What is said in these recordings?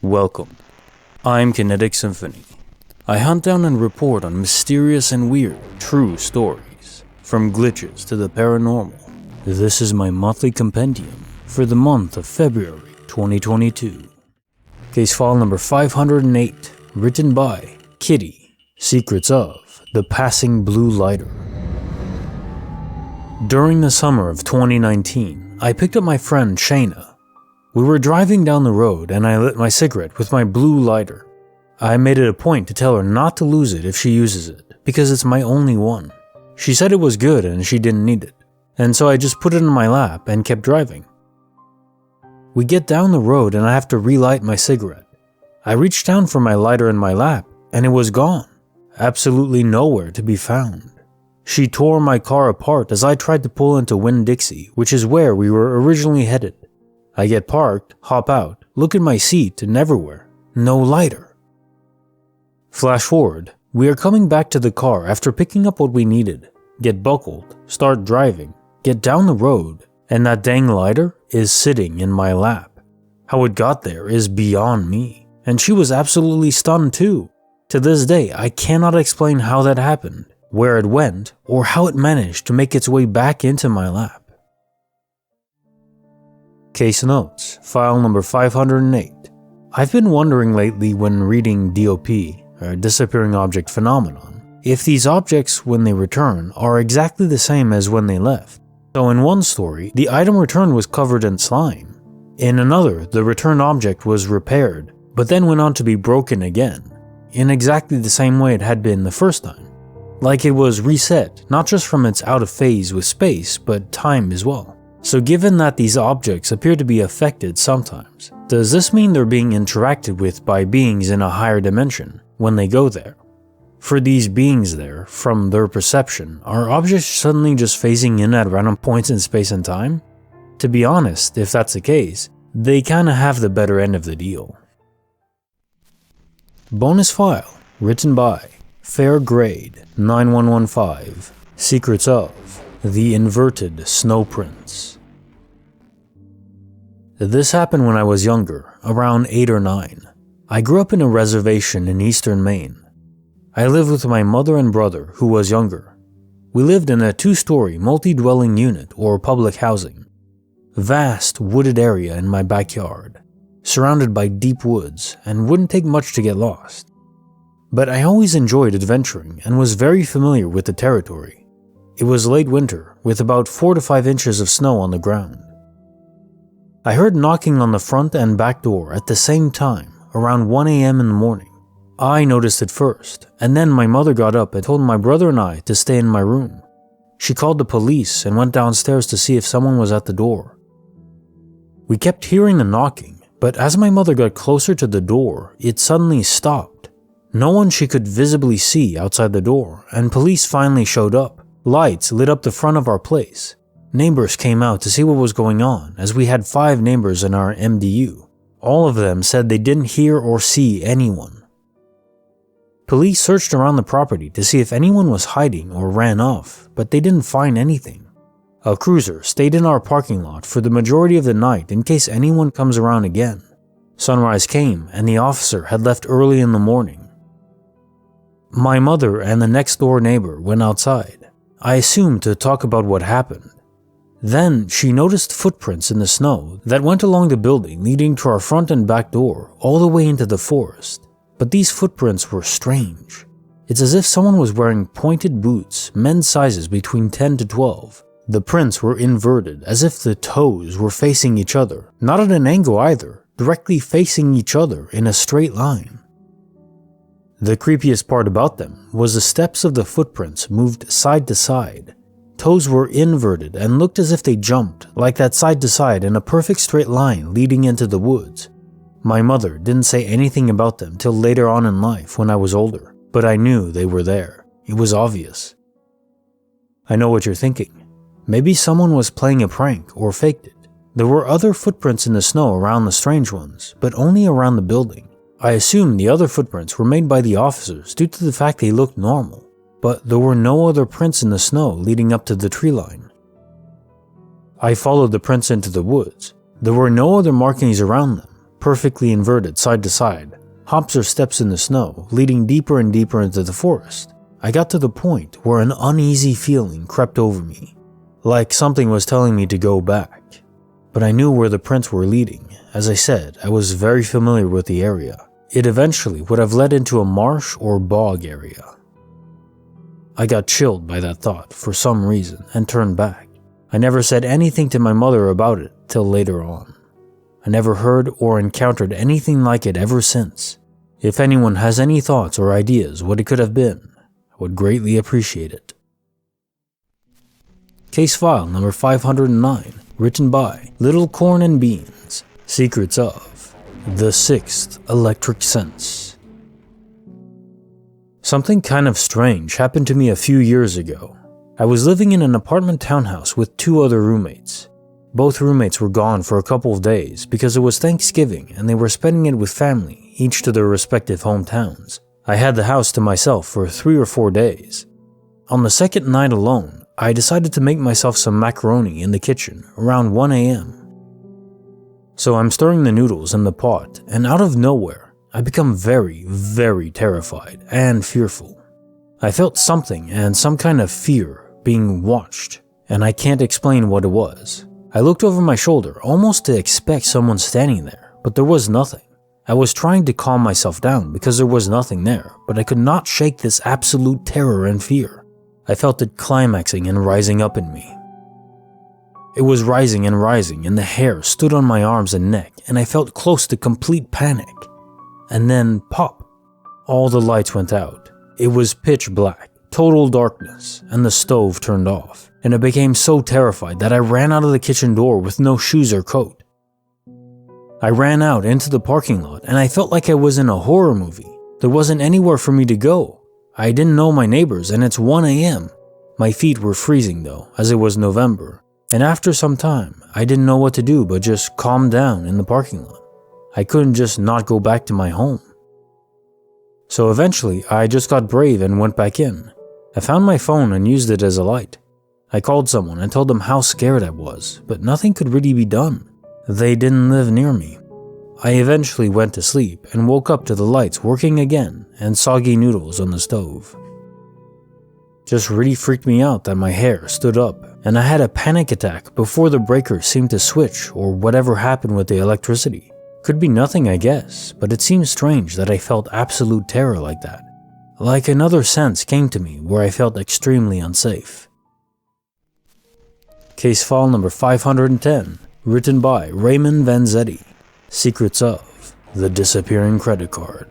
Welcome. I'm Kinetic Symphony. I hunt down and report on mysterious and weird, true stories, from glitches to the paranormal. This is my monthly compendium for the month of February 2022. Case file number 508, written by Kitty, Secrets of the Passing Blue Lighter. During the summer of 2019, I picked up my friend Shayna. We were driving down the road and I lit my cigarette with my blue lighter. I made it a point to tell her not to lose it if she uses it, because it's my only one. She said it was good and she didn't need it, and so I just put it in my lap and kept driving. We get down the road and I have to relight my cigarette. I reached down for my lighter in my lap and it was gone, absolutely nowhere to be found. She tore my car apart as I tried to pull into Winn-Dixie, which is where we were originally headed. I get parked, hop out, look at my seat, and everywhere, no lighter. Flash forward, we are coming back to the car after picking up what we needed, get buckled, start driving, get down the road, and that dang lighter is sitting in my lap. How it got there is beyond me, and she was absolutely stunned too. To this day, I cannot explain how that happened, where it went, or how it managed to make its way back into my lap. Case notes, file number 508. I've been wondering lately when reading DOP, or Disappearing Object Phenomenon, if these objects when they return are exactly the same as when they left. So in one story, the item returned was covered in slime. In another, the returned object was repaired, but then went on to be broken again, in exactly the same way it had been the first time. Like it was reset, not just from its out of phase with space, but time as well. So given that these objects appear to be affected sometimes, does this mean they're being interacted with by beings in a higher dimension when they go there? For these beings there, from their perception, are objects suddenly just phasing in at random points in space and time? To be honest, if that's the case, they kinda have the better end of the deal. Bonus file, written by Fair Grade 9115, Secrets of the Inverted Snow Prince. This happened when I was younger, around 8 or 9. I grew up in a reservation in eastern Maine. I lived with my mother and brother, who was younger. We lived in a 2-story multi-dwelling unit or public housing. Vast wooded area in my backyard, surrounded by deep woods, and wouldn't take much to get lost. But I always enjoyed adventuring and was very familiar with the territory. It was late winter, with about 4 to 5 inches of snow on the ground. I heard knocking on the front and back door at the same time, around 1 a.m. in the morning. I noticed it first, and then my mother got up and told my brother and I to stay in my room. She called the police and went downstairs to see if someone was at the door. We kept hearing the knocking, but as my mother got closer to the door, it suddenly stopped. No one she could visibly see outside the door, and police finally showed up. Lights lit up the front of our place. Neighbors came out to see what was going on, as we had 5 neighbors in our MDU. All of them said they didn't hear or see anyone. Police searched around the property to see if anyone was hiding or ran off, but they didn't find anything. A cruiser stayed in our parking lot for the majority of the night in case anyone comes around again. Sunrise came and the officer had left early in the morning. My mother and the next door neighbor went outside. I assumed to talk about what happened. Then she noticed footprints in the snow that went along the building leading to our front and back door all the way into the forest. But these footprints were strange. It's as if someone was wearing pointed boots, men's sizes between 10 to 12. The prints were inverted, as if the toes were facing each other, not at an angle either, directly facing each other in a straight line. The creepiest part about them was the steps of the footprints moved side to side. Toes were inverted and looked as if they jumped, like that side to side in a perfect straight line leading into the woods. My mother didn't say anything about them till later on in life when I was older, but I knew they were there. It was obvious. I know what you're thinking. Maybe someone was playing a prank or faked it. There were other footprints in the snow around the strange ones, but only around the building. I assumed the other footprints were made by the officers due to the fact they looked normal, but there were no other prints in the snow leading up to the tree line. I followed the prints into the woods. There were no other markings around them, perfectly inverted side to side, hops or steps in the snow, leading deeper and deeper into the forest. I got to the point where an uneasy feeling crept over me, like something was telling me to go back. But I knew where the prints were leading. As I said, I was very familiar with the area. It eventually would have led into a marsh or bog area. I got chilled by that thought for some reason and turned back. I never said anything to my mother about it till later on. I never heard or encountered anything like it ever since. If anyone has any thoughts or ideas what it could have been, I would greatly appreciate it. Case file number 509, written by Little Corn and Beans, Secrets of the Sixth Electric Sense. Something kind of strange happened to me a few years ago. I was living in an apartment townhouse with 2 other roommates. Both roommates were gone for a couple of days because it was Thanksgiving and they were spending it with family, each to their respective hometowns. I had the house to myself for 3 or 4 days. On the second night alone, I decided to make myself some macaroni in the kitchen around 1 a.m. So I'm stirring the noodles in the pot, and out of nowhere, I become very, very terrified and fearful. I felt something and some kind of fear being watched, and I can't explain what it was. I looked over my shoulder almost to expect someone standing there, but there was nothing. I was trying to calm myself down because there was nothing there, but I could not shake this absolute terror and fear. I felt it climaxing and rising up in me. It was rising and rising, and the hair stood on my arms and neck, and I felt close to complete panic. And then, pop! All the lights went out. It was pitch black, total darkness, and the stove turned off, and I became so terrified that I ran out of the kitchen door with no shoes or coat. I ran out into the parking lot, and I felt like I was in a horror movie. There wasn't anywhere for me to go. I didn't know my neighbors, and it's 1 a.m. My feet were freezing though, as it was November, and after some time, I didn't know what to do but just calm down in the parking lot. I couldn't just not go back to my home. So eventually, I just got brave and went back in. I found my phone and used it as a light. I called someone and told them how scared I was, but nothing could really be done. They didn't live near me. I eventually went to sleep and woke up to the lights working again and soggy noodles on the stove. Just really freaked me out that my hair stood up and I had a panic attack before the breaker seemed to switch or whatever happened with the electricity. Could be nothing, I guess, but it seems strange that I felt absolute terror like that. Like another sense came to me where I felt extremely unsafe. Case file number 510, written by Raymond Vanzetti. Secrets of the Disappearing Credit Card.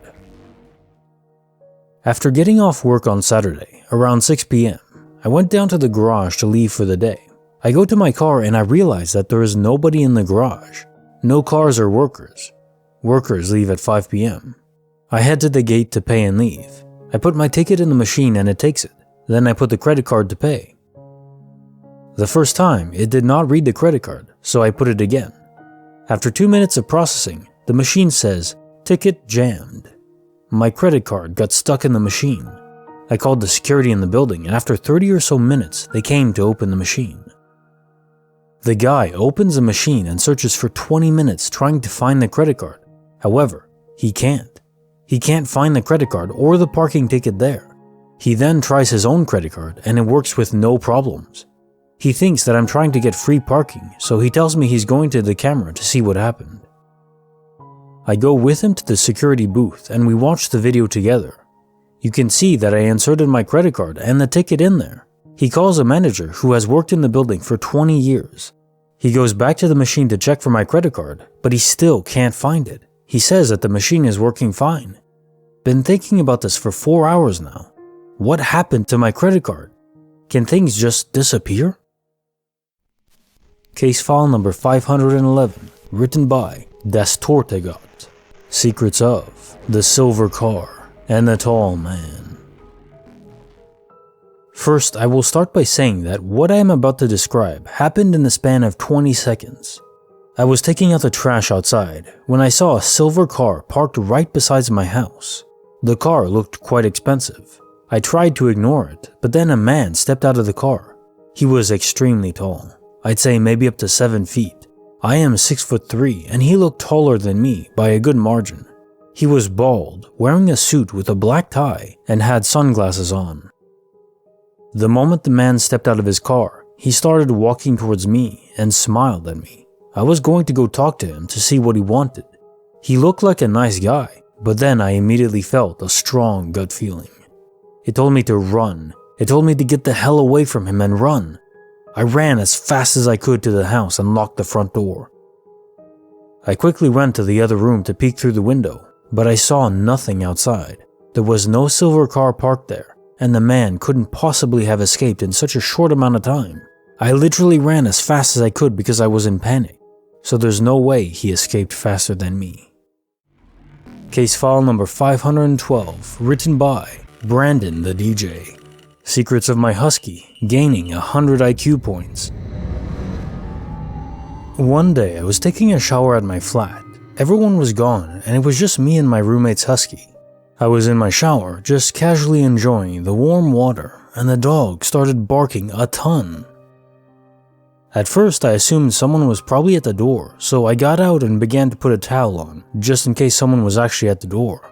After getting off work on Saturday, around 6 p.m., I went down to the garage to leave for the day. I go to my car and I realize that there is nobody in the garage. No cars or workers. Workers leave at 5 p.m. I head to the gate to pay and leave. I put my ticket in the machine and it takes it. Then I put the credit card to pay. The first time, it did not read the credit card, so I put it again. After 2 minutes of processing, the machine says, "Ticket jammed." My credit card got stuck in the machine. I called the security in the building, and after 30 or so minutes, they came to open the machine. The guy opens the machine and searches for 20 minutes trying to find the credit card. However, he can't. He can't find the credit card or the parking ticket there. He then tries his own credit card, and it works with no problems. He thinks that I'm trying to get free parking, so he tells me he's going to the camera to see what happened. I go with him to the security booth and we watch the video together. You can see that I inserted my credit card and the ticket in there. He calls a manager who has worked in the building for 20 years. He goes back to the machine to check for my credit card, but he still can't find it. He says that the machine is working fine. Been thinking about this for 4 hours now. What happened to my credit card? Can things just disappear? Case file number 511, written by Das Tortegot. Secrets of the Silver Car and the Tall Man. First, I will start by saying that what I am about to describe happened in the span of 20 seconds. I was taking out the trash outside when I saw a silver car parked right beside my house. The car looked quite expensive. I tried to ignore it, but then a man stepped out of the car. He was extremely tall. I'd say maybe up to 7 feet. I am 6'3" and he looked taller than me by a good margin. He was bald, wearing a suit with a black tie, and had sunglasses on. The moment the man stepped out of his car, he started walking towards me and smiled at me. I was going to go talk to him to see what he wanted. He looked like a nice guy, but then I immediately felt a strong gut feeling. It told me to run. It told me to get the hell away from him and run. I ran as fast as I could to the house and locked the front door. I quickly went to the other room to peek through the window, but I saw nothing outside. There was no silver car parked there, and the man couldn't possibly have escaped in such a short amount of time. I literally ran as fast as I could because I was in panic, so there's no way he escaped faster than me. Case file number 512, written by Brandon the DJ. Secrets of my Husky, gaining 100 IQ points. One day I was taking a shower at my flat. Everyone was gone and it was just me and my roommate's Husky. I was in my shower, just casually enjoying the warm water, and the dog started barking a ton. At first I assumed someone was probably at the door, so I got out and began to put a towel on, just in case someone was actually at the door.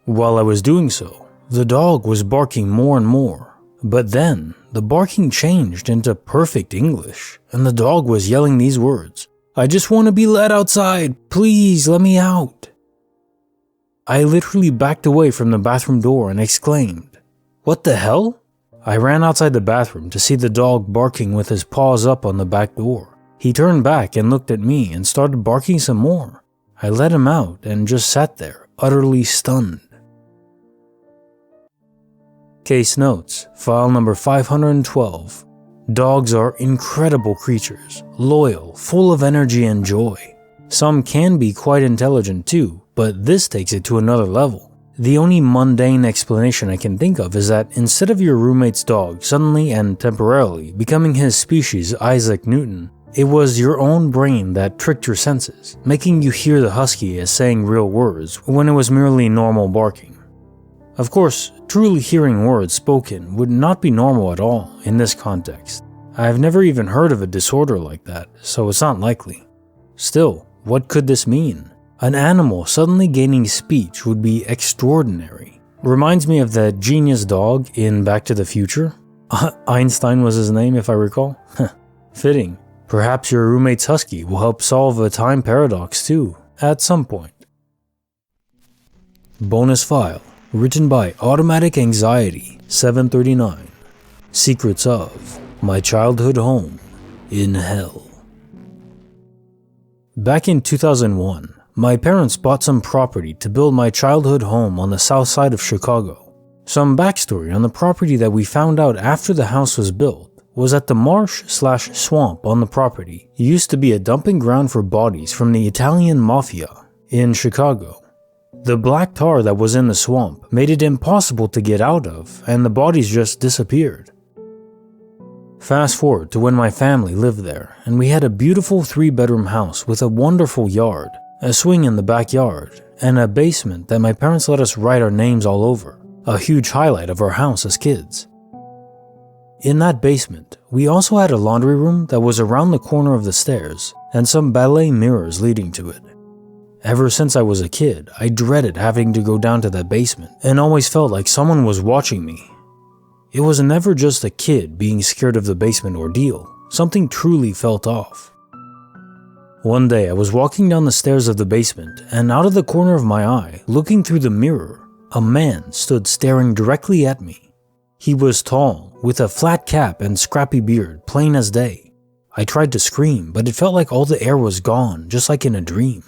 While I was doing so, the dog was barking more and more, but then the barking changed into perfect English, and the dog was yelling these words: "I just want to be let outside, please let me out." I literally backed away from the bathroom door and exclaimed, "What the hell?" I ran outside the bathroom to see the dog barking with his paws up on the back door. He turned back and looked at me and started barking some more. I let him out and just sat there, utterly stunned. Case notes, file number 512. Dogs are incredible creatures, loyal, full of energy and joy. Some can be quite intelligent too, but this takes it to another level. The only mundane explanation I can think of is that instead of your roommate's dog suddenly and temporarily becoming his species' Isaac Newton, it was your own brain that tricked your senses, making you hear the Husky as saying real words when it was merely normal barking. Of course, truly hearing words spoken would not be normal at all in this context. I've never even heard of a disorder like that, so it's not likely. Still, what could this mean? An animal suddenly gaining speech would be extraordinary. Reminds me of that genius dog in Back to the Future. Einstein was his name, if I recall. Fitting. Perhaps your roommate's Husky will help solve a time paradox too, at some point. Bonus file, written by Automatic Anxiety 739. Secrets of my childhood home in hell. Back in 2001, my parents bought some property to build my childhood home on the south side of Chicago. Some backstory on the property that we found out after the house was built was that the marsh/swamp on the property used to be a dumping ground for bodies from the Italian mafia in Chicago. The black tar that was in the swamp made it impossible to get out of, and the bodies just disappeared. Fast forward to when my family lived there, and we had a beautiful 3-bedroom house with a wonderful yard, a swing in the backyard, and a basement that my parents let us write our names all over, a huge highlight of our house as kids. In that basement, we also had a laundry room that was around the corner of the stairs, and some ballet mirrors leading to it. Ever since I was a kid, I dreaded having to go down to that basement, and always felt like someone was watching me. It was never just a kid being scared of the basement ordeal, something truly felt off. One day I was walking down the stairs of the basement, and out of the corner of my eye, looking through the mirror, a man stood staring directly at me. He was tall, with a flat cap and scrappy beard, plain as day. I tried to scream, but it felt like all the air was gone, just like in a dream.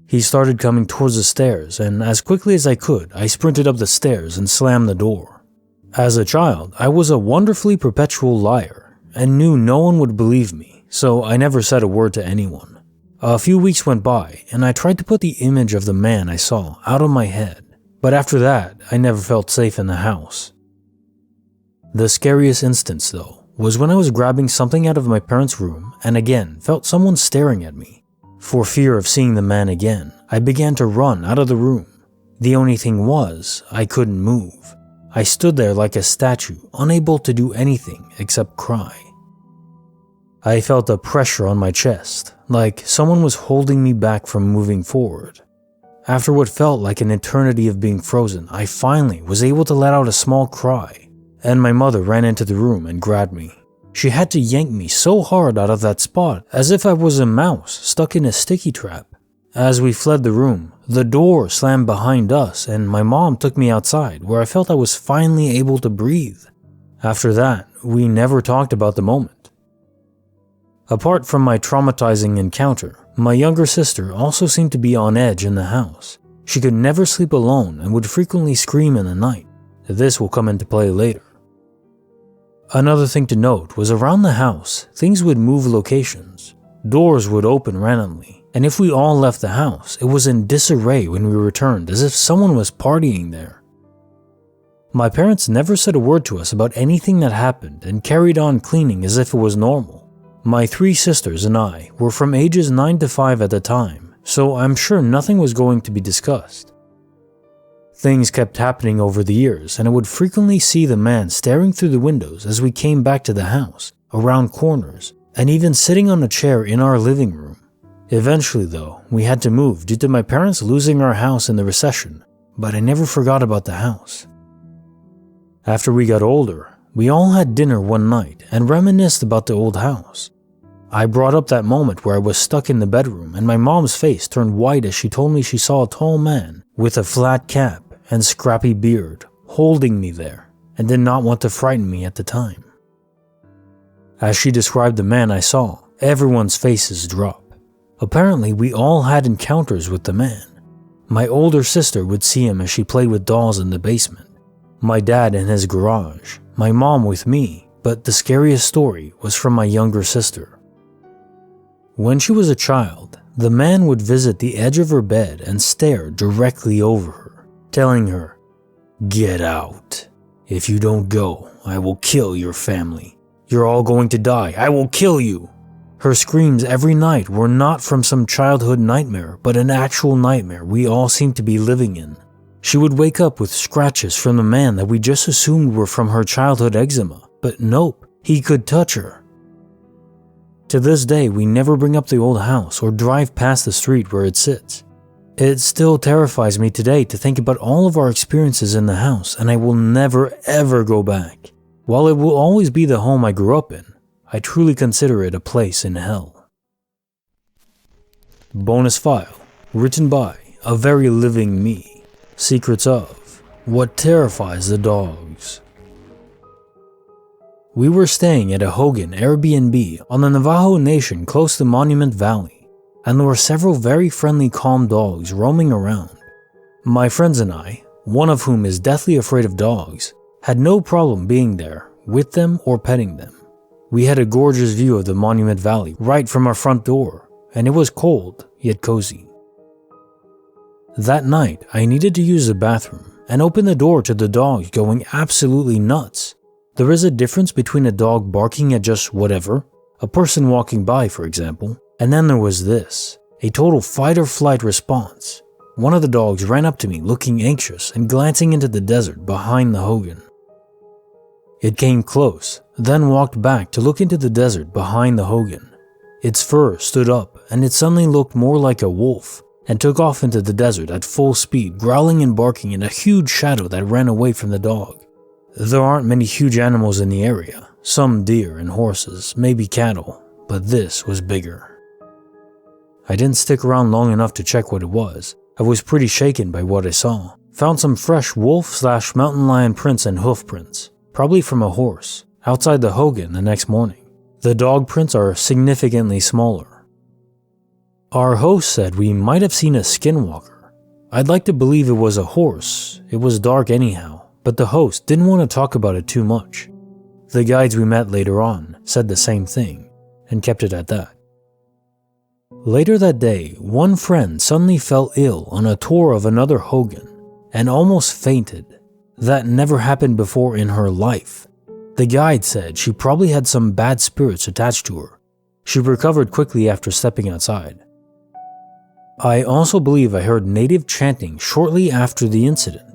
He started coming towards the stairs, and as quickly as I could, I sprinted up the stairs and slammed the door. As a child, I was a wonderfully perpetual liar, and knew no one would believe me. So I never said a word to anyone. A few weeks went by, and I tried to put the image of the man I saw out of my head, but after that, I never felt safe in the house. The scariest instance, though, was when I was grabbing something out of my parents' room and again felt someone staring at me. For fear of seeing the man again, I began to run out of the room. The only thing was, I couldn't move. I stood there like a statue, unable to do anything except cry. I felt a pressure on my chest, like someone was holding me back from moving forward. After what felt like an eternity of being frozen, I finally was able to let out a small cry, and my mother ran into the room and grabbed me. She had to yank me so hard out of that spot as if I was a mouse stuck in a sticky trap. As we fled the room, the door slammed behind us and my mom took me outside where I felt I was finally able to breathe. After that, we never talked about the moment. Apart from my traumatizing encounter, my younger sister also seemed to be on edge in the house. She could never sleep alone and would frequently scream in the night. This will come into play later. Another thing to note was around the house, things would move locations. Doors would open randomly, and if we all left the house, it was in disarray when we returned, as if someone was partying there. My parents never said a word to us about anything that happened and carried on cleaning as if it was normal. My 3 sisters and I were from ages 9 to 5 at the time, so I'm sure nothing was going to be discussed. Things kept happening over the years, and I would frequently see the man staring through the windows as we came back to the house, around corners, and even sitting on a chair in our living room. Eventually though, we had to move due to my parents losing our house in the recession, but I never forgot about the house. After we got older, we all had dinner one night and reminisced about the old house. I brought up that moment where I was stuck in the bedroom and my mom's face turned white as she told me she saw a tall man with a flat cap and scrappy beard holding me there and did not want to frighten me at the time. As she described the man I saw, everyone's faces dropped. Apparently, we all had encounters with the man. My older sister would see him as she played with dolls in the basement. My dad in his garage, my mom with me, but the scariest story was from my younger sister. When she was a child, the man would visit the edge of her bed and stare directly over her, telling her, "Get out. If you don't go, I will kill your family. You're all going to die. I will kill you." Her screams every night were not from some childhood nightmare, but an actual nightmare we all seemed to be living in. She would wake up with scratches from the man that we just assumed were from her childhood eczema, but nope, he could touch her. To this day, we never bring up the old house or drive past the street where it sits. It still terrifies me today to think about all of our experiences in the house, and I will never ever go back. While it will always be the home I grew up in, I truly consider it a place in hell. Bonus file, written by a very living me. Secrets of what terrifies the dogs. We were staying at a Hogan Airbnb on the Navajo Nation close to Monument Valley, and there were several very friendly, calm dogs roaming around. My friends and I, one of whom is deathly afraid of dogs, had no problem being there with them or petting them. We had a gorgeous view of the Monument Valley right from our front door, and it was cold yet cozy. That night, I needed to use the bathroom and opened the door to the dogs going absolutely nuts. There is a difference between a dog barking at just whatever, a person walking by for example, and then there was this, a total fight or flight response. One of the dogs ran up to me looking anxious and glancing into the desert behind the Hogan. It came close, then walked back to look into the desert behind the Hogan. Its fur stood up and it suddenly looked more like a wolf and took off into the desert at full speed, growling and barking in a huge shadow that ran away from the dog. There aren't many huge animals in the area, some deer and horses, maybe cattle, but this was bigger. I didn't stick around long enough to check what it was. I was pretty shaken by what I saw. Found some fresh wolf/mountain lion prints and hoof prints, probably from a horse, outside the Hogan the next morning. The dog prints are significantly smaller. Our host said we might have seen a skinwalker. I'd like to believe it was a horse. It was dark anyhow, but the host didn't want to talk about it too much. The guides we met later on said the same thing, and kept it at that. Later that day, one friend suddenly fell ill on a tour of another Hogan, and almost fainted. That never happened before in her life. The guide said she probably had some bad spirits attached to her. She recovered quickly after stepping outside. I also believe I heard native chanting shortly after the incident.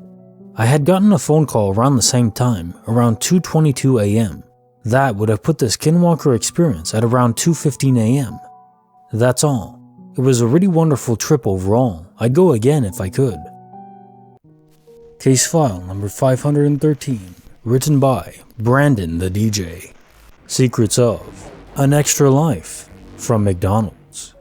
I had gotten a phone call around the same time, around 2:22 a.m. That would have put the Skinwalker experience at around 2:15 a.m. That's all. It was a really wonderful trip overall. I'd go again if I could. Case file number 513, written by Brandon the DJ. Secrets of an Extra Life from McDonald's.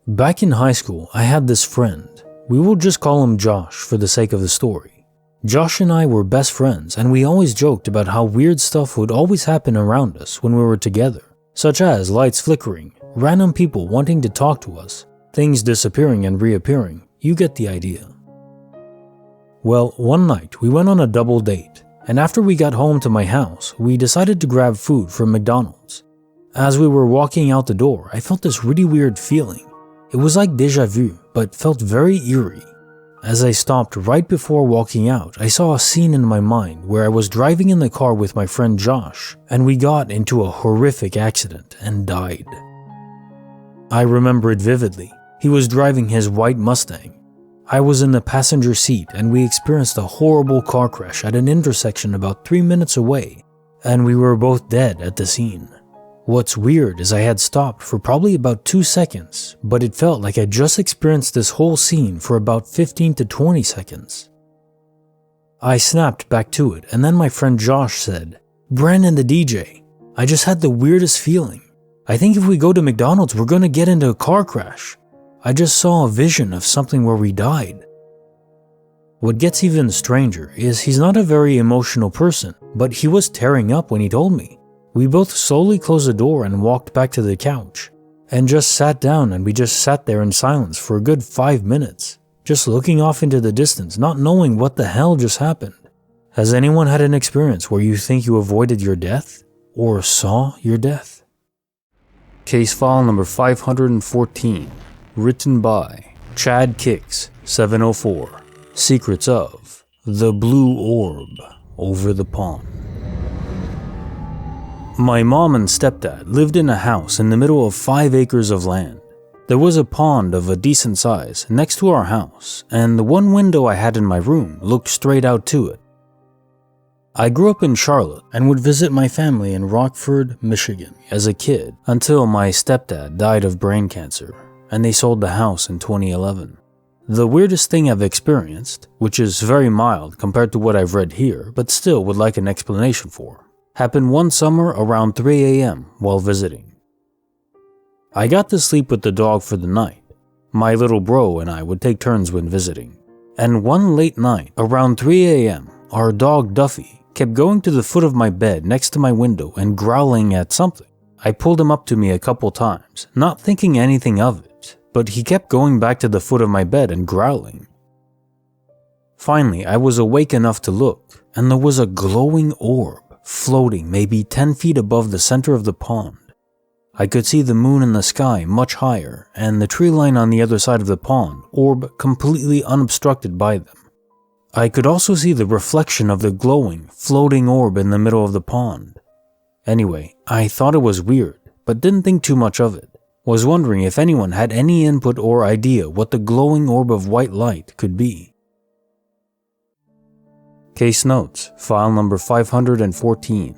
Back in high school, I had this friend. We will just call him Josh for the sake of the story. Josh and I were best friends, and we always joked about how weird stuff would always happen around us when we were together, such as lights flickering, random people wanting to talk to us, things disappearing and reappearing. You get the idea. Well, one night we went on a double date, and after we got home to my house, we decided to grab food from McDonald's. As we were walking out the door, I felt this really weird feeling. It was like déjà vu, but felt very eerie. As I stopped right before walking out, I saw a scene in my mind where I was driving in the car with my friend Josh, and we got into a horrific accident and died. I remember it vividly. He was driving his white Mustang. I was in the passenger seat, and we experienced a horrible car crash at an intersection about 3 minutes away, and we were both dead at the scene. What's weird is I had stopped for probably about 2 seconds, but it felt like I just experienced this whole scene for about 15 to 20 seconds. I snapped back to it, and then my friend Josh said, "Brandon the DJ, I just had the weirdest feeling. I think if we go to McDonald's, we're gonna get into a car crash. I just saw a vision of something where we died." What gets even stranger is he's not a very emotional person, but he was tearing up when he told me. We both slowly closed the door and walked back to the couch, and just sat down, and we just sat there in silence for a good 5 minutes, just looking off into the distance, not knowing what the hell just happened. Has anyone had an experience where you think you avoided your death, or saw your death? Case file number 514, written by Chad Kicks 704, Secrets of the Blue Orb over the Pond. My mom and stepdad lived in a house in the middle of 5 acres of land. There was a pond of a decent size next to our house, and the one window I had in my room looked straight out to it. I grew up in Charlotte and would visit my family in Rockford, Michigan as a kid until my stepdad died of brain cancer, and they sold the house in 2011. The weirdest thing I've experienced, which is very mild compared to what I've read here, but still would like an explanation for, happened one summer around 3 a.m. while visiting. I got to sleep with the dog for the night. My little bro and I would take turns when visiting. And one late night, around 3 a.m., our dog Duffy kept going to the foot of my bed next to my window and growling at something. I pulled him up to me a couple times, not thinking anything of it, but he kept going back to the foot of my bed and growling. Finally, I was awake enough to look, and there was a glowing orb floating maybe 10 feet above the center of the pond. I could see the moon in the sky much higher, and the tree line on the other side of the pond, orb completely unobstructed by them. I could also see the reflection of the glowing, floating orb in the middle of the pond. Anyway, I thought it was weird, but didn't think too much of it. Was wondering if anyone had any input or idea what the glowing orb of white light could be. Case notes, file number 514.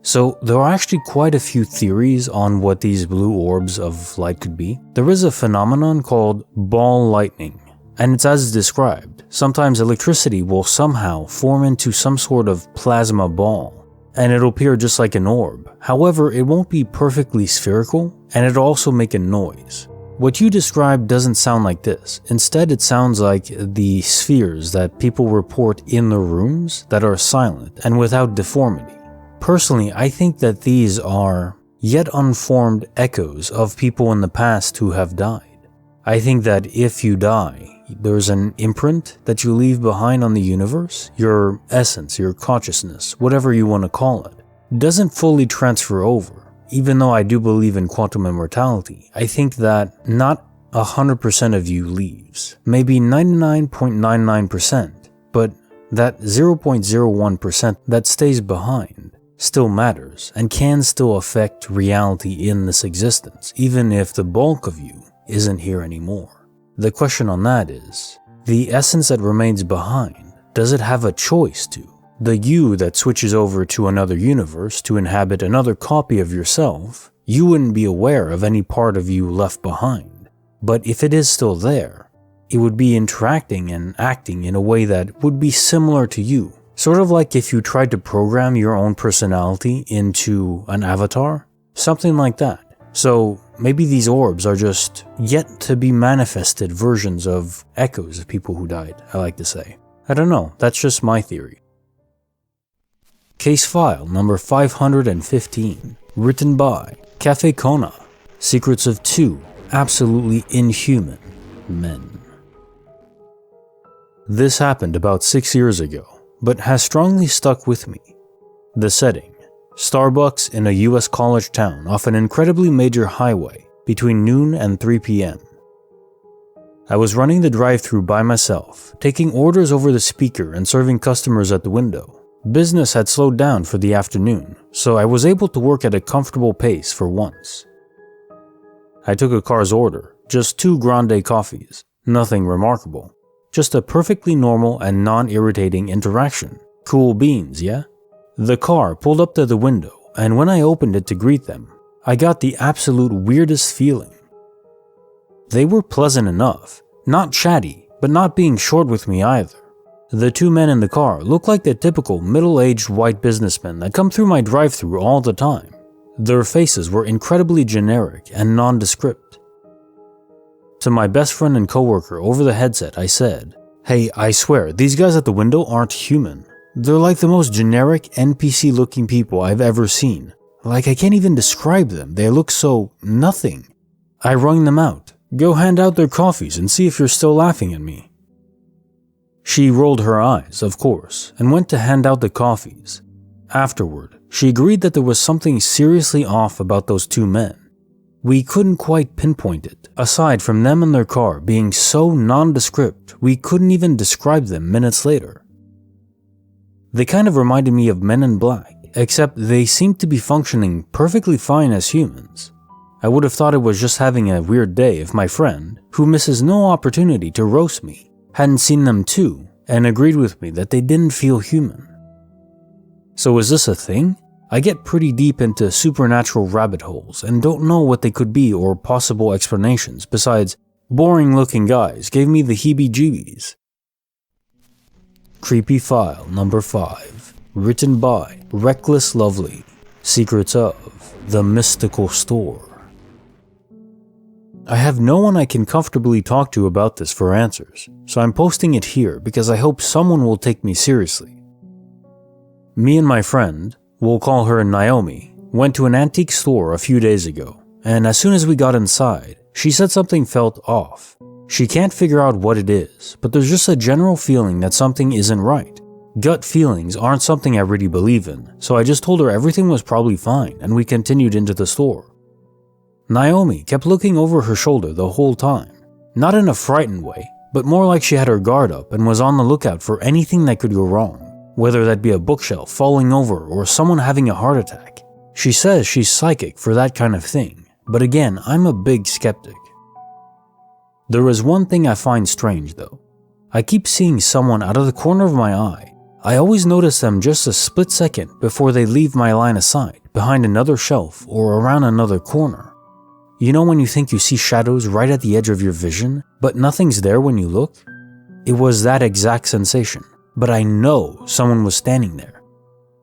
So there are actually quite a few theories on what these blue orbs of light could be. There is a phenomenon called ball lightning, and it's as described. Sometimes electricity will somehow form into some sort of plasma ball, and it'll appear just like an orb. However, it won't be perfectly spherical, and it'll also make a noise. What you described doesn't sound like this. Instead, it sounds like the spheres that people report in their rooms that are silent and without deformity. Personally, I think that these are yet unformed echoes of people in the past who have died. I think that if you die, there's an imprint that you leave behind on the universe. Your essence, your consciousness, whatever you want to call it, doesn't fully transfer over. Even though I do believe in quantum immortality, I think that not 100% of you leaves. Maybe 99.99%, but that 0.01% that stays behind still matters and can still affect reality in this existence, even if the bulk of you isn't here anymore. The question on that is, the essence that remains behind, does it have a choice to The you that switches over to another universe to inhabit another copy of yourself, you wouldn't be aware of any part of you left behind. But if it is still there, it would be interacting and acting in a way that would be similar to you. Sort of like if you tried to program your own personality into an avatar, something like that. So maybe these orbs are just yet to be manifested versions of echoes of people who died, I like to say. I don't know, that's just my theory. Case file number 515, written by Cafe Kona, Secrets of Two Absolutely Inhuman Men. This happened about 6 years ago, but has strongly stuck with me. The setting: Starbucks in a US college town off an incredibly major highway between noon and 3 p.m. I was running the drive-thru by myself, taking orders over the speaker and serving customers at the window. Business had slowed down for the afternoon, so I was able to work at a comfortable pace for once. I took a car's order, just 2 grande coffees, nothing remarkable, just a perfectly normal and non-irritating interaction. Cool beans, yeah? The car pulled up to the window, and when I opened it to greet them, I got the absolute weirdest feeling. They were pleasant enough, not chatty, but not being short with me either. The 2 men in the car looked like the typical middle-aged white businessmen that come through my drive-thru all the time. Their faces were incredibly generic and nondescript. To my best friend and coworker over the headset, I said, "Hey, I swear, these guys at the window aren't human. They're like the most generic NPC-looking people I've ever seen. Like I can't even describe them, they look so nothing." I wrung them out. "Go hand out their coffees and see if you're still laughing at me." She rolled her eyes, of course, and went to hand out the coffees. Afterward, she agreed that there was something seriously off about those 2 men. We couldn't quite pinpoint it. Aside from them and their car being so nondescript, we couldn't even describe them minutes later. They kind of reminded me of Men in Black, except they seemed to be functioning perfectly fine as humans. I would have thought it was just having a weird day if my friend, who misses no opportunity to roast me, hadn't seen them too and agreed with me that they didn't feel human. So is this a thing? I get pretty deep into supernatural rabbit holes and don't know what they could be or possible explanations besides boring looking guys gave me the heebie-jeebies. Creepy file number 5, written by Reckless Lovely, Secrets of the Mystical Store. I have no one I can comfortably talk to about this for answers, so I'm posting it here because I hope someone will take me seriously. Me and my friend, we'll call her Naomi, went to an antique store a few days ago, and as soon as we got inside, she said something felt off. She can't figure out what it is, but there's just a general feeling that something isn't right. Gut feelings aren't something I really believe in, so I just told her everything was probably fine and we continued into the store. Naomi kept looking over her shoulder the whole time, not in a frightened way, but more like she had her guard up and was on the lookout for anything that could go wrong. Whether that be a bookshelf falling over or someone having a heart attack. She says she's psychic for that kind of thing, but again, I'm a big skeptic. There is one thing I find strange though. I keep seeing someone out of the corner of my eye. I always notice them just a split second before they leave my line of sight, behind another shelf or around another corner. You know when you think you see shadows right at the edge of your vision, but nothing's there when you look? It was that exact sensation. But I know someone was standing there.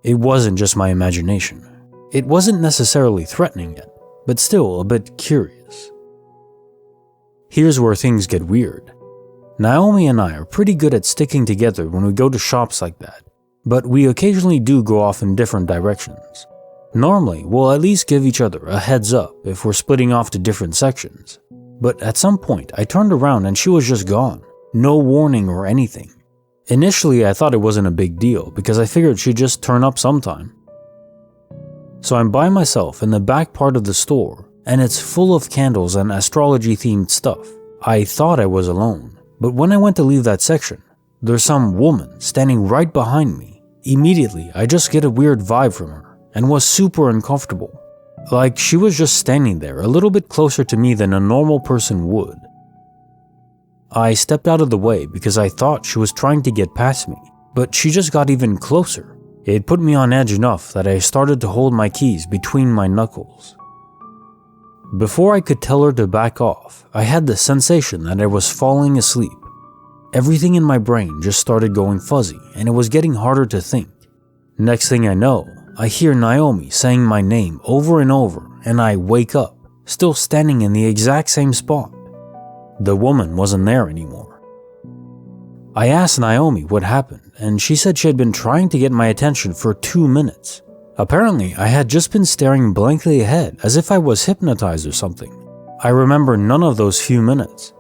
It wasn't just my imagination. It wasn't necessarily threatening yet, but still a bit curious. Here's where things get weird. Naomi and I are pretty good at sticking together when we go to shops like that, but we occasionally do go off in different directions. Normally, we'll at least give each other a heads up if we're splitting off to different sections, but at some point I turned around and she was just gone. No warning or anything. Initially, I thought it wasn't a big deal because I figured she'd just turn up sometime. So I'm by myself in the back part of the store, and it's full of candles and astrology-themed stuff. I thought I was alone, but when I went to leave that section, there's some woman standing right behind me. Immediately, I just get a weird vibe from her, and was super uncomfortable. Like she was just standing there a little bit closer to me than a normal person would. I stepped out of the way because I thought she was trying to get past me, but she just got even closer. It put me on edge enough that I started to hold my keys between my knuckles. Before I could tell her to back off, I had the sensation that I was falling asleep. Everything in my brain just started going fuzzy, and it was getting harder to think. Next thing I know, I hear Naomi saying my name over and over, and I wake up, still standing in the exact same spot. The woman wasn't there anymore. I asked Naomi what happened, and she said she had been trying to get my attention for 2 minutes. Apparently, I had just been staring blankly ahead as if I was hypnotized or something. I remember none of those few minutes.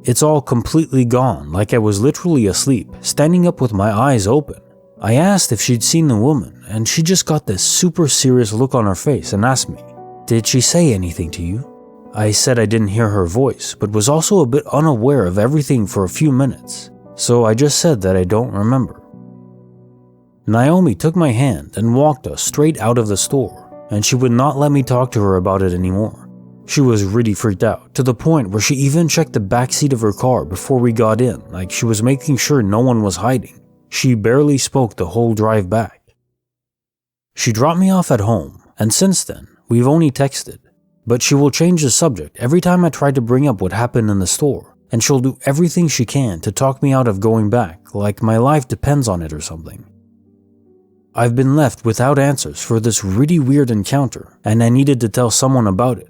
It's all completely gone, like I was literally asleep, standing up with my eyes open. I asked if she'd seen the woman, and she just got this super serious look on her face and asked me, "Did she say anything to you?" I said I didn't hear her voice, but was also a bit unaware of everything for a few minutes, so I just said that I don't remember. Naomi took my hand and walked us straight out of the store, and she would not let me talk to her about it anymore. She was really freaked out, to the point where she even checked the backseat of her car before we got in, like she was making sure no one was hiding. She barely spoke the whole drive back. She dropped me off at home, and since then, we've only texted. But she will change the subject every time I try to bring up what happened in the store, and she'll do everything she can to talk me out of going back, like my life depends on it or something. I've been left without answers for this really weird encounter, and I needed to tell someone about it.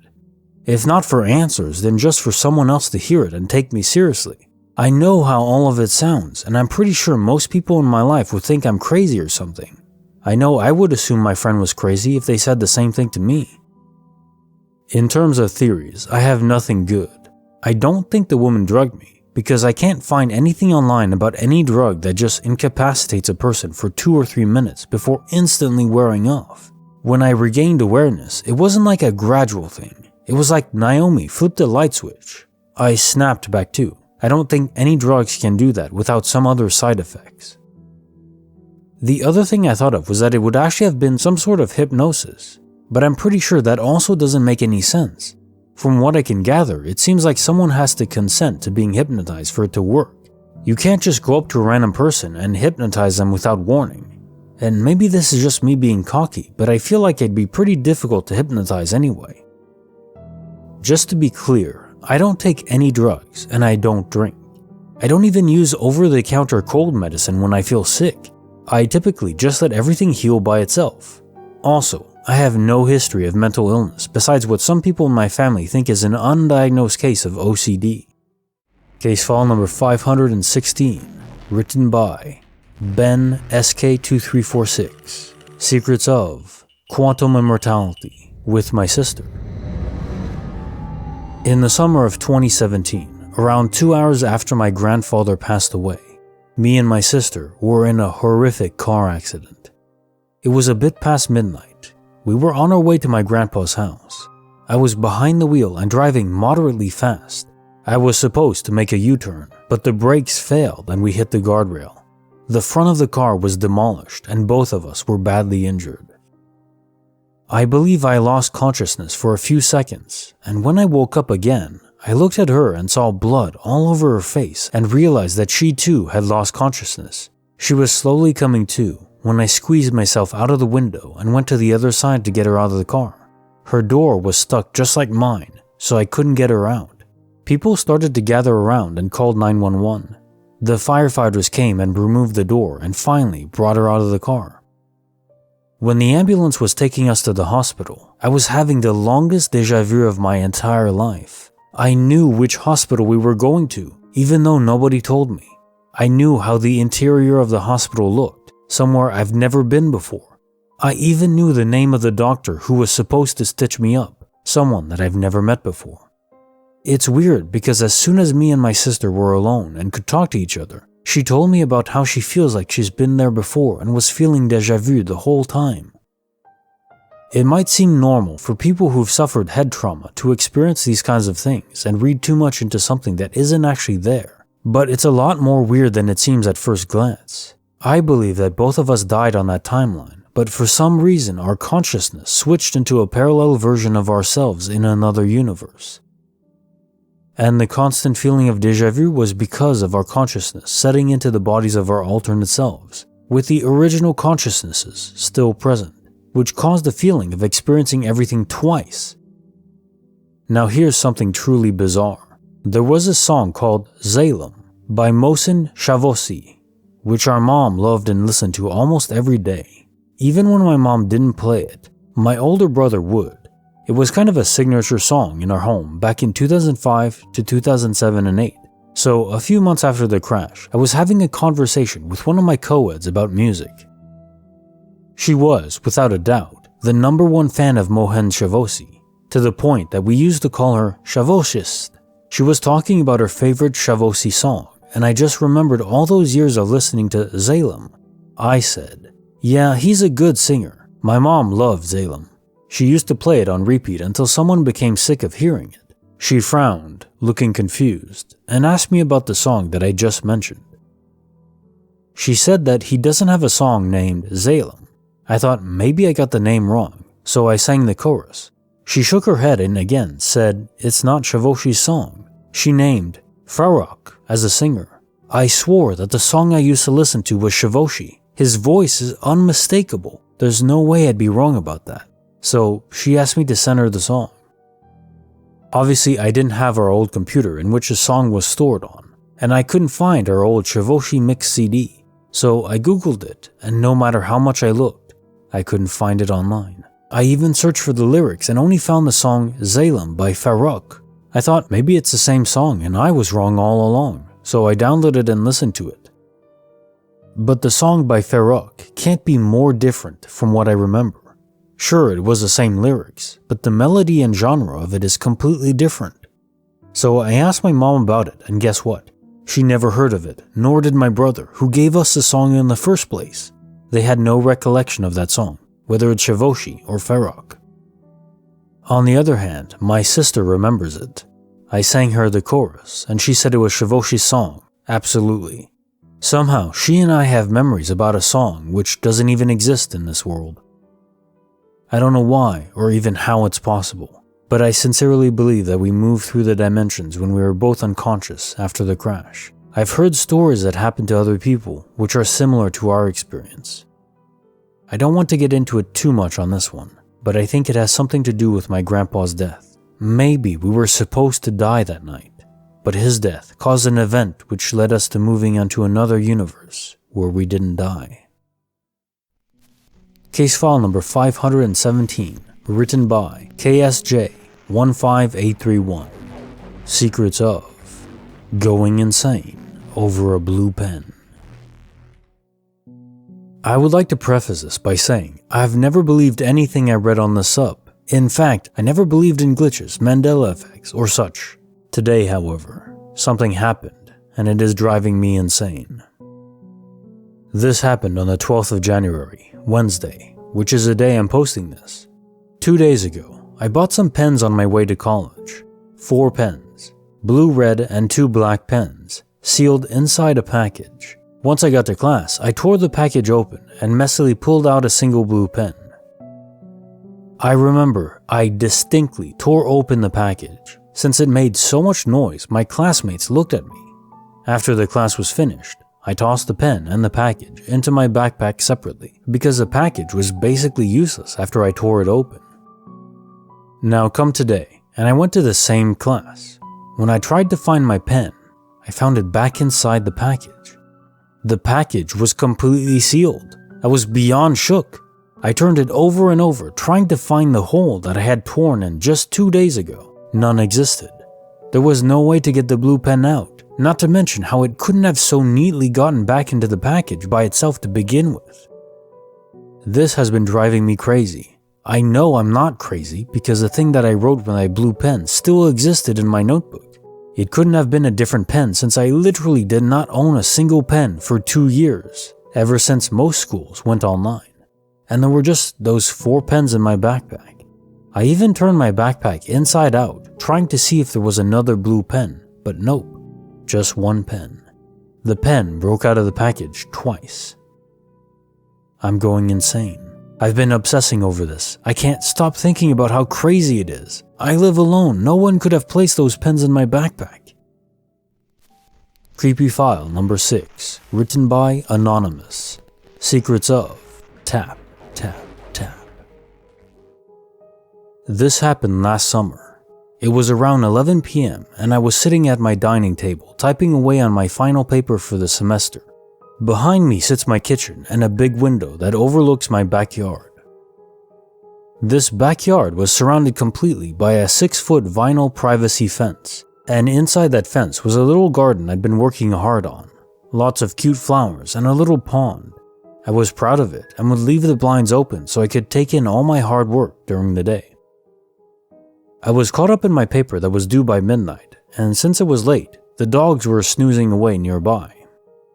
If not for answers, then just for someone else to hear it and take me seriously. I know how all of it sounds, and I'm pretty sure most people in my life would think I'm crazy or something. I know I would assume my friend was crazy if they said the same thing to me. In terms of theories, I have nothing good. I don't think the woman drugged me, because I can't find anything online about any drug that just incapacitates a person for 2 or 3 minutes before instantly wearing off. When I regained awareness, it wasn't like a gradual thing. It was like Naomi flipped a light switch. I snapped back too. I don't think any drugs can do that without some other side effects. The other thing I thought of was that it would actually have been some sort of hypnosis, but I'm pretty sure that also doesn't make any sense. From what I can gather, it seems like someone has to consent to being hypnotized for it to work. You can't just go up to a random person and hypnotize them without warning. And maybe this is just me being cocky, but I feel like it'd be pretty difficult to hypnotize anyway. Just to be clear, I don't take any drugs and I don't drink. I don't even use over-the-counter cold medicine when I feel sick. I typically just let everything heal by itself. Also, I have no history of mental illness besides what some people in my family think is an undiagnosed case of OCD. Case file number 516, written by Ben SK2346, Secrets of Quantum Immortality with my sister. In the summer of 2017, around 2 hours after my grandfather passed away, me and my sister were in a horrific car accident. It was a bit past midnight. We were on our way to my grandpa's house. I was behind the wheel and driving moderately fast. I was supposed to make a U-turn, but the brakes failed and we hit the guardrail. The front of the car was demolished and both of us were badly injured. I believe I lost consciousness for a few seconds, and when I woke up again, I looked at her and saw blood all over her face and realized that she too had lost consciousness. She was slowly coming to when I squeezed myself out of the window and went to the other side to get her out of the car. Her door was stuck just like mine, so I couldn't get her out. People started to gather around and called 911. The firefighters came and removed the door and finally brought her out of the car. When the ambulance was taking us to the hospital, I was having the longest déjà vu of my entire life. I knew which hospital we were going to, even though nobody told me. I knew how the interior of the hospital looked, somewhere I've never been before. I even knew the name of the doctor who was supposed to stitch me up, someone that I've never met before. It's weird because as soon as me and my sister were alone and could talk to each other, she told me about how she feels like she's been there before and was feeling déjà vu the whole time. It might seem normal for people who've suffered head trauma to experience these kinds of things and read too much into something that isn't actually there, but it's a lot more weird than it seems at first glance. I believe that both of us died on that timeline, but for some reason our consciousness switched into a parallel version of ourselves in another universe. And the constant feeling of déjà vu was because of our consciousness setting into the bodies of our alternate selves, with the original consciousnesses still present, which caused the feeling of experiencing everything twice. Now here's something truly bizarre. There was a song called Salem by Mohsen Shavosi, which our mom loved and listened to almost every day. Even when my mom didn't play it, my older brother would. It was kind of a signature song in our home back in 2005 to 2007 and 8. So a few months after the crash, I was having a conversation with one of my co-eds about music. She was, without a doubt, the #1 fan of Mohsen Shavosi, to the point that we used to call her Shavosist. She was talking about her favorite Shavosi song, and I just remembered all those years of listening to Salem. I said, "Yeah, he's a good singer. My mom loved Salem. She used to play it on repeat until someone became sick of hearing it." She frowned, looking confused, and asked me about the song that I just mentioned. She said that he doesn't have a song named Salem. I thought maybe I got the name wrong, so I sang the chorus. She shook her head and again said it's not Shavoshi's song. She named Farok as a singer. I swore that the song I used to listen to was Shavoshi. His voice is unmistakable. There's no way I'd be wrong about that. So she asked me to send her the song. Obviously, I didn't have our old computer in which the song was stored on, and I couldn't find our old Shavoshi mix CD. So I googled it, and no matter how much I looked, I couldn't find it online. I even searched for the lyrics and only found the song Salem by Farok. I thought maybe it's the same song and I was wrong all along, so I downloaded and listened to it. But the song by Farok can't be more different from what I remember. Sure, it was the same lyrics, but the melody and genre of it is completely different. So I asked my mom about it, and guess what? She never heard of it, nor did my brother, who gave us the song in the first place. They had no recollection of that song, whether it's Shavoshi or Farok. On the other hand, my sister remembers it. I sang her the chorus, and she said it was Shavoshi's song, absolutely. Somehow, she and I have memories about a song which doesn't even exist in this world. I don't know why or even how it's possible, but I sincerely believe that we moved through the dimensions when we were both unconscious after the crash. I've heard stories that happened to other people which are similar to our experience. I don't want to get into it too much on this one, but I think it has something to do with my grandpa's death. Maybe we were supposed to die that night, but his death caused an event which led us to moving onto another universe where we didn't die. Case file number 517, written by KSJ15831. Secrets of going insane over a blue pen. I would like to preface this by saying I've never believed anything I read on the sub. In fact, I never believed in glitches, Mandela effects, or such. Today, however, something happened, and it is driving me insane. This happened on the 12th of January, Wednesday, which is the day I'm posting this. 2 days ago, I bought some pens on my way to college. 4 pens, blue, red, and 2 black pens, sealed inside a package. Once I got to class, I tore the package open and messily pulled out a single blue pen. I remember I distinctly tore open the package. Since it made so much noise, my classmates looked at me. After the class was finished, I tossed the pen and the package into my backpack separately because the package was basically useless after I tore it open. Now come today, and I went to the same class. When I tried to find my pen, I found it back inside the package. The package was completely sealed. I was beyond shook. I turned it over and over, trying to find the hole that I had torn in just 2 days ago. None existed. There was no way to get the blue pen out, not to mention how it couldn't have so neatly gotten back into the package by itself to begin with. This has been driving me crazy. I know I'm not crazy because the thing that I wrote with my blue pen still existed in my notebook. It couldn't have been a different pen since I literally did not own a single pen for 2 years, ever since most schools went online. And there were just those 4 pens in my backpack. I even turned my backpack inside out, trying to see if there was another blue pen, but nope, just 1 pen. The pen broke out of the package twice. I'm going insane. I've been obsessing over this. I can't stop thinking about how crazy it is. I live alone. No one could have placed those pens in my backpack. Creepy file number 6, written by Anonymous. Secrets of tap, tap, tap. This happened last summer. It was around 11 p.m. and I was sitting at my dining table typing away on my final paper for the semester. Behind me sits my kitchen and a big window that overlooks my backyard. This backyard was surrounded completely by a 6-foot vinyl privacy fence, and inside that fence was a little garden I'd been working hard on. Lots of cute flowers and a little pond. I was proud of it and would leave the blinds open so I could take in all my hard work during the day. I was caught up in my paper that was due by midnight, and since it was late, the dogs were snoozing away nearby.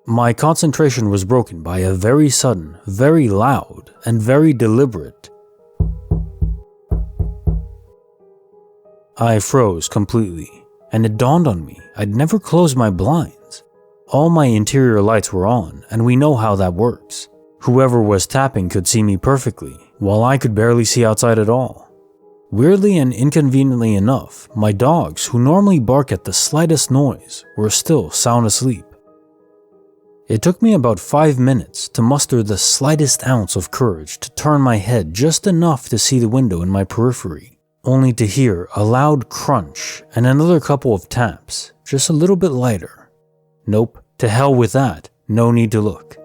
My concentration was broken by a very sudden, very loud, and very deliberate. I froze completely, and it dawned on me I'd never closed my blinds. All my interior lights were on, and we know how that works. Whoever was tapping could see me perfectly, while I could barely see outside at all. Weirdly and inconveniently enough, my dogs, who normally bark at the slightest noise, were still sound asleep. It took me about 5 minutes to muster the slightest ounce of courage to turn my head just enough to see the window in my periphery, only to hear a loud crunch and another couple of taps, just a little bit lighter. Nope, to hell with that, no need to look.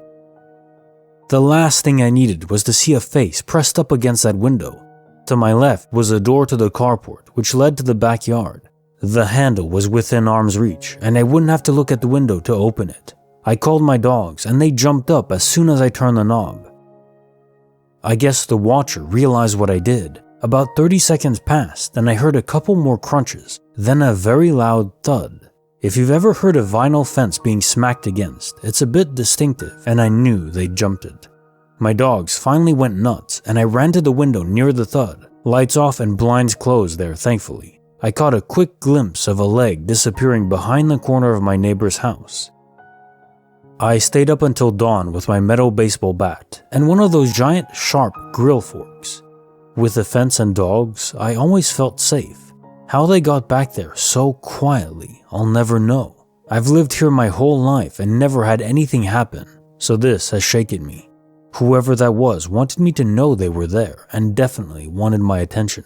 The last thing I needed was to see a face pressed up against that window. To my left was a door to the carport, which led to the backyard. The handle was within arm's reach, and I wouldn't have to look at the window to open it. I called my dogs, and they jumped up as soon as I turned the knob. I guess the watcher realized what I did. About 30 seconds passed, and I heard a couple more crunches, then a very loud thud. If you've ever heard a vinyl fence being smacked against, it's a bit distinctive, and I knew they'd jumped it. My dogs finally went nuts, and I ran to the window near the thud. Lights off and blinds closed there, thankfully. I caught a quick glimpse of a leg disappearing behind the corner of my neighbor's house. I stayed up until dawn with my metal baseball bat and one of those giant, sharp grill forks. With the fence and dogs, I always felt safe. How they got back there so quietly, I'll never know. I've lived here my whole life and never had anything happen, so this has shaken me. Whoever that was wanted me to know they were there and definitely wanted my attention.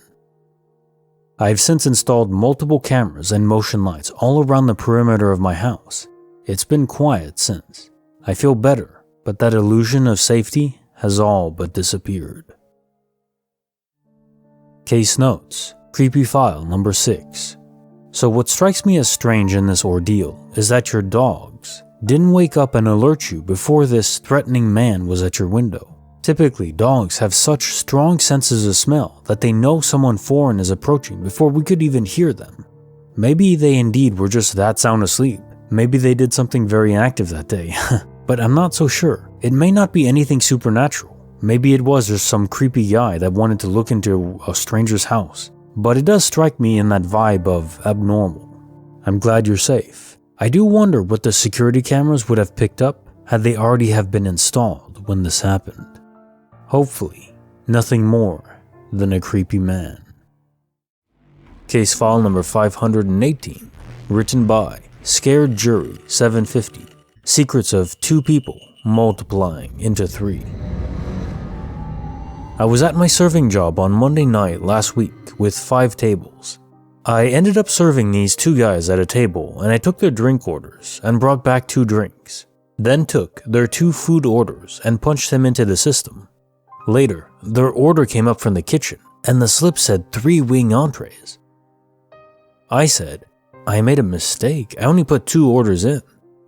I've since installed multiple cameras and motion lights all around the perimeter of my house. It's been quiet since. I feel better, but that illusion of safety has all but disappeared. Case notes, creepy file number 6. So what strikes me as strange in this ordeal is that your dogs didn't wake up and alert you before this threatening man was at your window. Typically, dogs have such strong senses of smell that they know someone foreign is approaching before we could even hear them. Maybe they indeed were just that sound asleep. Maybe they did something very active that day, but I'm not so sure. It may not be anything supernatural. Maybe it was just some creepy guy that wanted to look into a stranger's house. But it does strike me in that vibe of abnormal. I'm glad you're safe. I do wonder what the security cameras would have picked up had they already have been installed when this happened. Hopefully, nothing more than a creepy man. Case file number 518, written by Scared Jury 750. Secrets of 2 people multiplying into 3. I was at my serving job on Monday night last week with 5 tables. I ended up serving these 2 guys at a table, and I took their drink orders and brought back 2 drinks. Then took their 2 food orders and punched them into the system. Later, their order came up from the kitchen, and the slip said 3 wing entrees. I said, I made a mistake, I only put 2 orders in.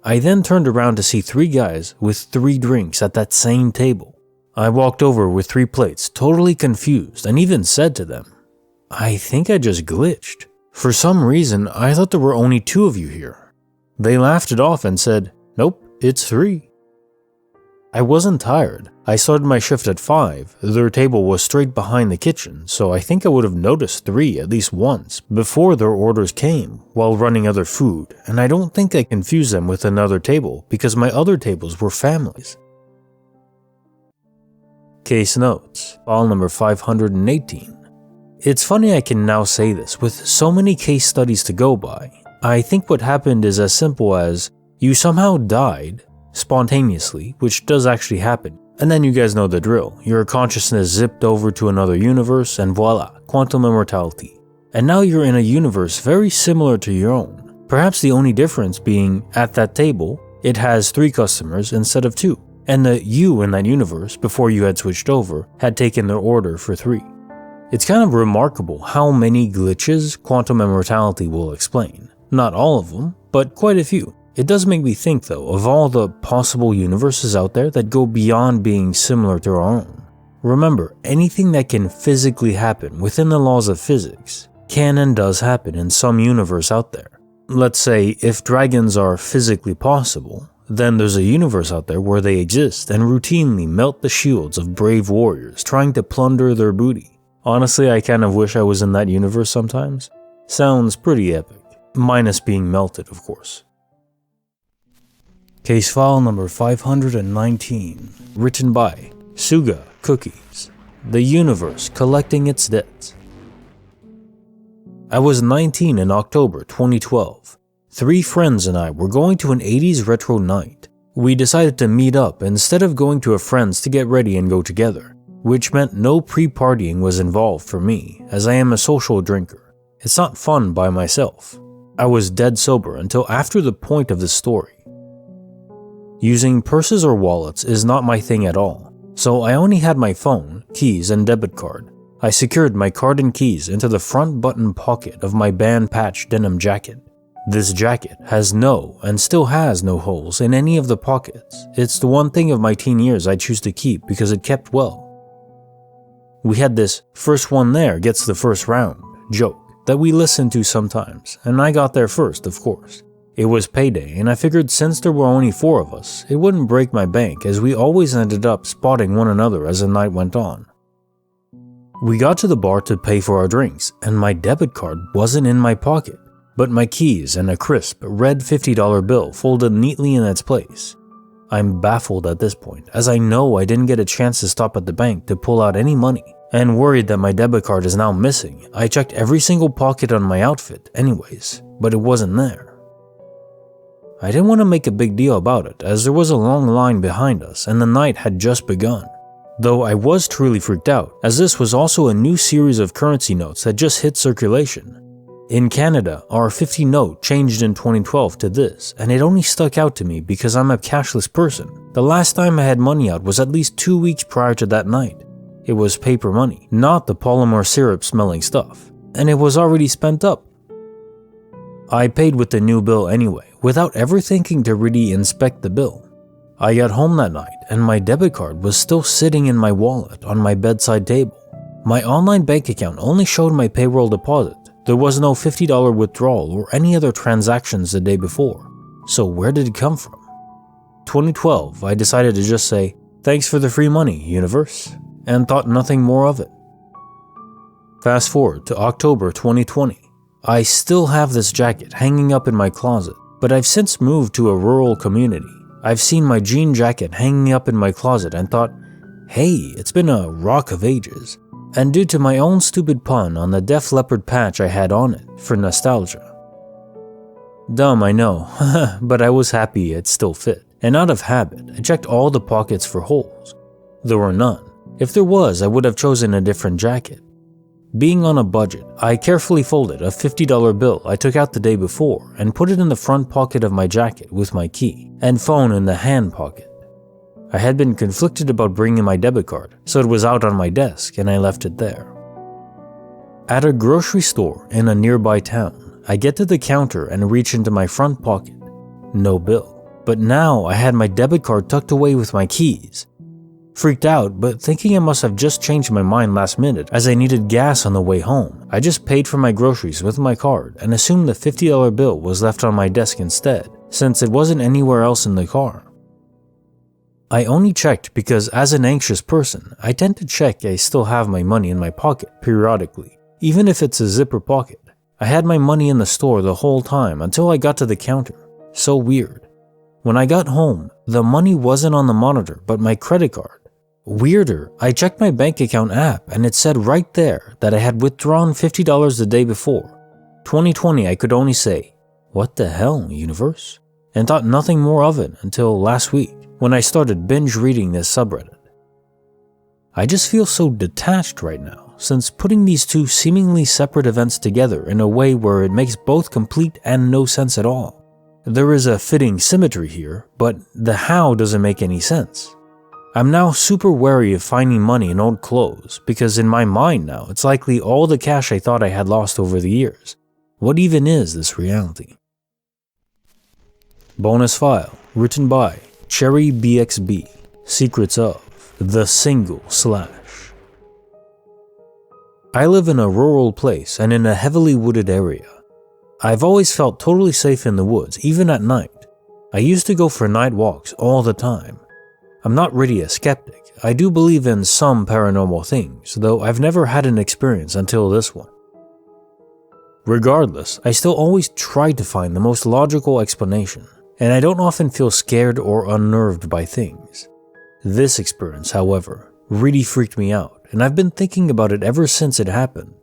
I then turned around to see 3 guys with 3 drinks at that same table. I walked over with 3 plates, totally confused, and even said to them, I think I just glitched. For some reason, I thought there were only 2 of you here. They laughed it off and said, nope, it's 3. I wasn't tired. I started my shift at 5. Their table was straight behind the kitchen, so I think I would have noticed 3 at least once before their orders came while running other food, and I don't think I confused them with another table because my other tables were families. Case notes, file number 518. It's funny I can now say this, with so many case studies to go by. I think what happened is as simple as you somehow died spontaneously, which does actually happen, and then you guys know the drill. Your consciousness zipped over to another universe and voila, quantum immortality. And now you're in a universe very similar to your own. Perhaps the only difference being at that table, it has 3 customers instead of 2. And the you in that universe, before you had switched over, had taken their order for 3. It's kind of remarkable how many glitches quantum immortality will explain. Not all of them, but quite a few. It does make me think though of all the possible universes out there that go beyond being similar to our own. Remember, anything that can physically happen within the laws of physics can and does happen in some universe out there. Let's say if dragons are physically possible, then there's a universe out there where they exist and routinely melt the shields of brave warriors trying to plunder their booty. Honestly, I kind of wish I was in that universe sometimes. Sounds pretty epic. Minus being melted, of course. Case file number 519. Written by Suga Cookies. The universe collecting its debts. I was 19 in October 2012. 3 friends and I were going to an 80s retro night. We decided to meet up instead of going to a friend's to get ready and go together, which meant no pre-partying was involved for me, as I am a social drinker. It's not fun by myself. I was dead sober until after the point of the story. Using purses or wallets is not my thing at all, so I only had my phone, keys, and debit card. I secured my card and keys into the front button pocket of my band patch denim jacket. This jacket has no, and still has no holes in any of the pockets. It's the one thing of my teen years I choose to keep because it kept well. We had this first one there gets the first round joke that we listened to sometimes, and I got there first, of course. It was payday, and I figured since there were only 4 of us, it wouldn't break my bank as we always ended up spotting one another as the night went on. We got to the bar to pay for our drinks, and my debit card wasn't in my pocket, but my keys and a crisp red $50 bill folded neatly in its place. I'm baffled at this point, as I know I didn't get a chance to stop at the bank to pull out any money, and worried that my debit card is now missing, I checked every single pocket on my outfit anyways, but it wasn't there. I didn't want to make a big deal about it, as there was a long line behind us and the night had just begun. Though I was truly freaked out, as this was also a new series of currency notes that just hit circulation. In Canada, our 50 note changed in 2012 to this, and it only stuck out to me because I'm a cashless person. The last time I had money out was at least 2 weeks prior to that night. It was paper money, not the polymer syrup smelling stuff, and it was already spent up. I paid with the new bill anyway, without ever thinking to really inspect the bill. I got home that night, and my debit card was still sitting in my wallet on my bedside table. My online bank account only showed my payroll deposit. There was no $50 withdrawal or any other transactions the day before. So where did it come from? 2012, I decided to just say, "Thanks for the free money, universe," and thought nothing more of it. Fast forward to October 2020. I still have this jacket hanging up in my closet, but I've since moved to a rural community. I've seen my jean jacket hanging up in my closet and thought, hey, it's been a rock of ages. And due to my own stupid pun on the Def Leppard patch I had on it for nostalgia. Dumb, I know, but I was happy it still fit, and out of habit, I checked all the pockets for holes. There were none. If there was, I would have chosen a different jacket. Being on a budget, I carefully folded a $50 bill I took out the day before and put it in the front pocket of my jacket with my key, and phone in the hand pocket. I had been conflicted about bringing my debit card, so it was out on my desk and I left it there. At a grocery store in a nearby town, I get to the counter and reach into my front pocket. No bill. But now I had my debit card tucked away with my keys. Freaked out, but thinking I must have just changed my mind last minute as I needed gas on the way home, I just paid for my groceries with my card and assumed the $50 bill was left on my desk instead, since it wasn't anywhere else in the car. I only checked because as an anxious person, I tend to check I still have my money in my pocket periodically, even if it's a zipper pocket. I had my money in the store the whole time until I got to the counter. So weird. When I got home, the money wasn't on the monitor but my credit card. Weirder, I checked my bank account app and it said right there that I had withdrawn $50 the day before. 2020, I could only say, "What the hell, universe?" and thought nothing more of it until last week when I started binge reading this subreddit. I just feel so detached right now, since putting these two seemingly separate events together in a way where it makes both complete and no sense at all. There is a fitting symmetry here, but the how doesn't make any sense. I'm now super wary of finding money in old clothes because in my mind now it's likely all the cash I thought I had lost over the years. What even is this reality? Bonus file, written by Cherry BXB, Secrets of the Single Slash. I live in a rural place and in a heavily wooded area. I've always felt totally safe in the woods, even at night. I used to go for night walks all the time. I'm not really a skeptic. I do believe in some paranormal things, though I've never had an experience until this one. Regardless, I still always try to find the most logical explanation, and I don't often feel scared or unnerved by things. This experience, however, really freaked me out, and I've been thinking about it ever since it happened.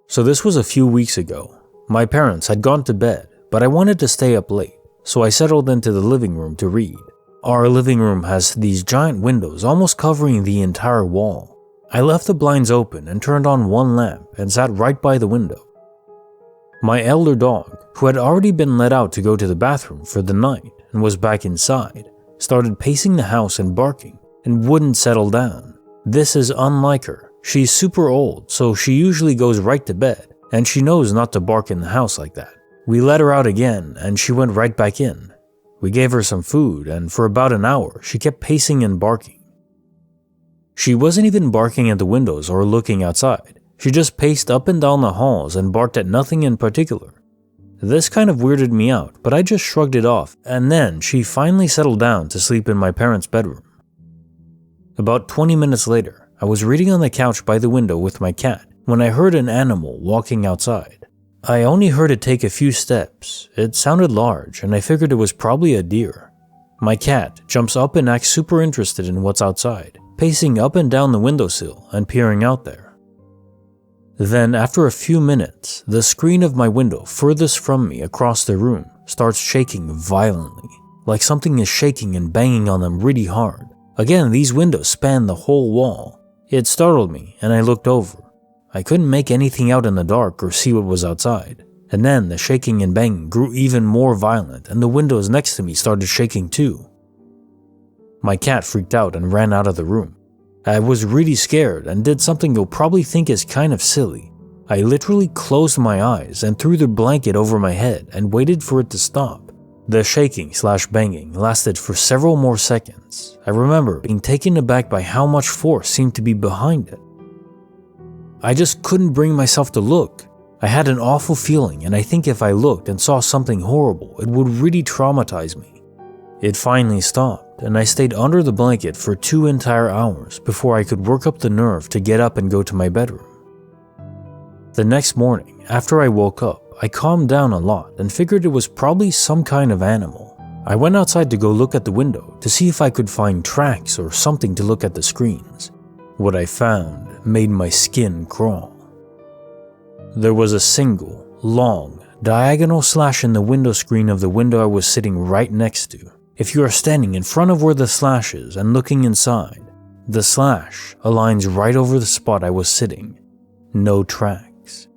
So this was a few weeks ago. My parents had gone to bed, but I wanted to stay up late, so I settled into the living room to read. Our living room has these giant windows almost covering the entire wall. I left the blinds open and turned on one lamp and sat right by the window. My elder dog, who had already been let out to go to the bathroom for the night and was back inside, started pacing the house and barking and wouldn't settle down. This is unlike her. She's super old, so she usually goes right to bed, and she knows not to bark in the house like that. We let her out again and she went right back in. We gave her some food, and for about an hour, she kept pacing and barking. She wasn't even barking at the windows or looking outside. She just paced up and down the halls and barked at nothing in particular. This kind of weirded me out, but I just shrugged it off, and then she finally settled down to sleep in my parents' bedroom. About 20 minutes later, I was reading on the couch by the window with my cat when I heard an animal walking outside. I only heard it take a few steps. It sounded large, and I figured it was probably a deer. My cat jumps up and acts super interested in what's outside, pacing up and down the windowsill and peering out there. Then, after a few minutes, the screen of my window furthest from me across the room starts shaking violently, like something is shaking and banging on them really hard. Again, these windows span the whole wall. It startled me, and I looked over. I couldn't make anything out in the dark or see what was outside. And then the shaking and banging grew even more violent and the windows next to me started shaking too. My cat freaked out and ran out of the room. I was really scared and did something you'll probably think is kind of silly. I literally closed my eyes and threw the blanket over my head and waited for it to stop. The shaking/banging lasted for several more seconds. I remember being taken aback by how much force seemed to be behind it. I just couldn't bring myself to look. I had an awful feeling, and I think if I looked and saw something horrible, it would really traumatize me. It finally stopped, and I stayed under the blanket for 2 entire hours before I could work up the nerve to get up and go to my bedroom. The next morning, after I woke up, I calmed down a lot and figured it was probably some kind of animal. I went outside to go look at the window to see if I could find tracks or something to look at the screens. What I found made my skin crawl. There was a single, long, diagonal slash in the window screen of the window I was sitting right next to. If you are standing in front of where the slash is and looking inside, the slash aligns right over the spot I was sitting. No tracks.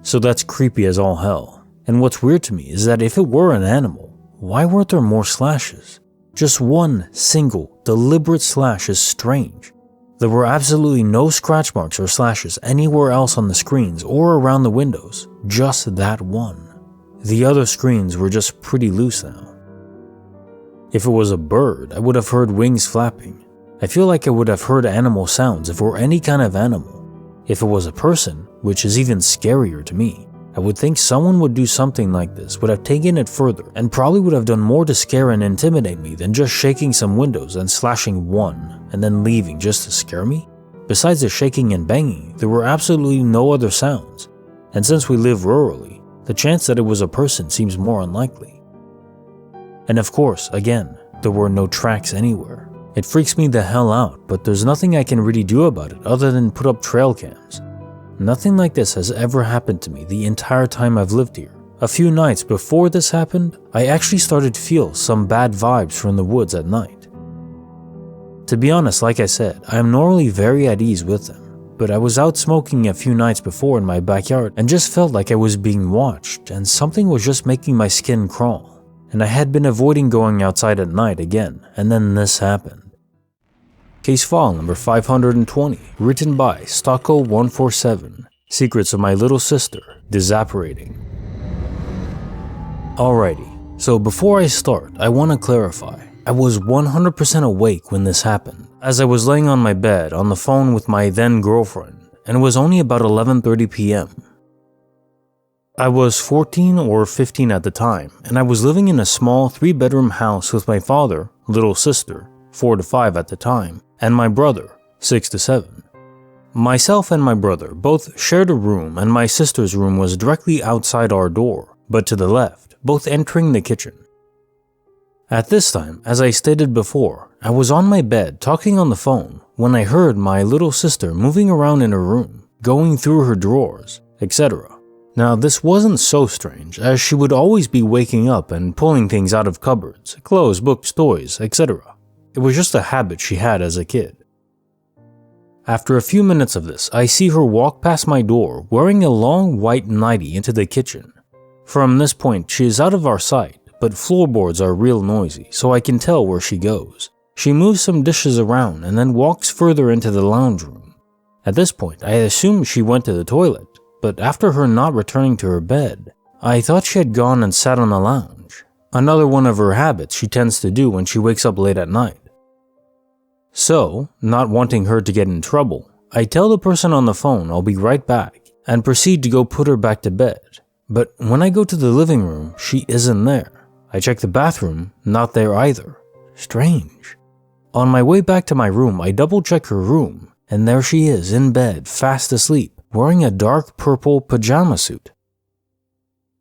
So that's creepy as all hell. And what's weird to me is that if it were an animal, why weren't there more slashes? Just one single, deliberate slash is strange. There were absolutely no scratch marks or slashes anywhere else on the screens or around the windows, just that one. The other screens were just pretty loose now. If it was a bird, I would have heard wings flapping. I feel like I would have heard animal sounds if it were any kind of animal. If it was a person, which is even scarier to me, I would think someone would do something like this, would have taken it further, and probably would have done more to scare and intimidate me than just shaking some windows and slashing one, and then leaving just to scare me. Besides the shaking and banging, there were absolutely no other sounds, and since we live rurally, the chance that it was a person seems more unlikely. And of course, again, there were no tracks anywhere. It freaks me the hell out, but there's nothing I can really do about it other than put up trail cams. Nothing like this has ever happened to me the entire time I've lived here. A few nights before this happened, I actually started to feel some bad vibes from the woods at night. To be honest, like I said, I am normally very at ease with them, but I was out smoking a few nights before in my backyard and just felt like I was being watched and something was just making my skin crawl. And I had been avoiding going outside at night again, and then this happened. Case file number 520, written by Stocko147, Secrets of My Little Sister, Disapparating. Alrighty, so before I start, I want to clarify. I was 100% awake when this happened, as I was laying on my bed on the phone with my then girlfriend, and it was only about 11:30 p.m. I was 14 or 15 at the time, and I was living in a small 3-bedroom house with my father, little sister, 4 to 5 at the time, and my brother, 6 to 7. Myself and my brother both shared a room, and my sister's room was directly outside our door, but to the left, both entering the kitchen. At this time, as I stated before, I was on my bed talking on the phone when I heard my little sister moving around in her room, going through her drawers, etc. Now, this wasn't so strange, as she would always be waking up and pulling things out of cupboards, clothes, books, toys, etc. It was just a habit she had as a kid. After a few minutes of this, I see her walk past my door wearing a long white nightie into the kitchen. From this point, she is out of our sight, but floorboards are real noisy, so I can tell where she goes. She moves some dishes around and then walks further into the lounge room. At this point, I assumed she went to the toilet, but after her not returning to her bed, I thought she had gone and sat on the lounge. Another one of her habits she tends to do when she wakes up late at night. So, not wanting her to get in trouble, I tell the person on the phone I'll be right back and proceed to go put her back to bed. But when I go to the living room, she isn't there. I check the bathroom, not there either. Strange. On my way back to my room, I double check her room, and there she is in bed, fast asleep, wearing a dark purple pajama suit.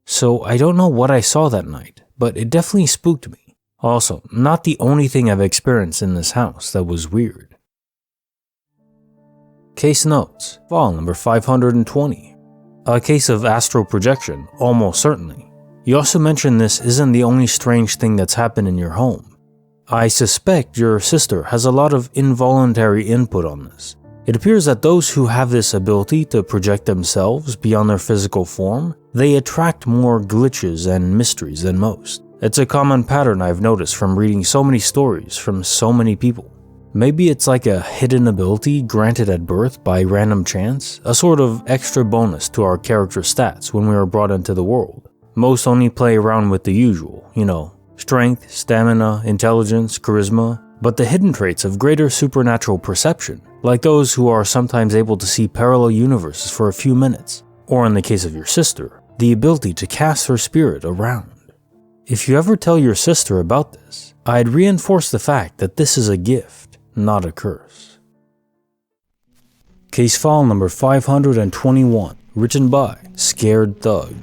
So I don't know what I saw that night, but it definitely spooked me. Also, not the only thing I've experienced in this house that was weird. Case notes, file number 520. A case of astral projection, almost certainly. You also mentioned this isn't the only strange thing that's happened in your home. I suspect your sister has a lot of involuntary input on this. It appears that those who have this ability to project themselves beyond their physical form, they attract more glitches and mysteries than most. It's a common pattern I've noticed from reading so many stories from so many people. Maybe it's like a hidden ability granted at birth by random chance, a sort of extra bonus to our character stats when we are brought into the world. Most only play around with the usual, strength, stamina, intelligence, charisma, but the hidden traits of greater supernatural perception, like those who are sometimes able to see parallel universes for a few minutes, or in the case of your sister, the ability to cast her spirit around. If you ever tell your sister about this, I'd reinforce the fact that this is a gift, not a curse. Case file number 521, written by Scared Thug.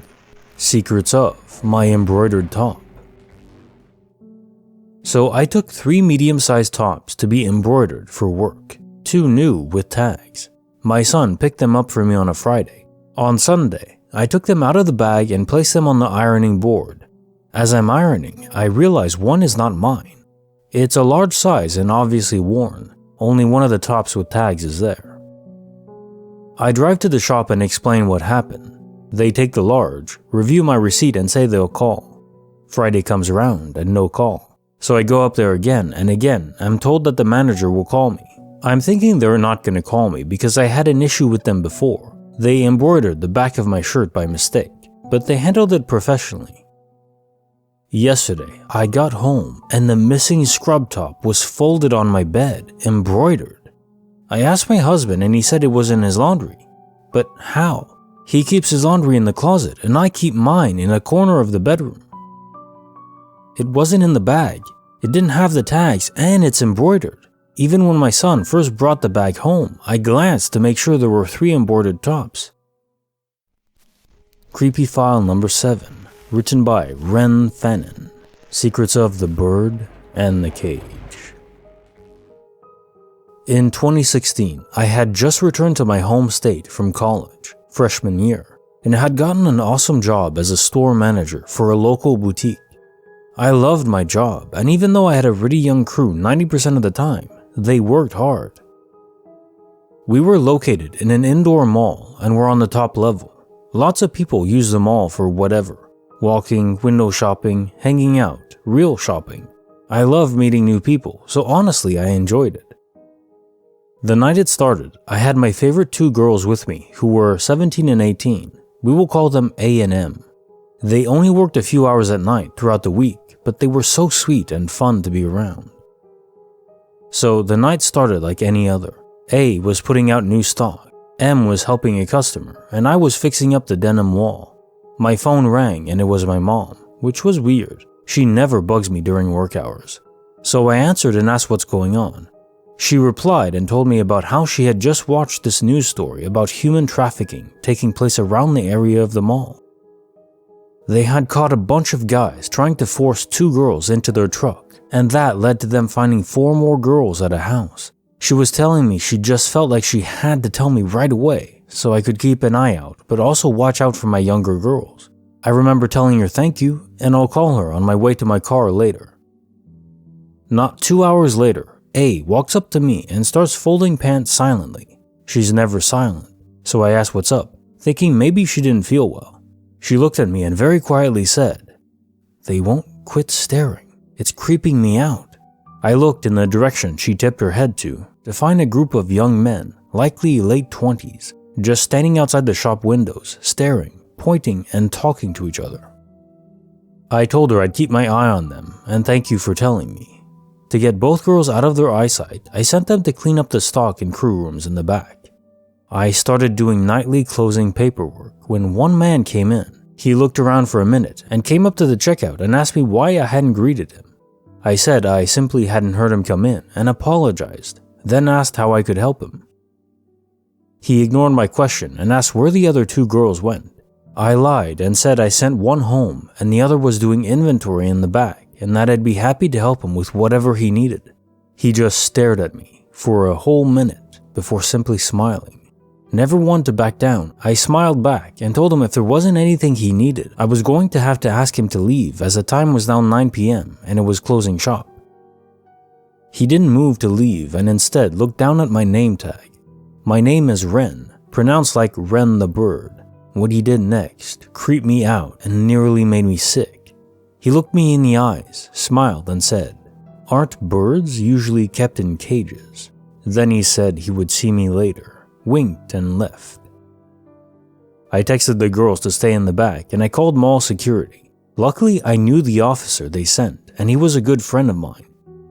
Secrets of My Embroidered Top. So I took 3 medium-sized tops to be embroidered for work, 2 new with tags. My son picked them up for me on a Friday. On Sunday, I took them out of the bag and placed them on the ironing board. As I'm ironing, I realize one is not mine. It's a large size and obviously worn. Only one of the tops with tags is there. I drive to the shop and explain what happened. They take the large, review my receipt and say they'll call. Friday comes around and no call. So I go up there again and again. I'm told that the manager will call me. I'm thinking they're not going to call me because I had an issue with them before. They embroidered the back of my shirt by mistake, but they handled it professionally. Yesterday, I got home and the missing scrub top was folded on my bed, embroidered. I asked my husband and he said it was in his laundry. But how? He keeps his laundry in the closet and I keep mine in a corner of the bedroom. It wasn't in the bag. It didn't have the tags and it's embroidered. Even when my son first brought the bag home, I glanced to make sure there were 3 embroidered tops. Creepy file number 7. Written by Ren Fanon. Secrets of the Bird and the Cage. In 2016, I had just returned to my home state from college, freshman year, and had gotten an awesome job as a store manager for a local boutique. I loved my job, and even though I had a really young crew 90% of the time, they worked hard. We were located in an indoor mall and were on the top level. Lots of people use the mall for whatever. Walking, window shopping, hanging out, real shopping. I love meeting new people, so honestly I enjoyed it. The night it started, I had my favorite two girls with me who were 17 and 18. We will call them A and M. They only worked a few hours at night throughout the week, but they were so sweet and fun to be around. So the night started like any other. A was putting out new stock, M was helping a customer, and I was fixing up the denim wall. My phone rang and it was my mom, which was weird. She never bugs me during work hours. So I answered and asked what's going on. She replied and told me about how she had just watched this news story about human trafficking taking place around the area of the mall. They had caught a bunch of guys trying to force two girls into their truck, and that led to them finding 4 more girls at a house. She was telling me she just felt like she had to tell me right away so I could keep an eye out, but also watch out for my younger girls. I remember telling her thank you, and I'll call her on my way to my car later. Not 2 hours later, A walks up to me and starts folding pants silently. She's never silent, so I asked what's up, thinking maybe she didn't feel well. She looked at me and very quietly said, "They won't quit staring. It's creeping me out." I looked in the direction she tipped her head to find a group of young men, likely late 20s, just standing outside the shop windows, staring, pointing, and talking to each other. I told her I'd keep my eye on them, and thank you for telling me. To get both girls out of their eyesight, I sent them to clean up the stock in crew rooms in the back. I started doing nightly closing paperwork when one man came in. He looked around for a minute and came up to the checkout and asked me why I hadn't greeted him. I said I simply hadn't heard him come in and apologized, then asked how I could help him. He ignored my question and asked where the other 2 girls went. I lied and said I sent one home and the other was doing inventory in the back and that I'd be happy to help him with whatever he needed. He just stared at me for a whole minute before simply smiling. Never one to back down, I smiled back and told him if there wasn't anything he needed, I was going to have to ask him to leave as the time was now 9 p.m. and it was closing shop. He didn't move to leave and instead looked down at my name tag. My name is Wren, pronounced like Wren the bird. What he did next creeped me out and nearly made me sick. He looked me in the eyes, smiled and said, "Aren't birds usually kept in cages?" Then he said he would see me later. Winked and left. I texted the girls to stay in the back and I called mall security. Luckily, I knew the officer they sent and he was a good friend of mine.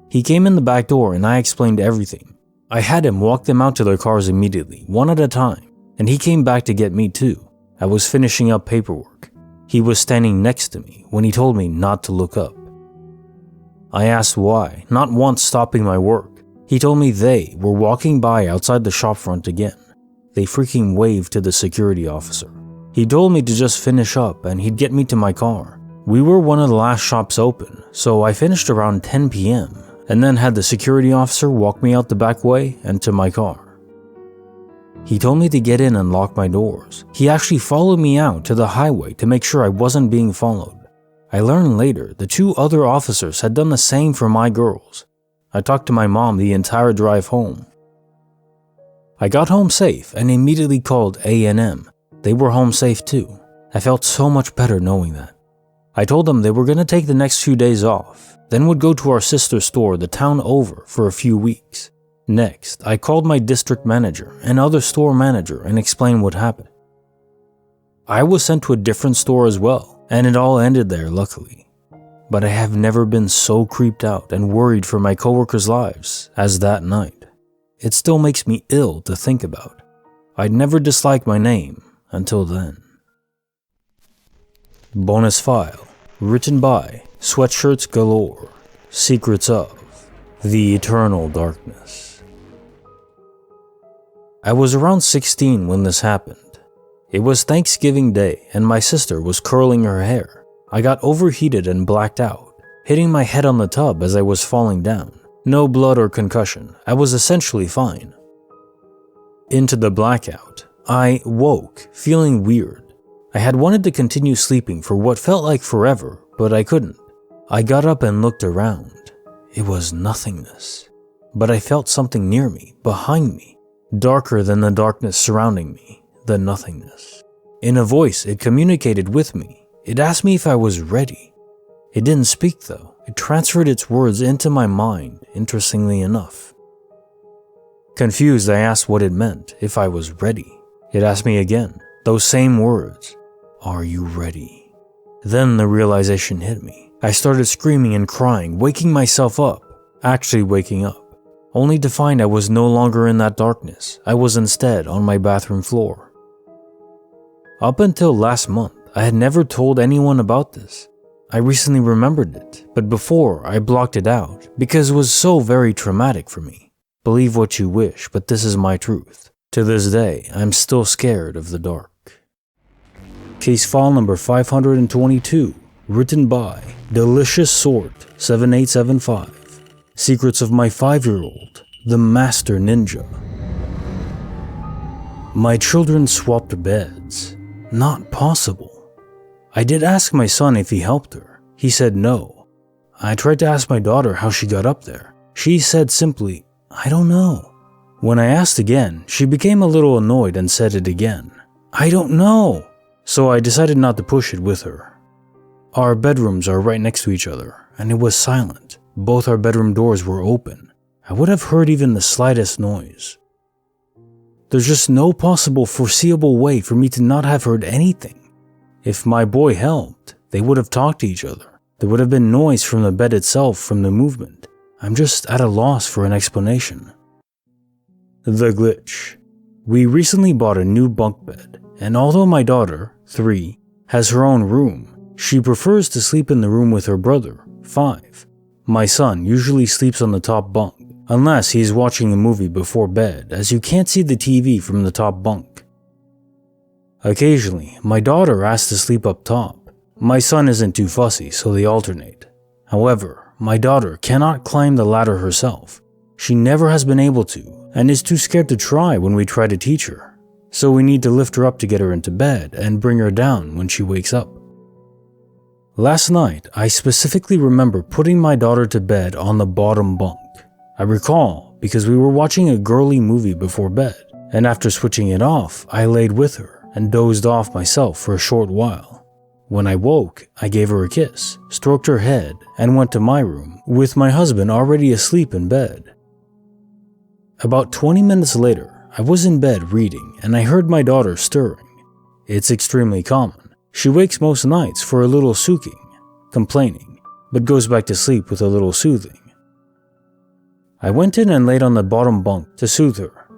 He came in the back door and I explained everything. I had him walk them out to their cars immediately, one at a time, and he came back to get me too. I was finishing up paperwork. He was standing next to me when he told me not to look up. I asked why, not once stopping my work. He told me they were walking by outside the shop front again. They freaking waved to the security officer. He told me to just finish up and he'd get me to my car. We were one of the last shops open, so I finished around 10 p.m. and then had the security officer walk me out the back way and to my car. He told me to get in and lock my doors. He actually followed me out to the highway to make sure I wasn't being followed. I learned later the 2 other officers had done the same for my girls. I talked to my mom the entire drive home. I got home safe and immediately called A&M. They were home safe too. I felt so much better knowing that. I told them they were going to take the next few days off, then would go to our sister store the town over for a few weeks. Next, I called my district manager and other store manager and explained what happened. I was sent to a different store as well, and it all ended there luckily. But I have never been so creeped out and worried for my coworkers' lives as that night. It still makes me ill to think about. I'd never disliked my name until then. Bonus file, written by Sweatshirts Galore, Secrets of the Eternal Darkness. I was around 16 when this happened. It was Thanksgiving Day and my sister was curling her hair. I got overheated and blacked out, hitting my head on the tub as I was falling down. No blood or concussion. I was essentially fine. Into the blackout, I woke, feeling weird. I had wanted to continue sleeping for what felt like forever, but I couldn't. I got up and looked around. It was nothingness. But I felt something near me, behind me, darker than the darkness surrounding me, the nothingness. In a voice, it communicated with me. It asked me if I was ready. It didn't speak though. It transferred its words into my mind, interestingly enough. Confused, I asked what it meant, if I was ready. It asked me again, those same words. Are you ready? Then the realization hit me. I started screaming and crying, waking myself up, actually waking up, only to find I was no longer in that darkness. I was instead on my bathroom floor. Up until last month, I had never told anyone about this. I recently remembered it, but before I blocked it out because it was so very traumatic for me. Believe what you wish, but this is my truth. To this day, I'm still scared of the dark. Case file number 522, written by Delicious Sort 7875. Secrets of my 5-year-old, the Master Ninja. My children swapped beds. Not possible. I did ask my son if he helped her. He said no. I tried to ask my daughter how she got up there. She said simply, I don't know. When I asked again, she became a little annoyed and said it again. I don't know. So I decided not to push it with her. Our bedrooms are right next to each other, and it was silent. Both our bedroom doors were open. I would have heard even the slightest noise. There's just no possible foreseeable way for me to not have heard anything. If my boy helped, they would have talked to each other. There would have been noise from the bed itself, from the movement. I'm just at a loss for an explanation. The glitch. We recently bought a new bunk bed, and although my daughter, 3, has her own room, she prefers to sleep in the room with her brother, 5. My son usually sleeps on the top bunk, unless he's watching a movie before bed, as you can't see the TV from the top bunk. Occasionally, my daughter asks to sleep up top. My son isn't too fussy, so they alternate. However, my daughter cannot climb the ladder herself. She never has been able to, and is too scared to try when we try to teach her. So we need to lift her up to get her into bed and bring her down when she wakes up. Last night, I specifically remember putting my daughter to bed on the bottom bunk. I recall because we were watching a girly movie before bed, and after switching it off, I laid with her and dozed off myself for a short while. When I woke, I gave her a kiss, stroked her head, and went to my room, with my husband already asleep in bed. About 20 minutes later, I was in bed reading, and I heard my daughter stirring. It's extremely common. She wakes most nights for a little sooking, complaining, but goes back to sleep with a little soothing. I went in and laid on the bottom bunk to soothe her.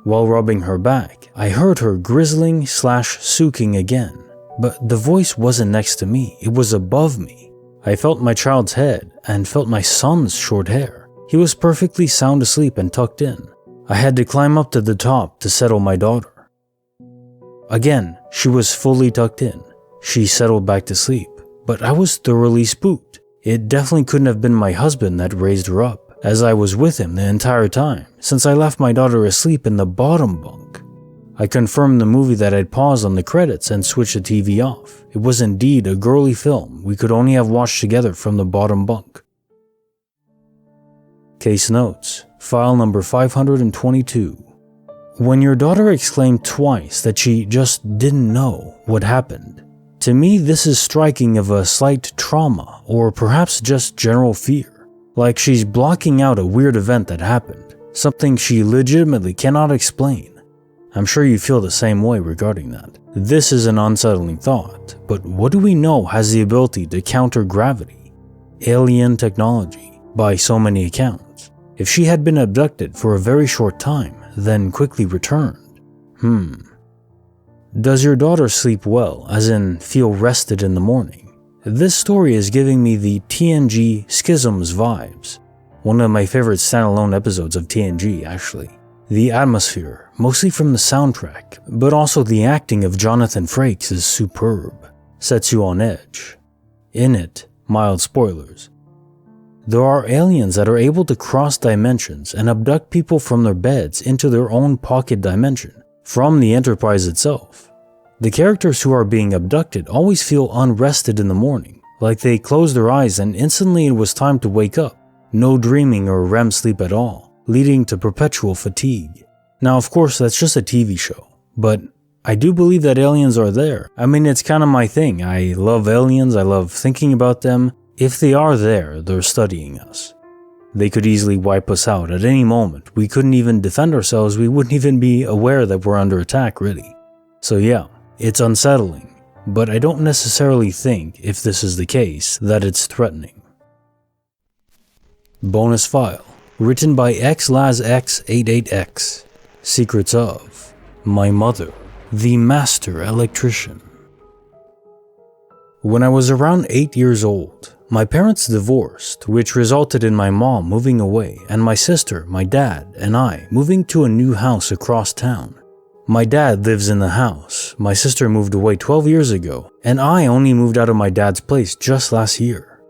While rubbing her back, I heard her grizzling/sooking again, but the voice wasn't next to me, it was above me. I felt my child's head and felt my son's short hair. He was perfectly sound asleep and tucked in. I had to climb up to the top to settle my daughter. Again, she was fully tucked in. She settled back to sleep, but I was thoroughly spooked. It definitely couldn't have been my husband that raised her up, as I was with him the entire time, since I left my daughter asleep in the bottom bunk. I confirmed the movie that I'd paused on the credits and switched the TV off. It was indeed a girly film we could only have watched together from the bottom bunk. Case notes, file number 522. When your daughter exclaimed twice that she just didn't know what happened, to me this is striking of a slight trauma or perhaps just general fear. Like she's blocking out a weird event that happened, something she legitimately cannot explain. I'm sure you feel the same way regarding that. This is an unsettling thought, but what do we know has the ability to counter gravity? Alien technology, by so many accounts. If she had been abducted for a very short time, then quickly returned. Does your daughter sleep well, as in feel rested in the morning? This story is giving me the TNG Schisms vibes. One of my favorite standalone episodes of TNG, actually. The atmosphere, mostly from the soundtrack, but also the acting of Jonathan Frakes is superb. Sets you on edge. In it, mild spoilers. There are aliens that are able to cross dimensions and abduct people from their beds into their own pocket dimension from the Enterprise itself. The characters who are being abducted always feel unrested in the morning, like they closed their eyes and instantly it was time to wake up. No dreaming or REM sleep at all, leading to perpetual fatigue. Now, of course, that's just a TV show, but I do believe that aliens are there. I mean, it's kind of my thing. I love aliens, I love thinking about them. If they are there, they're studying us. They could easily wipe us out at any moment. We couldn't even defend ourselves. We wouldn't even be aware that we're under attack, really. So yeah, it's unsettling, but I don't necessarily think, if this is the case, that it's threatening. Bonus file, written by XLazX88X. Secrets of my mother, the master electrician. When I was around 8 years old, my parents divorced, which resulted in my mom moving away and my sister, my dad, and I moving to a new house across town. My dad lives in the house, my sister moved away 12 years ago, and I only moved out of my dad's place just last year.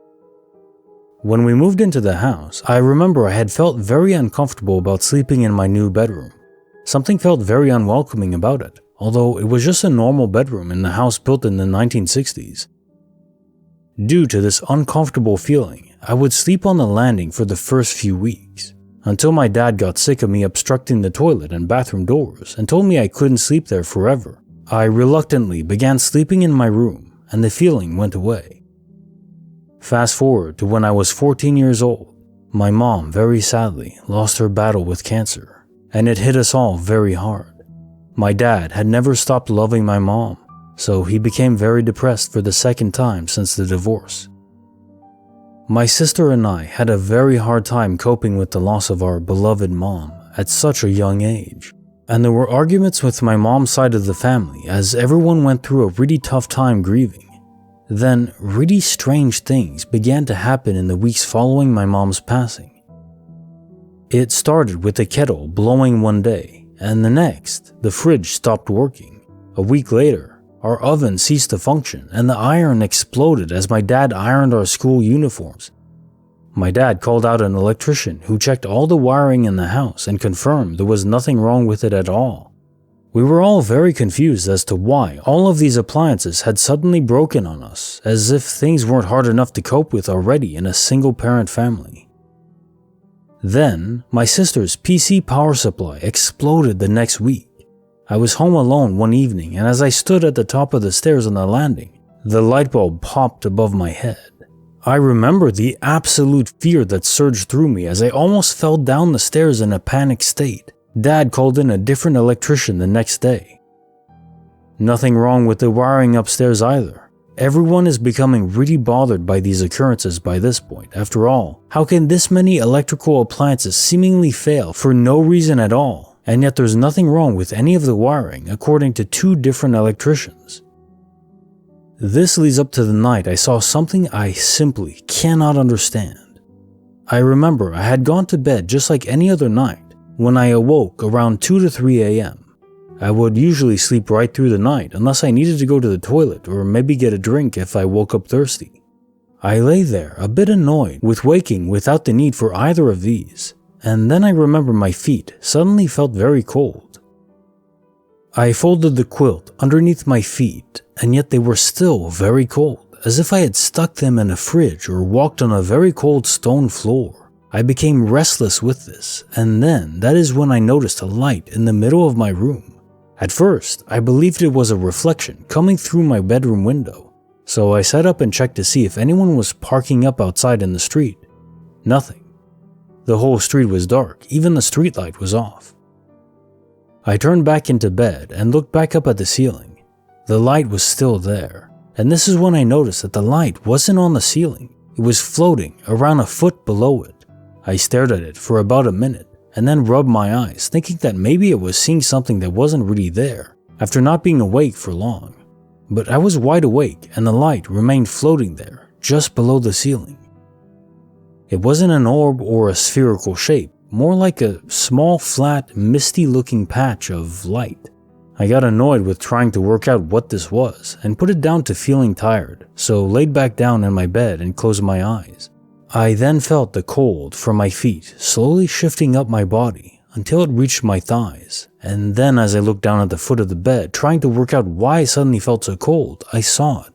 When we moved into the house, I remember I had felt very uncomfortable about sleeping in my new bedroom. Something felt very unwelcoming about it, although it was just a normal bedroom in the house built in the 1960s. Due to this uncomfortable feeling, I would sleep on the landing for the first few weeks, until my dad got sick of me obstructing the toilet and bathroom doors and told me I couldn't sleep there forever. I reluctantly began sleeping in my room, and the feeling went away. Fast forward to when I was 14 years old, my mom very sadly lost her battle with cancer, and it hit us all very hard. My dad had never stopped loving my mom, so he became very depressed for the second time since the divorce. My sister and I had a very hard time coping with the loss of our beloved mom at such a young age, and there were arguments with my mom's side of the family as everyone went through a really tough time grieving. Then, really strange things began to happen in the weeks following my mom's passing. It started with the kettle blowing one day, and the next, the fridge stopped working. A week later, our oven ceased to function and the iron exploded as my dad ironed our school uniforms. My dad called out an electrician who checked all the wiring in the house and confirmed there was nothing wrong with it at all. We were all very confused as to why all of these appliances had suddenly broken on us, as if things weren't hard enough to cope with already in a single-parent family. Then, my sister's PC power supply exploded the next week. I was home alone one evening, and as I stood at the top of the stairs on the landing, the light bulb popped above my head. I remember the absolute fear that surged through me as I almost fell down the stairs in a panicked state. Dad called in a different electrician the next day. Nothing wrong with the wiring upstairs either. Everyone is becoming really bothered by these occurrences by this point. After all, how can this many electrical appliances seemingly fail for no reason at all, and yet there's nothing wrong with any of the wiring according to two different electricians? This leads up to the night I saw something I simply cannot understand. I remember I had gone to bed just like any other night. When I awoke around 2 to 3 a.m., I would usually sleep right through the night unless I needed to go to the toilet or maybe get a drink if I woke up thirsty. I lay there a bit annoyed with waking without the need for either of these, and then I remember my feet suddenly felt very cold. I folded the quilt underneath my feet, and yet they were still very cold, as if I had stuck them in a fridge or walked on a very cold stone floor. I became restless with this, and then that is when I noticed a light in the middle of my room. At first, I believed it was a reflection coming through my bedroom window, so I sat up and checked to see if anyone was parking up outside in the street. Nothing. The whole street was dark, even the street light was off. I turned back into bed and looked back up at the ceiling. The light was still there, and this is when I noticed that the light wasn't on the ceiling. It was floating around a foot below it. I stared at it for about a minute and then rubbed my eyes, thinking that maybe I was seeing something that wasn't really there after not being awake for long. But I was wide awake and the light remained floating there just below the ceiling. It wasn't an orb or a spherical shape, more like a small, flat, misty-looking patch of light. I got annoyed with trying to work out what this was and put it down to feeling tired, so laid back down in my bed and closed my eyes. I then felt the cold from my feet slowly shifting up my body until it reached my thighs, and then as I looked down at the foot of the bed trying to work out why I suddenly felt so cold, I saw it.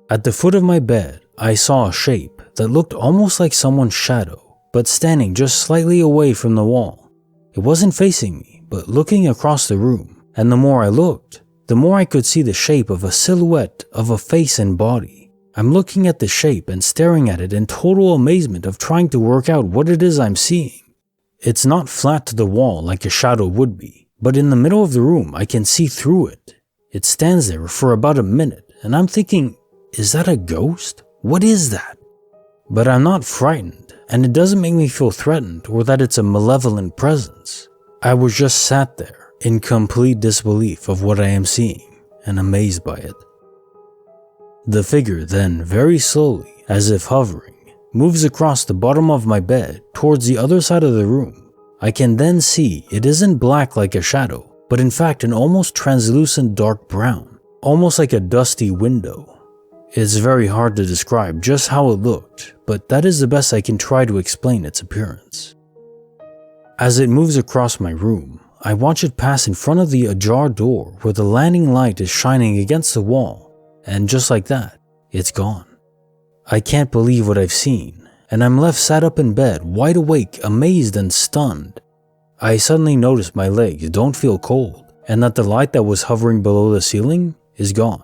At the foot of my bed, I saw a shape that looked almost like someone's shadow, but standing just slightly away from the wall. It wasn't facing me, but looking across the room, and the more I looked, the more I could see the shape of a silhouette of a face and body. I'm looking at the shape and staring at it in total amazement of trying to work out what it is I'm seeing. It's not flat to the wall like a shadow would be, but in the middle of the room I can see through it. It stands there for about a minute, and I'm thinking, is that a ghost? What is that? But I'm not frightened, and it doesn't make me feel threatened or that it's a malevolent presence. I was just sat there in complete disbelief of what I am seeing and amazed by it. The figure then, very slowly, as if hovering, moves across the bottom of my bed towards the other side of the room. I can then see it isn't black like a shadow, but in fact an almost translucent dark brown, almost like a dusty window. It's very hard to describe just how it looked, but that is the best I can try to explain its appearance. As it moves across my room, I watch it pass in front of the ajar door where the landing light is shining against the wall, and just like that, it's gone. I can't believe what I've seen, and I'm left sat up in bed, wide awake, amazed and stunned. I suddenly notice my legs don't feel cold, and that the light that was hovering below the ceiling is gone.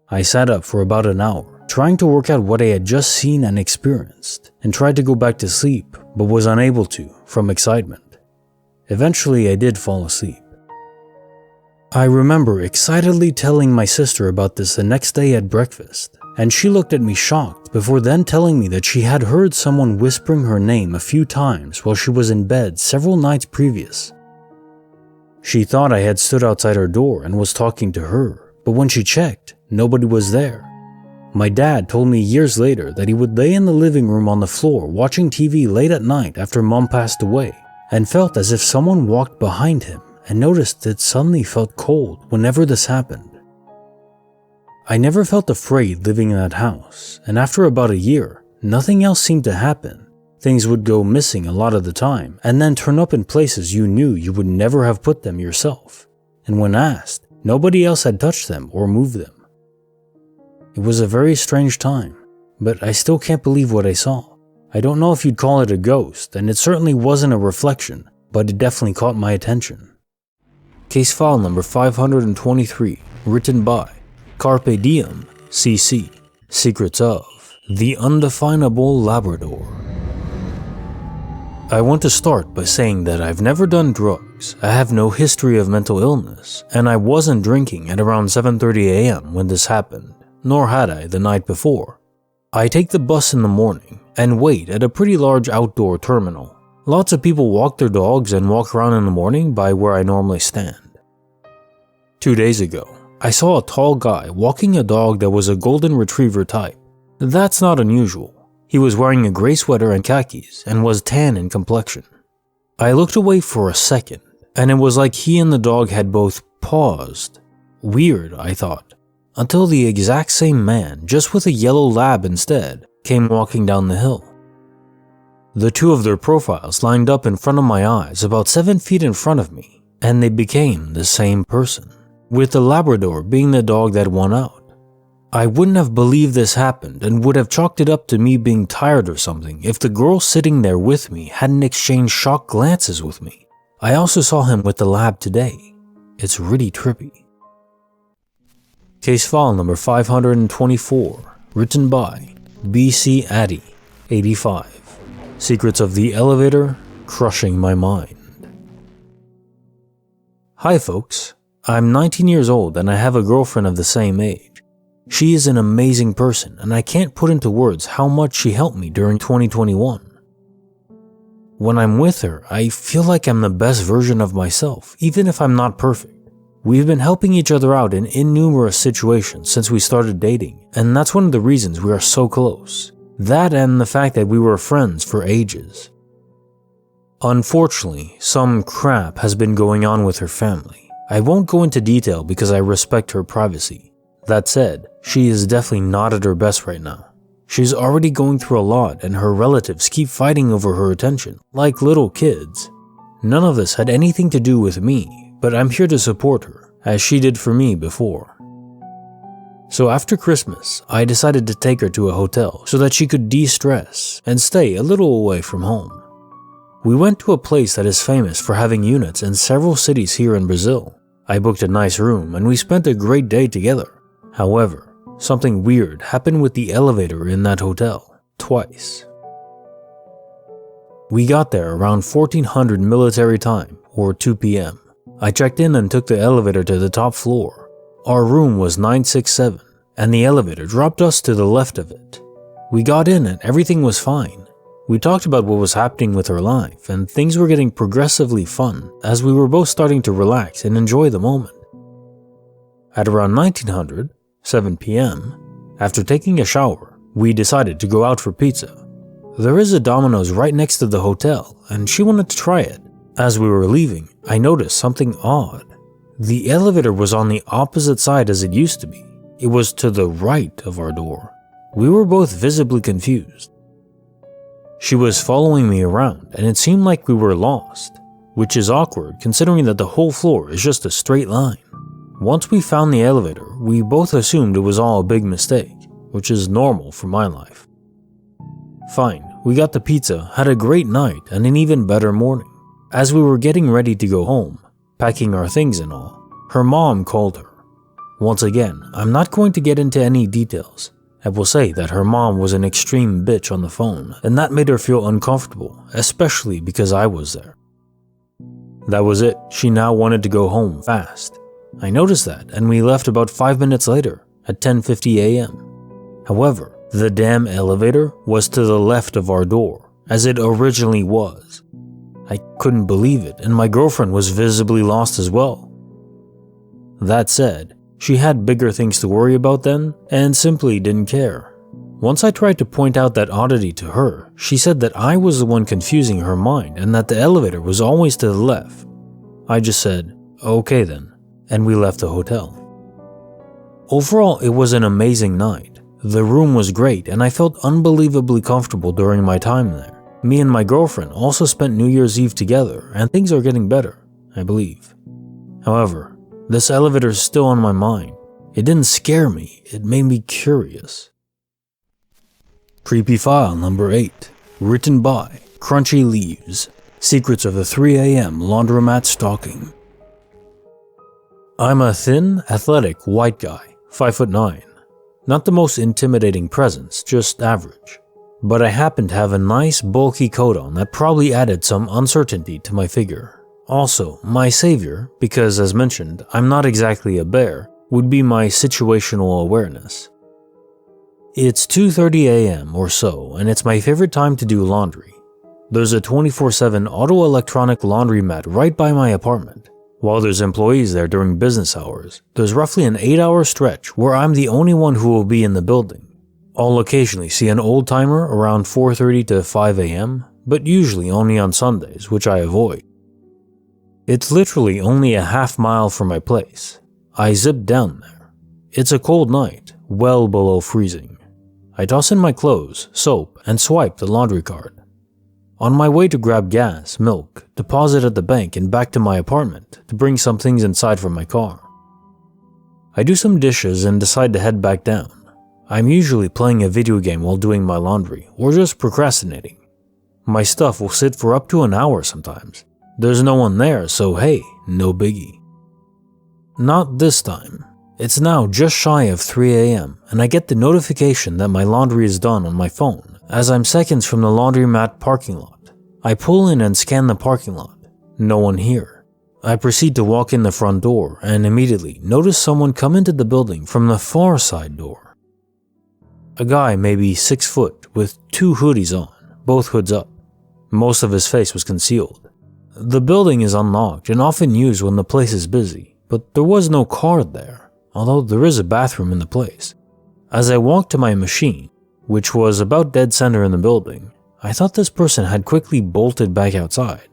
I sat up for about an hour, trying to work out what I had just seen and experienced, and tried to go back to sleep, but was unable to from excitement. Eventually, I did fall asleep. I remember excitedly telling my sister about this the next day at breakfast, and she looked at me shocked before then telling me that she had heard someone whispering her name a few times while she was in bed several nights previous. She thought I had stood outside her door and was talking to her, but when she checked, nobody was there. My dad told me years later that he would lay in the living room on the floor watching TV late at night after Mom passed away, and felt as if someone walked behind him and noticed it suddenly felt cold whenever this happened. I never felt afraid living in that house, and after about a year, nothing else seemed to happen. Things would go missing a lot of the time, and then turn up in places you knew you would never have put them yourself. And when asked, nobody else had touched them or moved them. It was a very strange time, but I still can't believe what I saw. I don't know if you'd call it a ghost, and it certainly wasn't a reflection, but it definitely caught my attention. Case file number 523, written by Carpe Diem, CC, Secrets of the Undefinable Labrador. I want to start by saying that I've never done drugs, I have no history of mental illness, and I wasn't drinking at around 7:30 a.m. when this happened, nor had I the night before. I take the bus in the morning and wait at a pretty large outdoor terminal. Lots of people walk their dogs and walk around in the morning by where I normally stand. 2 days ago, I saw a tall guy walking a dog that was a golden retriever type. That's not unusual. He was wearing a gray sweater and khakis and was tan in complexion. I looked away for a second, and it was like he and the dog had both paused. Weird, I thought, until the exact same man, just with a yellow lab instead, came walking down the hill. The two of their profiles lined up in front of my eyes about 7 feet in front of me, and they became the same person, with the Labrador being the dog that won out. I wouldn't have believed this happened and would have chalked it up to me being tired or something if the girl sitting there with me hadn't exchanged shocked glances with me. I also saw him with the lab today. It's really trippy. Case file number 524, written by BC Addy, 85. Secrets of the Elevator, Crushing My Mind. Hi folks, I'm 19 years old and I have a girlfriend of the same age. She is an amazing person and I can't put into words how much she helped me during 2021. When I'm with her, I feel like I'm the best version of myself, even if I'm not perfect. We've been helping each other out in numerous situations since we started dating, and that's one of the reasons we are so close. That and the fact that we were friends for ages. Unfortunately, some crap has been going on with her family. I won't go into detail because I respect her privacy. That said, she is definitely not at her best right now. She's already going through a lot and her relatives keep fighting over her attention, like little kids. None of this had anything to do with me, but I'm here to support her, as she did for me before. So after Christmas, I decided to take her to a hotel so that she could de-stress and stay a little away from home. We went to a place that is famous for having units in several cities here in Brazil. I booked a nice room and we spent a great day together. However, something weird happened with the elevator in that hotel, twice. We got there around 1400 military time, or 2 p.m. I checked in and took the elevator to the top floor. Our room was 967, and the elevator dropped us to the left of it. We got in and everything was fine. We talked about what was happening with our life, and things were getting progressively fun as we were both starting to relax and enjoy the moment. At around 1900, 7 p.m., after taking a shower, we decided to go out for pizza. There is a Domino's right next to the hotel, and she wanted to try it. As we were leaving, I noticed something odd. The elevator was on the opposite side as it used to be. It was to the right of our door. We were both visibly confused. She was following me around, and it seemed like we were lost, which is awkward considering that the whole floor is just a straight line. Once we found the elevator, we both assumed it was all a big mistake, which is normal for my life. Fine, we got the pizza, had a great night, and an even better morning. As we were getting ready to go home, packing our things and all, her mom called her. Once again, I'm not going to get into any details. I will say that her mom was an extreme bitch on the phone, and that made her feel uncomfortable, especially because I was there. That was it, she now wanted to go home fast. I noticed that, and we left about 5 minutes later, at 10:50 a.m. However, the damn elevator was to the left of our door, as it originally was. I couldn't believe it, and my girlfriend was visibly lost as well. That said, she had bigger things to worry about then, and simply didn't care. Once I tried to point out that oddity to her, she said that I was the one confusing her mind and that the elevator was always to the left. I just said, okay then, and we left the hotel. Overall, it was an amazing night. The room was great and I felt unbelievably comfortable during my time there. Me and my girlfriend also spent New Year's Eve together and things are getting better, I believe. However, this elevator is still on my mind. It didn't scare me, it made me curious. Creepy File number 8, written by Crunchy Leaves, Secrets of the 3 a.m. Laundromat Stalking. I'm a thin, athletic, white guy, 5'9". Not the most intimidating presence, just average. But I happen to have a nice, bulky coat on that probably added some uncertainty to my figure. Also, my savior, because as mentioned, I'm not exactly a bear, would be my situational awareness. It's 2:30 a.m. or so, and it's my favorite time to do laundry. There's a 24/7 auto-electronic laundromat right by my apartment. While there's employees there during business hours, there's roughly an 8-hour stretch where I'm the only one who will be in the building. I'll occasionally see an old timer around 4:30 to 5 a.m., but usually only on Sundays, which I avoid. It's literally only a half mile from my place. I zip down there. It's a cold night, well below freezing. I toss in my clothes, soap, and swipe the laundry card. On my way to grab gas, milk, deposit at the bank, and back to my apartment to bring some things inside from my car. I do some dishes and decide to head back down. I'm usually playing a video game while doing my laundry, or just procrastinating. My stuff will sit for up to an hour sometimes. There's no one there, so hey, no biggie. Not this time. It's now just shy of 3 a.m. and I get the notification that my laundry is done on my phone as I'm seconds from the laundromat parking lot. I pull in and scan the parking lot. No one here. I proceed to walk in the front door and immediately notice someone come into the building from the far side door. A guy maybe 6 foot with 2 hoodies on, both hoods up. Most of his face was concealed. The building is unlocked and often used when the place is busy, but there was no card there, although there is a bathroom in the place. As I walked to my machine, which was about dead center in the building, I thought this person had quickly bolted back outside.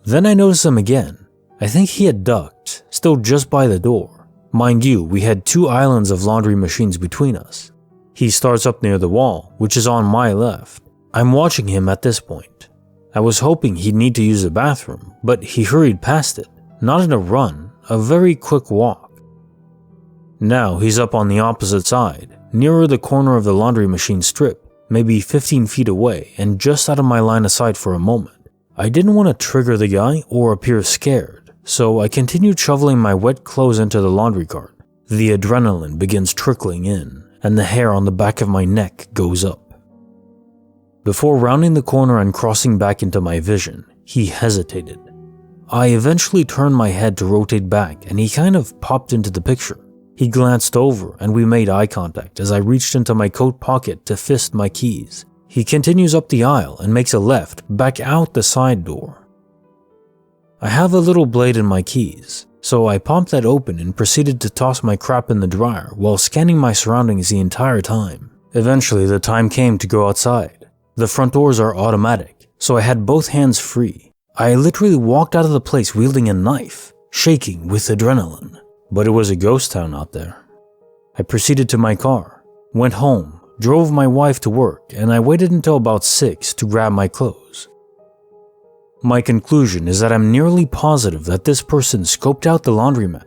Then I noticed him again. I think he had ducked, still just by the door. Mind you, we had 2 islands of laundry machines between us. He starts up near the wall, which is on my left. I'm watching him at this point. I was hoping he'd need to use the bathroom, but he hurried past it, not in a run, a very quick walk. Now he's up on the opposite side, nearer the corner of the laundry machine strip, maybe 15 feet away and just out of my line of sight for a moment. I didn't want to trigger the guy or appear scared, so I continued shoveling my wet clothes into the laundry cart. The adrenaline begins trickling in, and the hair on the back of my neck goes up. Before rounding the corner and crossing back into my vision, he hesitated. I eventually turned my head to rotate back and he kind of popped into the picture. He glanced over and we made eye contact as I reached into my coat pocket to fist my keys. He continues up the aisle and makes a left back out the side door. I have a little blade in my keys, so I popped that open and proceeded to toss my crap in the dryer while scanning my surroundings the entire time. Eventually the time came to go outside. The front doors are automatic, so I had both hands free. I literally walked out of the place wielding a knife, shaking with adrenaline. But it was a ghost town out there. I proceeded to my car, went home, drove my wife to work, and I waited until about 6 to grab my clothes. My conclusion is that I'm nearly positive that this person scoped out the laundromat.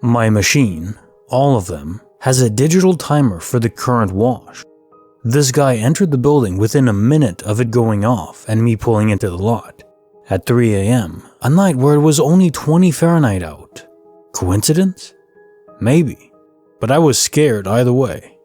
My machine, all of them, has a digital timer for the current wash. This guy entered the building within a minute of it going off and me pulling into the lot. At 3 a.m., a night where it was only 20 Fahrenheit out. Coincidence? Maybe. But I was scared either way.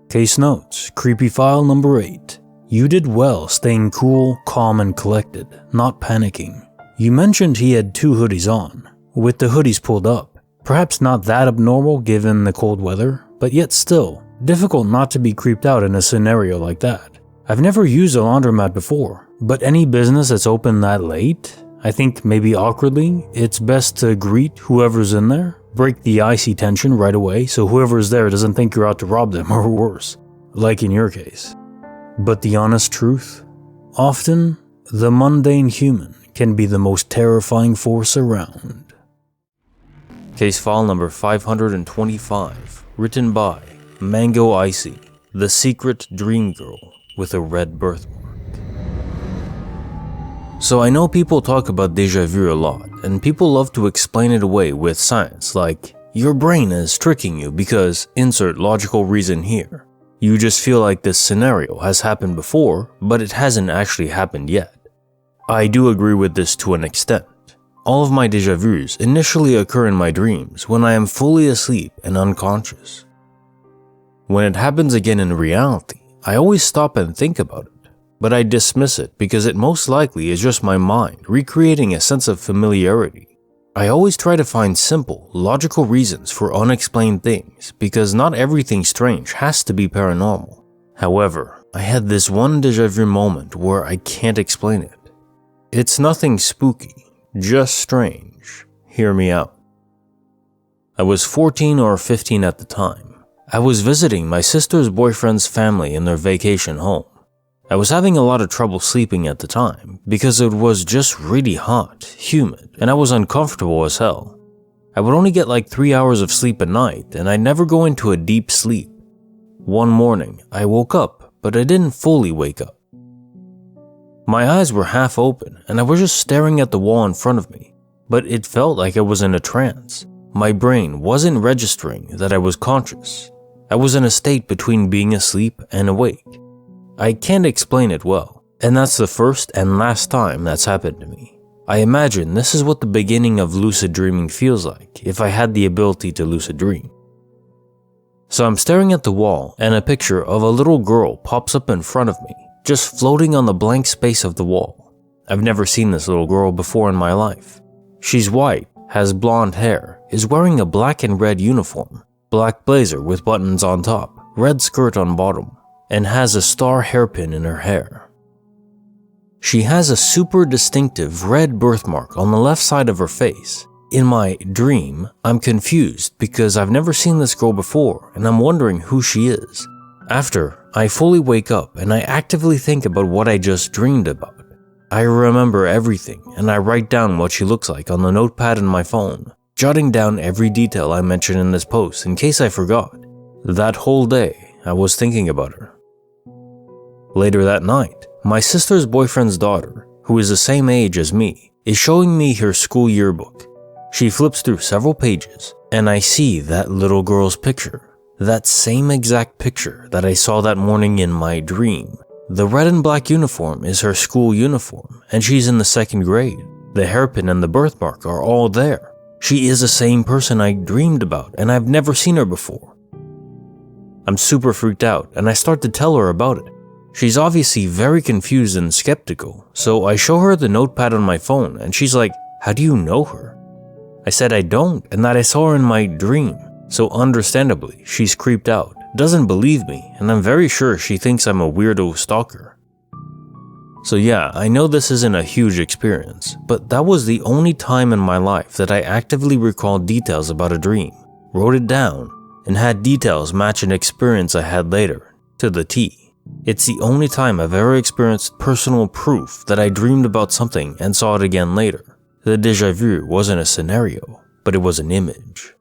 Case notes, creepy file number 8. You did well staying cool, calm, and collected, not panicking. You mentioned he had 2 hoodies on, with the hoodies pulled up. Perhaps not that abnormal given the cold weather, but yet still, difficult not to be creeped out in a scenario like that. I've never used a laundromat before, but any business that's open that late, I think maybe awkwardly, it's best to greet whoever's in there, break the icy tension right away so whoever's there doesn't think you're out to rob them or worse, like in your case. But the honest truth, often the mundane human can be the most terrifying force around. Case file number 525, written by Mango Icy, the secret dream girl with a red birthmark. So I know people talk about déjà vu a lot, and people love to explain it away with science, like, your brain is tricking you because insert logical reason here. You just feel like this scenario has happened before, but it hasn't actually happened yet. I do agree with this to an extent. All of my déjà vus initially occur in my dreams when I am fully asleep and unconscious. When it happens again in reality, I always stop and think about it, but I dismiss it because it most likely is just my mind recreating a sense of familiarity. I always try to find simple, logical reasons for unexplained things because not everything strange has to be paranormal. However, I had this one déjà vu moment where I can't explain it. It's nothing spooky, just strange. Hear me out. I was 14 or 15 at the time. I was visiting my sister's boyfriend's family in their vacation home. I was having a lot of trouble sleeping at the time because it was just really hot, humid, and I was uncomfortable as hell. I would only get like 3 hours of sleep a night and I'd never go into a deep sleep. One morning, I woke up, but I didn't fully wake up. My eyes were half open and I was just staring at the wall in front of me, but it felt like I was in a trance. My brain wasn't registering that I was conscious. I was in a state between being asleep and awake. I can't explain it well, and that's the first and last time that's happened to me. I imagine this is what the beginning of lucid dreaming feels like if I had the ability to lucid dream. So I'm staring at the wall and a picture of a little girl pops up in front of me, just floating on the blank space of the wall. I've never seen this little girl before in my life. She's white, has blonde hair, is wearing a black and red uniform, black blazer with buttons on top, red skirt on bottom, and has a star hairpin in her hair. She has a super distinctive red birthmark on the left side of her face. In my dream, I'm confused because I've never seen this girl before and I'm wondering who she is. After, I fully wake up and I actively think about what I just dreamed about. I remember everything and I write down what she looks like on the notepad in my phone, jotting down every detail I mentioned in this post in case I forgot. That whole day, I was thinking about her. Later that night, my sister's boyfriend's daughter, who is the same age as me, is showing me her school yearbook. She flips through several pages, and I see that little girl's picture. That same exact picture that I saw that morning in my dream. The red and black uniform is her school uniform, and she's in the 2nd grade. The hairpin and the birthmark are all there. She is the same person I dreamed about, and I've never seen her before. I'm super freaked out, and I start to tell her about it. She's obviously very confused and skeptical, so I show her the notepad on my phone, and she's like, "How do you know her?" I said I don't, and that I saw her in my dream. So understandably, she's creeped out, doesn't believe me, and I'm very sure she thinks I'm a weirdo stalker. So yeah, I know this isn't a huge experience, but that was the only time in my life that I actively recalled details about a dream, wrote it down, and had details match an experience I had later, to the T. It's the only time I've ever experienced personal proof that I dreamed about something and saw it again later. The déjà vu wasn't a scenario, but it was an image.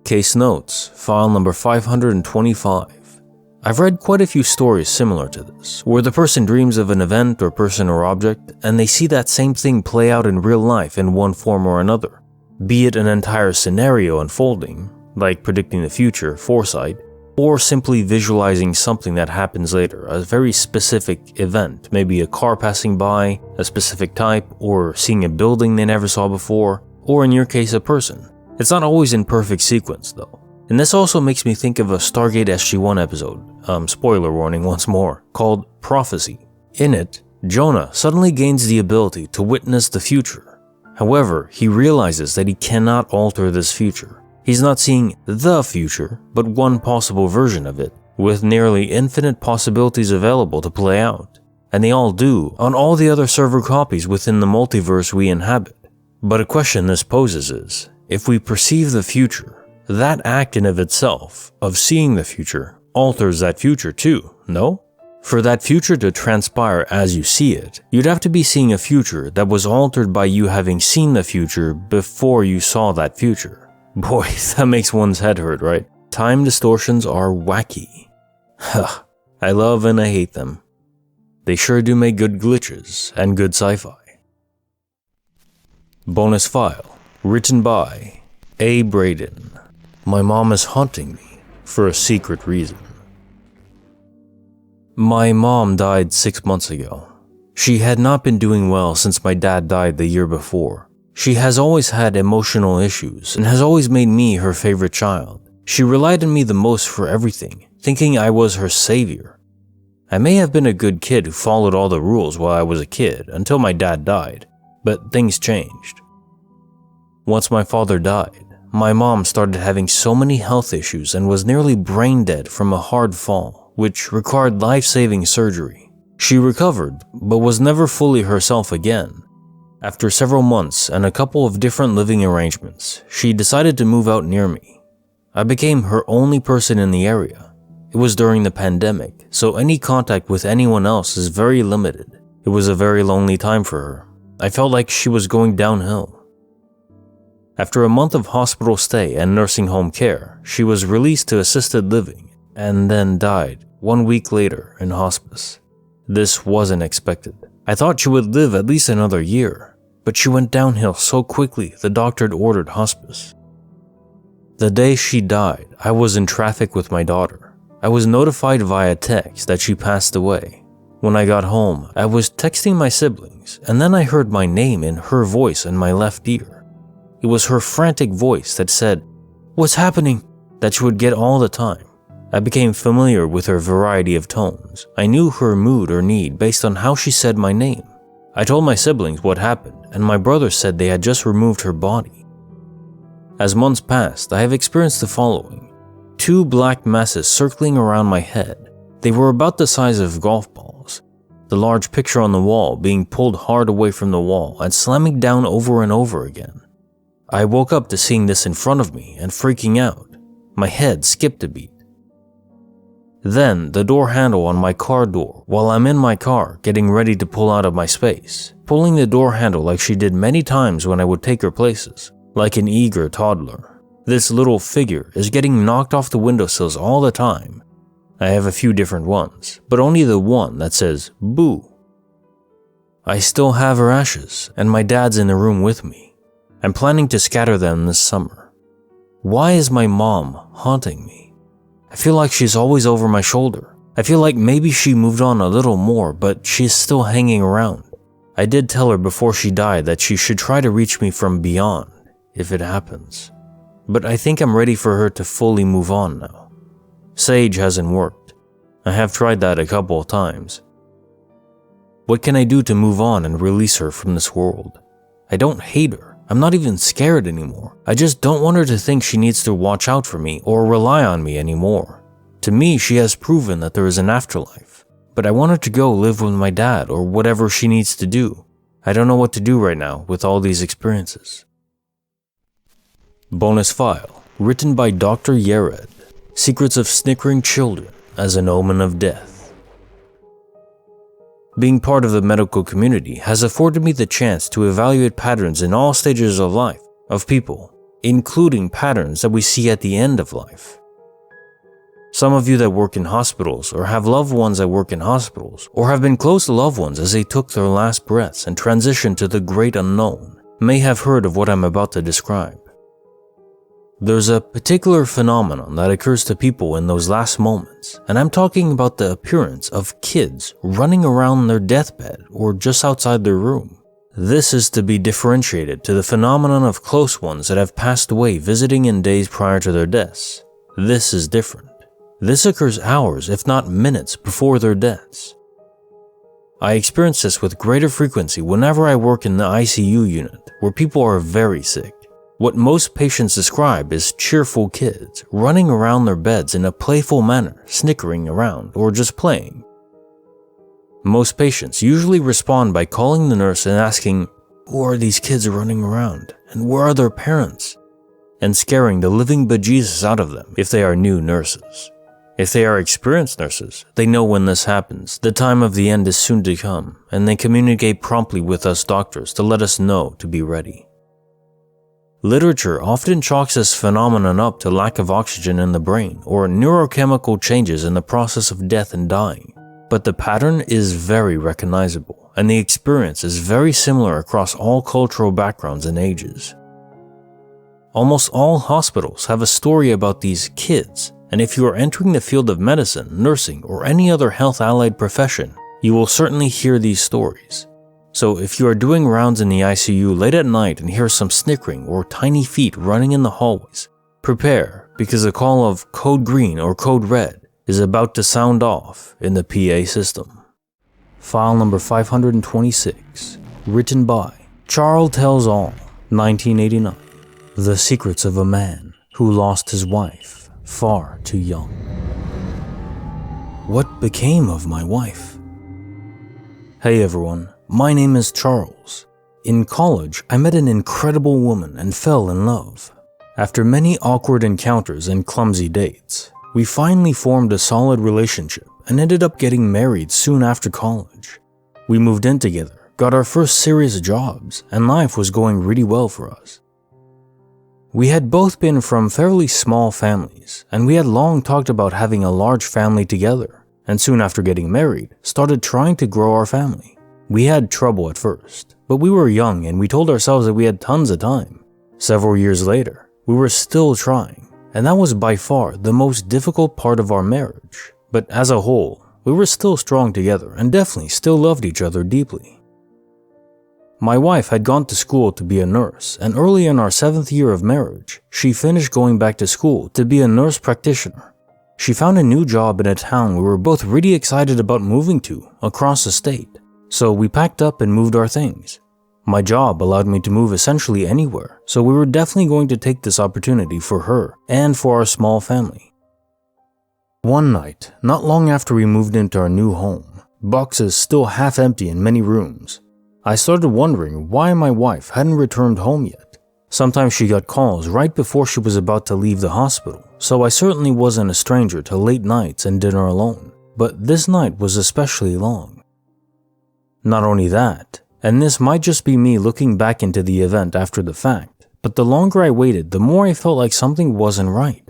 Case notes, file number 525. I've read quite a few stories similar to this, where the person dreams of an event or person or object, and they see that same thing play out in real life in one form or another, be it an entire scenario unfolding, like predicting the future, foresight, or simply visualizing something that happens later, a very specific event, maybe a car passing by, a specific type, or seeing a building they never saw before, or in your case, a person. It's not always in perfect sequence though. And this also makes me think of a Stargate SG-1 episode, spoiler warning once more, called Prophecy. In it, Jonah suddenly gains the ability to witness the future. However, he realizes that he cannot alter this future. He's not seeing the future, but one possible version of it, with nearly infinite possibilities available to play out. And they all do on all the other server copies within the multiverse we inhabit. But a question this poses is, if we perceive the future, that act in of itself, of seeing the future, alters that future too, no? For that future to transpire as you see it, you'd have to be seeing a future that was altered by you having seen the future before you saw that future. Boy, that makes one's head hurt, right? Time distortions are wacky. Huh, I love and I hate them. They sure do make good glitches and good sci-fi. Bonus file, written by A. Braden. My mom is haunting me for a secret reason. My mom died 6 months ago. She had not been doing well since my dad died the year before. She has always had emotional issues and has always made me her favorite child. She relied on me the most for everything, thinking I was her savior. I may have been a good kid who followed all the rules while I was a kid until my dad died, but things changed. Once my father died, my mom started having so many health issues and was nearly brain dead from a hard fall, which required life-saving surgery. She recovered, but was never fully herself again. After several months and a couple of different living arrangements, she decided to move out near me. I became her only person in the area. It was during the pandemic, so any contact with anyone else is very limited. It was a very lonely time for her. I felt like she was going downhill. After a month of hospital stay and nursing home care, she was released to assisted living and then died 1 week later in hospice. This wasn't expected. I thought she would live at least another year. But she went downhill so quickly the doctor had ordered hospice. The day she died, I was in traffic with my daughter. I was notified via text that she passed away. When I got home, I was texting my siblings, and then I heard my name in her voice in my left ear. It was her frantic voice that said, "What's happening?" that she would get all the time. I became familiar with her variety of tones. I knew her mood or need based on how she said my name. I told my siblings what happened, and my brother said they had just removed her body. As months passed, I have experienced the following. 2 black masses circling around my head. They were about the size of golf balls. The large picture on the wall being pulled hard away from the wall and slamming down over and over again. I woke up to seeing this in front of me and freaking out. My head skipped a beat. Then, the door handle on my car door while I'm in my car getting ready to pull out of my space, pulling the door handle like she did many times when I would take her places, like an eager toddler. This little figure is getting knocked off the windowsills all the time. I have a few different ones, but only the one that says boo. I still have her ashes, and my dad's in the room with me. I'm planning to scatter them this summer. Why is my mom haunting me? I feel like she's always over my shoulder. I feel like maybe she moved on a little more, but she's still hanging around. I did tell her before she died that she should try to reach me from beyond, if it happens. But I think I'm ready for her to fully move on now. Sage hasn't worked. I have tried that a couple of times. What can I do to move on and release her from this world? I don't hate her. I'm not even scared anymore. I just don't want her to think she needs to watch out for me or rely on me anymore. To me, she has proven that there is an afterlife. But I want her to go live with my dad or whatever she needs to do. I don't know what to do right now with all these experiences. Bonus file, written by Dr. Yared. Secrets of Snickering Children as an Omen of Death. Being part of the medical community has afforded me the chance to evaluate patterns in all stages of life, of people, including patterns that we see at the end of life. Some of you that work in hospitals or have loved ones that work in hospitals or have been close to loved ones as they took their last breaths and transitioned to the great unknown may have heard of what I'm about to describe. There's a particular phenomenon that occurs to people in those last moments, and I'm talking about the appearance of kids running around their deathbed or just outside their room. This is to be differentiated to the phenomenon of close ones that have passed away visiting in days prior to their deaths. This is different. This occurs hours, if not minutes, before their deaths. I experience this with greater frequency whenever I work in the ICU unit, where people are very sick. What most patients describe as cheerful kids running around their beds in a playful manner, snickering around, or just playing. Most patients usually respond by calling the nurse and asking, "Who are these kids running around, and where are their parents?" and scaring the living bejesus out of them if they are new nurses. If they are experienced nurses, they know when this happens, the time of the end is soon to come, and they communicate promptly with us doctors to let us know to be ready. Literature often chalks this phenomenon up to lack of oxygen in the brain or neurochemical changes in the process of death and dying, but the pattern is very recognizable, and the experience is very similar across all cultural backgrounds and ages. Almost all hospitals have a story about these kids, and if you are entering the field of medicine, nursing, or any other health-allied profession, you will certainly hear these stories. So if you are doing rounds in the ICU late at night and hear some snickering or tiny feet running in the hallways, prepare, because the call of code green or code red is about to sound off in the PA system. File number 526, written by Charles Tells All, 1989. The Secrets of a Man Who Lost His Wife Far Too Young. What became of my wife? Hey everyone, my name is Charles. In college, I met an incredible woman and fell in love. After many awkward encounters and clumsy dates, we finally formed a solid relationship and ended up getting married soon after college. We moved in together, got our first serious jobs, and life was going really well for us. We had both been from fairly small families, and we had long talked about having a large family together, and soon after getting married, started trying to grow our family. We had trouble at first, but we were young and we told ourselves that we had tons of time. Several years later, we were still trying, and that was by far the most difficult part of our marriage. But as a whole, we were still strong together and definitely still loved each other deeply. My wife had gone to school to be a nurse, and early in our 7th year of marriage, she finished going back to school to be a nurse practitioner. She found a new job in a town we were both really excited about moving to, across the state. So we packed up and moved our things. My job allowed me to move essentially anywhere, so we were definitely going to take this opportunity for her and for our small family. One night, not long after we moved into our new home, boxes still half empty in many rooms, I started wondering why my wife hadn't returned home yet. Sometimes she got calls right before she was about to leave the hospital, so I certainly wasn't a stranger to late nights and dinner alone, but this night was especially long. Not only that, and this might just be me looking back into the event after the fact, but the longer I waited, the more I felt like something wasn't right.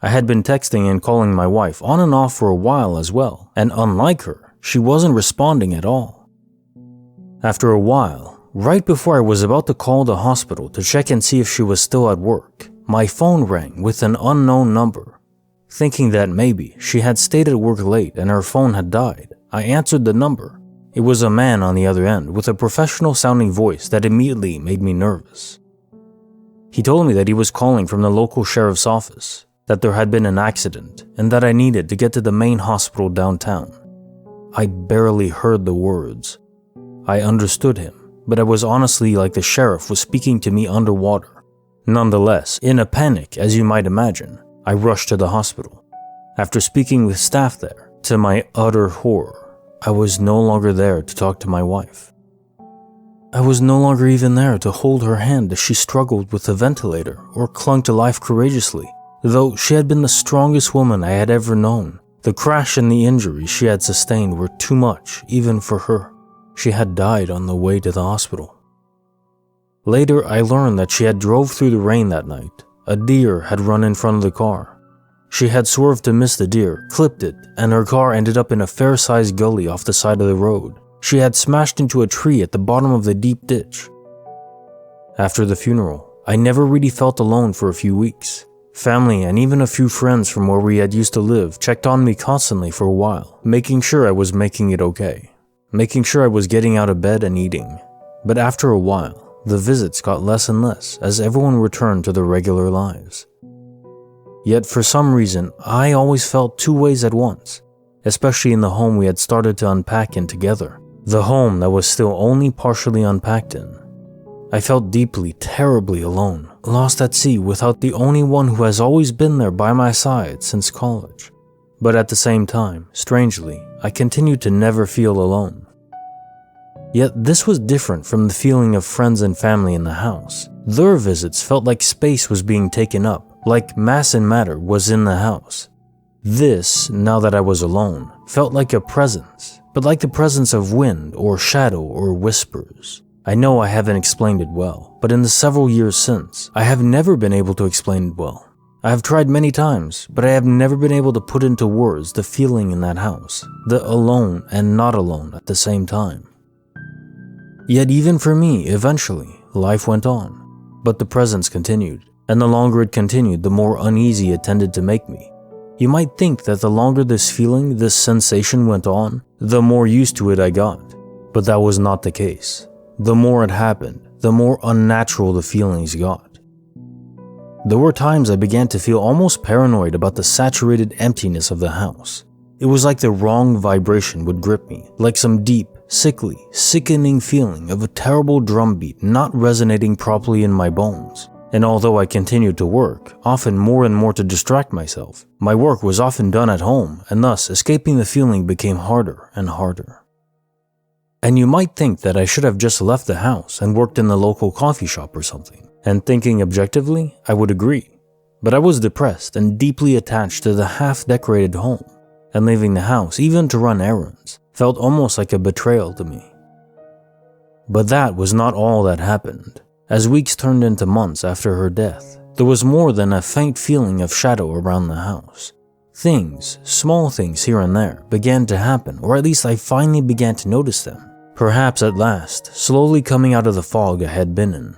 I had been texting and calling my wife on and off for a while as well, and unlike her, she wasn't responding at all. After a while, right before I was about to call the hospital to check and see if she was still at work, my phone rang with an unknown number. Thinking that maybe she had stayed at work late and her phone had died, I answered the number. It was a man on the other end with a professional-sounding voice that immediately made me nervous. He told me that he was calling from the local sheriff's office, that there had been an accident, and that I needed to get to the main hospital downtown. I barely heard the words. I understood him, but it was honestly like the sheriff was speaking to me underwater. Nonetheless, in a panic, as you might imagine, I rushed to the hospital. After speaking with staff there, to my utter horror, I was no longer there to talk to my wife. I was no longer even there to hold her hand as she struggled with the ventilator or clung to life courageously, though she had been the strongest woman I had ever known. The crash and the injuries she had sustained were too much even for her. She had died on the way to the hospital. Later, I learned that she had drove through the rain that night. A deer had run in front of the car. She had swerved to miss the deer, clipped it, and her car ended up in a fair-sized gully off the side of the road. She had smashed into a tree at the bottom of the deep ditch. After the funeral, I never really felt alone for a few weeks. Family and even a few friends from where we had used to live checked on me constantly for a while, making sure I was making it okay, making sure I was getting out of bed and eating. But after a while, the visits got less and less as everyone returned to their regular lives. Yet for some reason, I always felt two ways at once, especially in the home we had started to unpack in together, the home that was still only partially unpacked in. I felt deeply, terribly alone, lost at sea without the only one who has always been there by my side since college. But at the same time, strangely, I continued to never feel alone. Yet this was different from the feeling of friends and family in the house. Their visits felt like space was being taken up, like mass and matter was in the house. This, now that I was alone, felt like a presence, but like the presence of wind or shadow or whispers. I know I haven't explained it well, but in the several years since, I have never been able to explain it well. I have tried many times, but I have never been able to put into words the feeling in that house, the alone and not alone at the same time. Yet even for me, eventually, life went on, but the presence continued. And the longer it continued, the more uneasy it tended to make me. You might think that the longer this feeling, this sensation went on, the more used to it I got. But that was not the case. The more it happened, the more unnatural the feelings got. There were times I began to feel almost paranoid about the saturated emptiness of the house. It was like the wrong vibration would grip me, like some deep, sickly, sickening feeling of a terrible drumbeat not resonating properly in my bones. And although I continued to work, often more and more to distract myself, my work was often done at home, and thus escaping the feeling became harder and harder. And you might think that I should have just left the house and worked in the local coffee shop or something, and thinking objectively, I would agree. But I was depressed and deeply attached to the half-decorated home, and leaving the house, even to run errands, felt almost like a betrayal to me. But that was not all that happened. As weeks turned into months after her death, there was more than a faint feeling of shadow around the house. Things, small things here and there, began to happen, or at least I finally began to notice them. Perhaps at last, slowly coming out of the fog I had been in.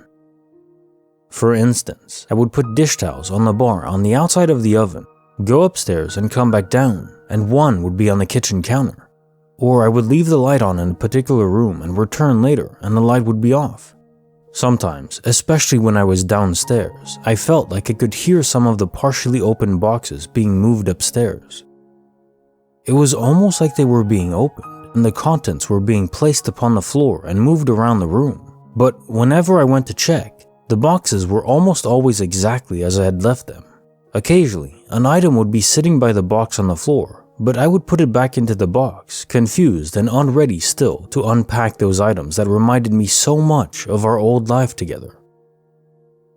For instance, I would put dish towels on the bar on the outside of the oven, go upstairs and come back down, and one would be on the kitchen counter. Or I would leave the light on in a particular room and return later and the light would be off. Sometimes, especially when I was downstairs, I felt like I could hear some of the partially opened boxes being moved upstairs. It was almost like they were being opened, and the contents were being placed upon the floor and moved around the room. But whenever I went to check, the boxes were almost always exactly as I had left them. Occasionally, an item would be sitting by the box on the floor, but I would put it back into the box, confused and unready still to unpack those items that reminded me so much of our old life together.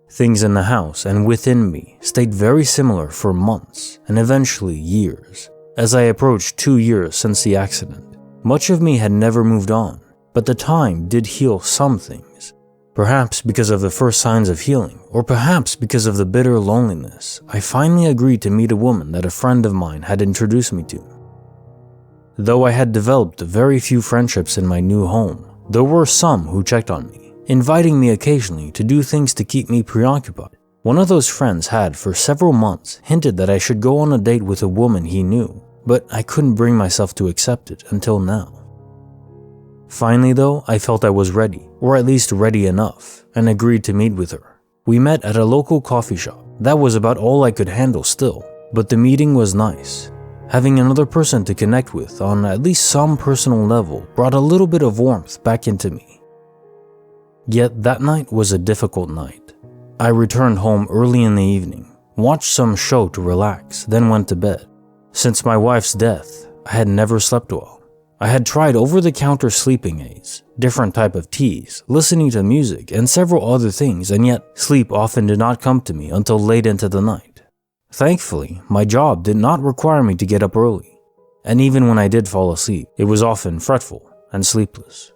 Things in the house and within me stayed very similar for months and eventually years. As I approached 2 years since the accident, much of me had never moved on, but the time did heal some things. Perhaps because of the first signs of healing, or perhaps because of the bitter loneliness, I finally agreed to meet a woman that a friend of mine had introduced me to. Though I had developed very few friendships in my new home, there were some who checked on me, inviting me occasionally to do things to keep me preoccupied. One of those friends had, for several months, hinted that I should go on a date with a woman he knew, but I couldn't bring myself to accept it until now. Finally though, I felt I was ready, or at least ready enough, and agreed to meet with her. We met at a local coffee shop. That was about all I could handle still, but the meeting was nice. Having another person to connect with on at least some personal level brought a little bit of warmth back into me. Yet that night was a difficult night. I returned home early in the evening, watched some show to relax, then went to bed. Since my wife's death, I had never slept well. I had tried over-the-counter sleeping aids, different type of teas, listening to music, and several other things, and yet sleep often did not come to me until late into the night. Thankfully, my job did not require me to get up early, and even when I did fall asleep, it was often fretful and sleepless.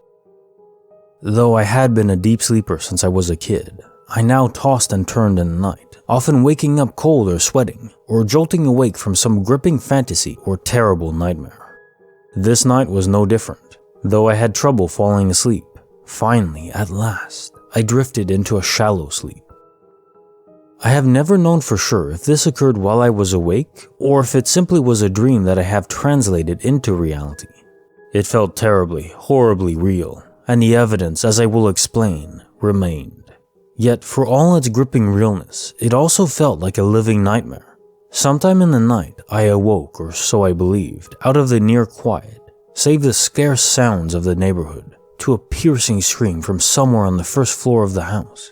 Though I had been a deep sleeper since I was a kid, I now tossed and turned in the night, often waking up cold or sweating, or jolting awake from some gripping fantasy or terrible nightmare. This night was no different. Though I had trouble falling asleep, finally, at last, I drifted into a shallow sleep. I have never known for sure if this occurred while I was awake, or if it simply was a dream that I have translated into reality. It felt terribly, horribly real, and the evidence, as I will explain, remained. Yet, for all its gripping realness, it also felt like a living nightmare. Sometime in the night, I awoke, or so I believed, out of the near quiet, save the scarce sounds of the neighborhood, to a piercing scream from somewhere on the first floor of the house.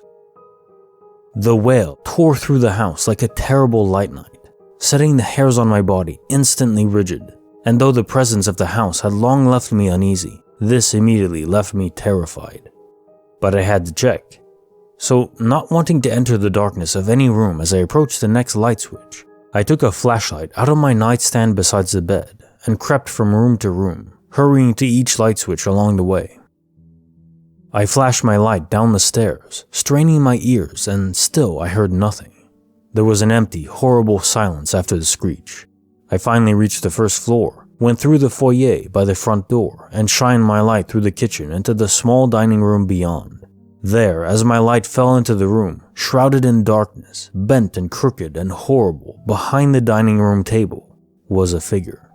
The wail tore through the house like a terrible light night, setting the hairs on my body instantly rigid, and though the presence of the house had long left me uneasy, this immediately left me terrified. But I had to check. So, not wanting to enter the darkness of any room as I approached the next light switch, I took a flashlight out of my nightstand beside the bed and crept from room to room, hurrying to each light switch along the way. I flashed my light down the stairs, straining my ears, and still I heard nothing. There was an empty, horrible silence after the screech. I finally reached the first floor, went through the foyer by the front door, and shined my light through the kitchen into the small dining room beyond. There, as my light fell into the room, shrouded in darkness, bent and crooked and horrible, behind the dining room table, was a figure.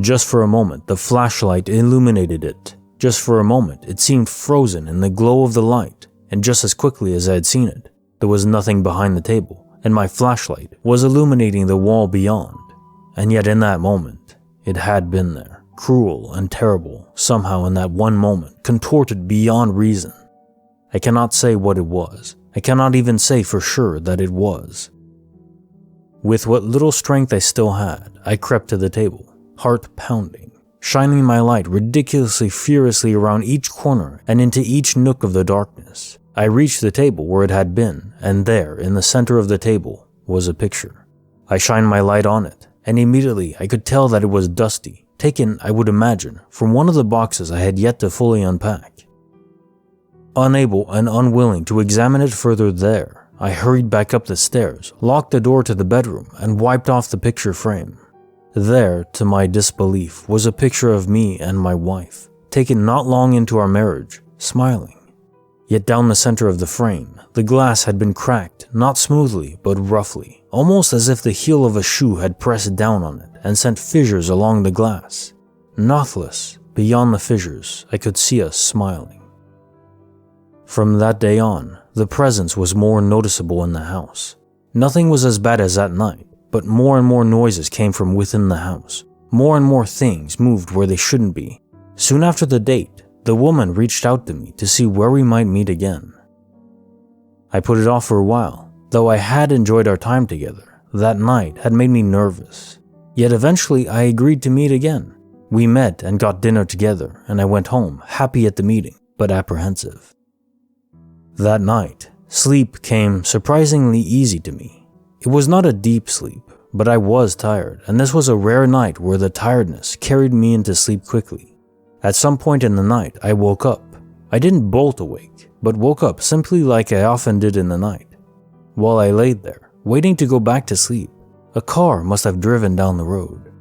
Just for a moment, the flashlight illuminated it. Just for a moment, it seemed frozen in the glow of the light, and just as quickly as I had seen it, there was nothing behind the table, and my flashlight was illuminating the wall beyond. And yet in that moment, it had been there, cruel and terrible, somehow in that one moment, contorted beyond reason. I cannot say what it was. I cannot even say for sure that it was. With what little strength I still had, I crept to the table, heart pounding, shining my light ridiculously furiously around each corner and into each nook of the darkness. I reached the table where it had been, and there, in the center of the table, was a picture. I shined my light on it, and immediately I could tell that it was dusty, taken, I would imagine, from one of the boxes I had yet to fully unpack. Unable and unwilling to examine it further there, I hurried back up the stairs, locked the door to the bedroom, and wiped off the picture frame. There, to my disbelief, was a picture of me and my wife, taken not long into our marriage, smiling. Yet down the center of the frame, the glass had been cracked, not smoothly, but roughly, almost as if the heel of a shoe had pressed down on it and sent fissures along the glass. Nothless, beyond the fissures, I could see us smiling. From that day on, the presence was more noticeable in the house. Nothing was as bad as that night, but more and more noises came from within the house. More and more things moved where they shouldn't be. Soon after the date, the woman reached out to me to see where we might meet again. I put it off for a while, though I had enjoyed our time together. That night had made me nervous. Yet eventually I agreed to meet again. We met and got dinner together, and I went home, happy at the meeting, but apprehensive. That night, sleep came surprisingly easy to me. It was not a deep sleep, but I was tired, and this was a rare night where the tiredness carried me into sleep quickly. At some point in the night, I woke up. I didn't bolt awake, but woke up simply like I often did in the night. While I laid there, waiting to go back to sleep, a car must have driven down the road.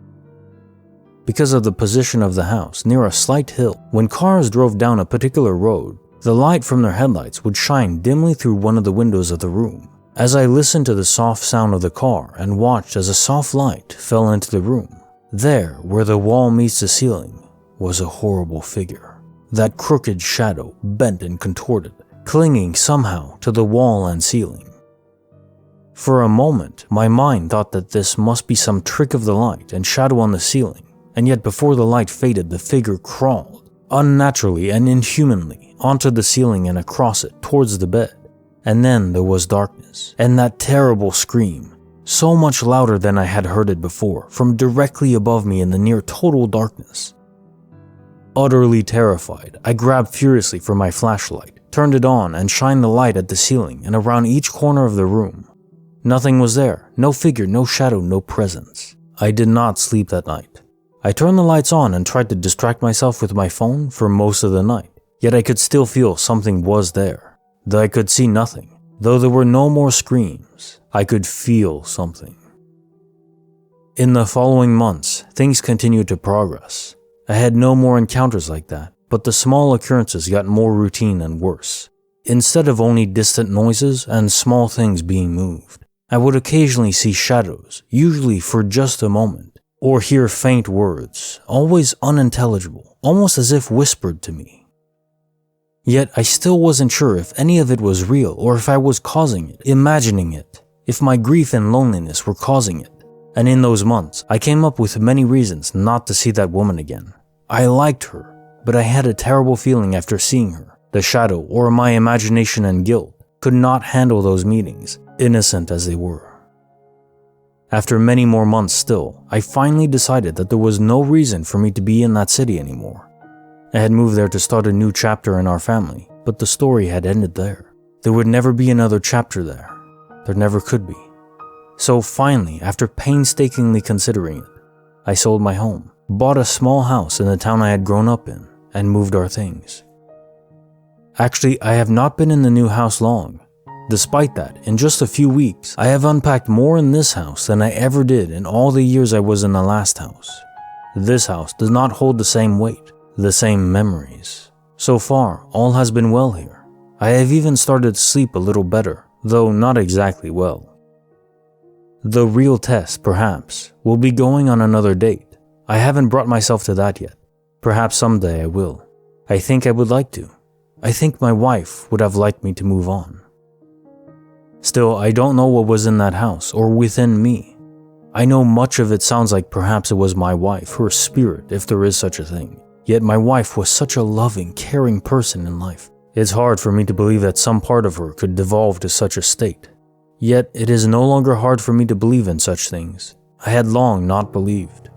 Because of the position of the house near a slight hill, when cars drove down a particular road, the light from their headlights would shine dimly through one of the windows of the room. As I listened to the soft sound of the car and watched as a soft light fell into the room, there, where the wall meets the ceiling, was a horrible figure. That crooked shadow, bent and contorted, clinging somehow to the wall and ceiling. For a moment, my mind thought that this must be some trick of the light and shadow on the ceiling, and yet before the light faded, the figure crawled, unnaturally and inhumanly, onto the ceiling and across it towards the bed. And then there was darkness, and that terrible scream, so much louder than I had heard it before, from directly above me in the near total darkness. Utterly terrified, I grabbed furiously for my flashlight, turned it on, and shined the light at the ceiling and around each corner of the room. Nothing was there, no figure, no shadow, no presence. I did not sleep that night. I turned the lights on and tried to distract myself with my phone for most of the night, yet I could still feel something was there. Though I could see nothing, though there were no more screams, I could feel something. In the following months, things continued to progress. I had no more encounters like that, but the small occurrences got more routine and worse. Instead of only distant noises and small things being moved, I would occasionally see shadows, usually for just a moment, or hear faint words, always unintelligible, almost as if whispered to me. Yet I still wasn't sure if any of it was real or if I was causing it, imagining it, if my grief and loneliness were causing it. And in those months, I came up with many reasons not to see that woman again. I liked her, but I had a terrible feeling after seeing her. The shadow, or my imagination and guilt, could not handle those meetings, innocent as they were. After many more months still, I finally decided that there was no reason for me to be in that city anymore. I had moved there to start a new chapter in our family, but the story had ended there. There would never be another chapter there. There never could be. So finally, after painstakingly considering it, I sold my home, bought a small house in the town I had grown up in, and moved our things. Actually, I have not been in the new house long. Despite that, in just a few weeks, I have unpacked more in this house than I ever did in all the years I was in the last house. This house does not hold the same weight, the same memories. So far, all has been well here. I have even started to sleep a little better, though not exactly well. The real test, perhaps, will be going on another date. I haven't brought myself to that yet. Perhaps someday I will. I think I would like to. I think my wife would have liked me to move on. Still, I don't know what was in that house or within me. I know much of it sounds like perhaps it was my wife, her spirit, if there is such a thing. Yet my wife was such a loving, caring person in life. It's hard for me to believe that some part of her could devolve to such a state. Yet it is no longer hard for me to believe in such things. I had long not believed.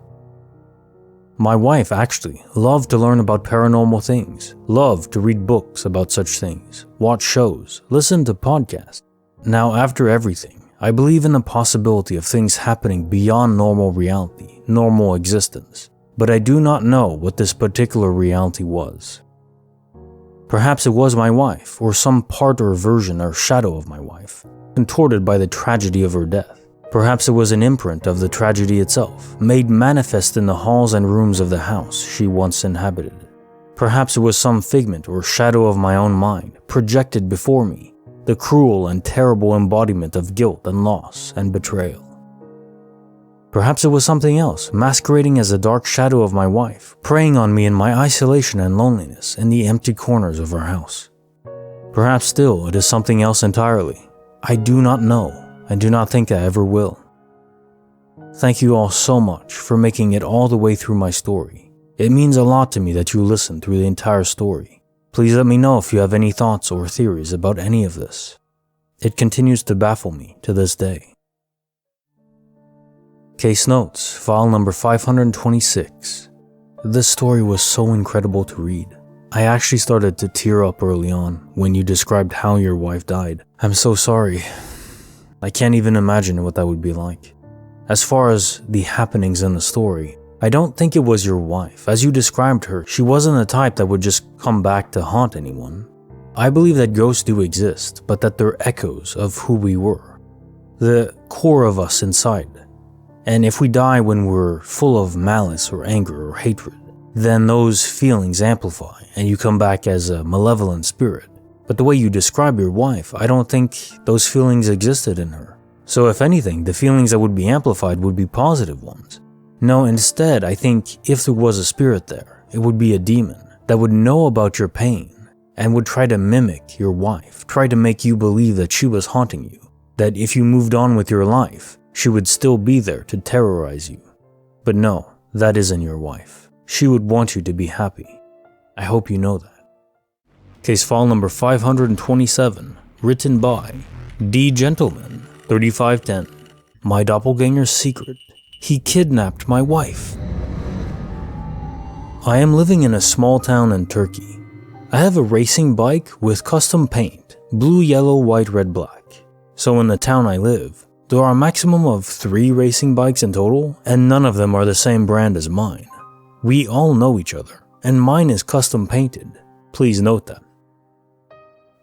My wife actually loved to learn about paranormal things, loved to read books about such things, watch shows, listen to podcasts. Now, after everything, I believe in the possibility of things happening beyond normal reality, normal existence. But I do not know what this particular reality was. Perhaps it was my wife, or some part or version or shadow of my wife, contorted by the tragedy of her death. Perhaps it was an imprint of the tragedy itself, made manifest in the halls and rooms of the house she once inhabited. Perhaps it was some figment or shadow of my own mind, projected before me, the cruel and terrible embodiment of guilt and loss and betrayal. Perhaps it was something else, masquerading as a dark shadow of my wife, preying on me in my isolation and loneliness in the empty corners of our house. Perhaps still it is something else entirely. I do not know, and do not think I ever will. Thank you all so much for making it all the way through my story. It means a lot to me that you listened through the entire story. Please let me know if you have any thoughts or theories about any of this. It continues to baffle me to this day. Case Notes, file number 526. This story was so incredible to read. I actually started to tear up early on when you described how your wife died. I'm so sorry. I can't even imagine what that would be like. As far as the happenings in the story, I don't think it was your wife. As you described her, she wasn't the type that would just come back to haunt anyone. I believe that ghosts do exist, but that they're echoes of who we were, the core of us inside. And if we die when we're full of malice or anger or hatred, then those feelings amplify and you come back as a malevolent spirit. But the way you describe your wife, I don't think those feelings existed in her. So if anything, the feelings that would be amplified would be positive ones. No, instead, I think if there was a spirit there, it would be a demon that would know about your pain and would try to mimic your wife, try to make you believe that she was haunting you, that if you moved on with your life, she would still be there to terrorize you. But no, that isn't your wife. She would want you to be happy. I hope you know that. Case file number 527, written by D. Gentleman, 3510. My doppelganger's secret. He kidnapped my wife. I am living in a small town in Turkey. I have a racing bike with custom paint, blue, yellow, white, red, black. So in the town I live, there are a maximum of 3 racing bikes in total, and none of them are the same brand as mine. We all know each other, and mine is custom painted. Please note that.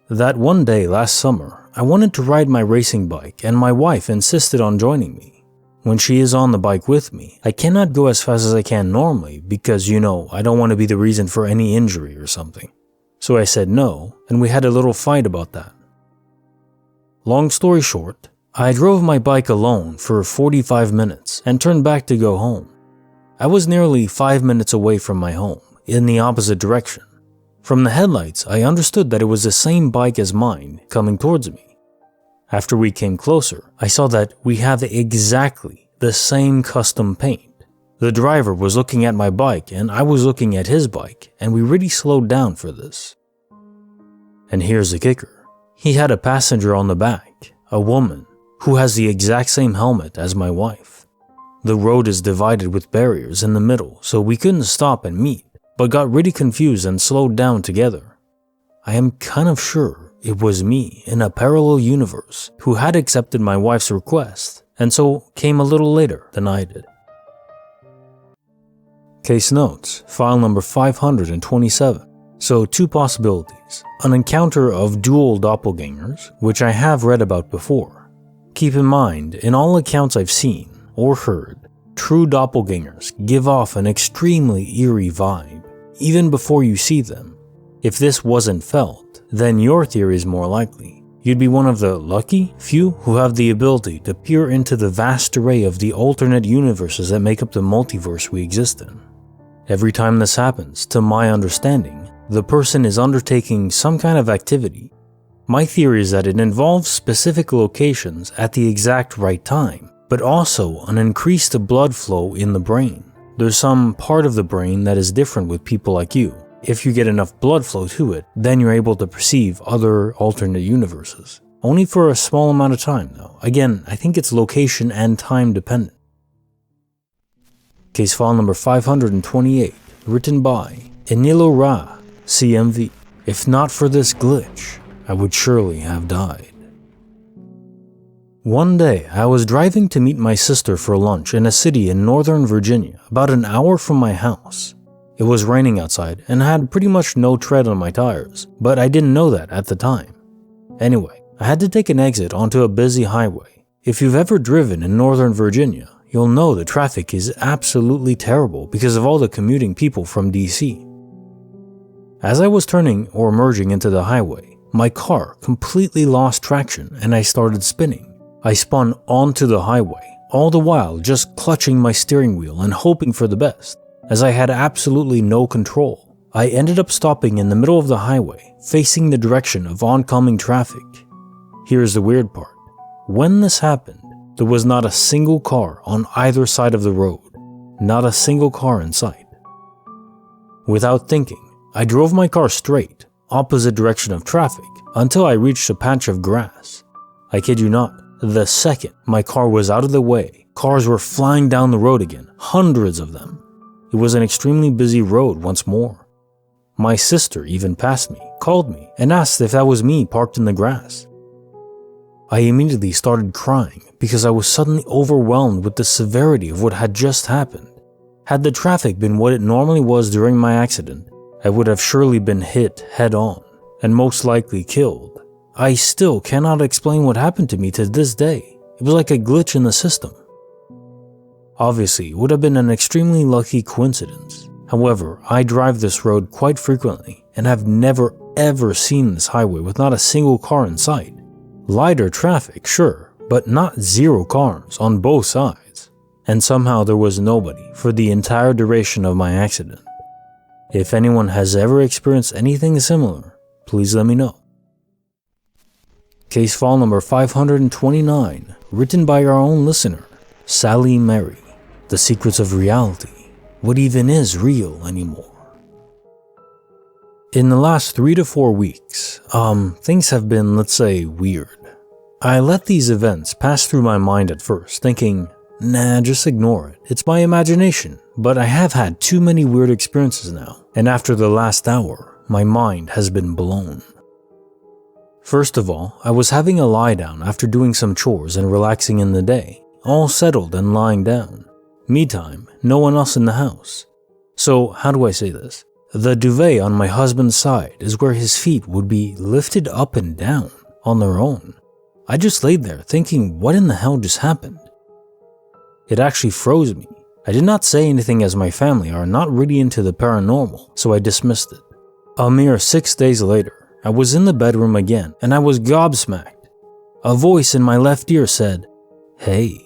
That one day last summer, I wanted to ride my racing bike, and my wife insisted on joining me. When she is on the bike with me, I cannot go as fast as I can normally because, I don't want to be the reason for any injury or something. So I said no, and we had a little fight about that. Long story short, I drove my bike alone for 45 minutes and turned back to go home. I was nearly 5 minutes away from my home, in the opposite direction. From the headlights, I understood that it was the same bike as mine coming towards me. After we came closer, I saw that we have exactly the same custom paint. The driver was looking at my bike and I was looking at his bike, and we really slowed down for this. And here's the kicker. He had a passenger on the back, a woman, who has the exact same helmet as my wife. The road is divided with barriers in the middle, so we couldn't stop and meet, but got really confused and slowed down together. I am kind of sure it was me in a parallel universe who had accepted my wife's request, and so came a little later than I did. Case notes, file number 527. So 2 possibilities. An encounter of dual doppelgangers, which I have read about before. Keep in mind, in all accounts I've seen or heard, true doppelgangers give off an extremely eerie vibe, even before you see them. If this wasn't felt, then your theory is more likely. You'd be one of the lucky few who have the ability to peer into the vast array of the alternate universes that make up the multiverse we exist in. Every time this happens, to my understanding, the person is undertaking some kind of activity. My theory is that it involves specific locations at the exact right time, but also an increased blood flow in the brain. There's some part of the brain that is different with people like you. If you get enough blood flow to it, then you're able to perceive other alternate universes. Only for a small amount of time though. Again, I think it's location and time dependent. Case file number 528, written by Enilo Ra, CMV. If not for this glitch, I would surely have died. One day, I was driving to meet my sister for lunch in a city in Northern Virginia, about an hour from my house. It was raining outside and I had pretty much no tread on my tires, but I didn't know that at the time. Anyway, I had to take an exit onto a busy highway. If you've ever driven in Northern Virginia, you'll know the traffic is absolutely terrible because of all the commuting people from DC. As I was turning or merging into the highway, my car completely lost traction and I started spinning. I spun onto the highway, all the while just clutching my steering wheel and hoping for the best. As I had absolutely no control, I ended up stopping in the middle of the highway, facing the direction of oncoming traffic. Here's the weird part. When this happened, there was not a single car on either side of the road, not a single car in sight. Without thinking, I drove my car straight, opposite direction of traffic, until I reached a patch of grass. I kid you not, the second my car was out of the way, cars were flying down the road again, hundreds of them. It was an extremely busy road once more. My sister even passed me, called me, and asked if that was me parked in the grass. I immediately started crying because I was suddenly overwhelmed with the severity of what had just happened. Had the traffic been what it normally was during my accident, I would have surely been hit head on, and most likely killed. I still cannot explain what happened to me to this day. It was like a glitch in the system. Obviously, it would have been an extremely lucky coincidence. However, I drive this road quite frequently and have never ever seen this highway with not a single car in sight. Lighter traffic, sure, but not zero cars on both sides. And somehow there was nobody for the entire duration of my accident. If anyone has ever experienced anything similar, please let me know. Case file number 529, written by our own listener, Sally Mary. The secrets of reality. What even is real anymore? In the last 3 to 4 weeks, things have been, let's say, weird. I let these events pass through my mind at first, thinking, nah, just ignore it. It's my imagination. But I have had too many weird experiences now, and after the last hour, my mind has been blown. First of all, I was having a lie down after doing some chores and relaxing in the day, all settled and lying down. Me time, no one else in the house. So, how do I say this? The duvet on my husband's side is where his feet would be lifted up and down on their own. I just laid there thinking, what in the hell just happened? It actually froze me. I did not say anything as my family are not really into the paranormal, so I dismissed it. A mere 6 days later, I was in the bedroom again and I was gobsmacked. A voice in my left ear said, "Hey."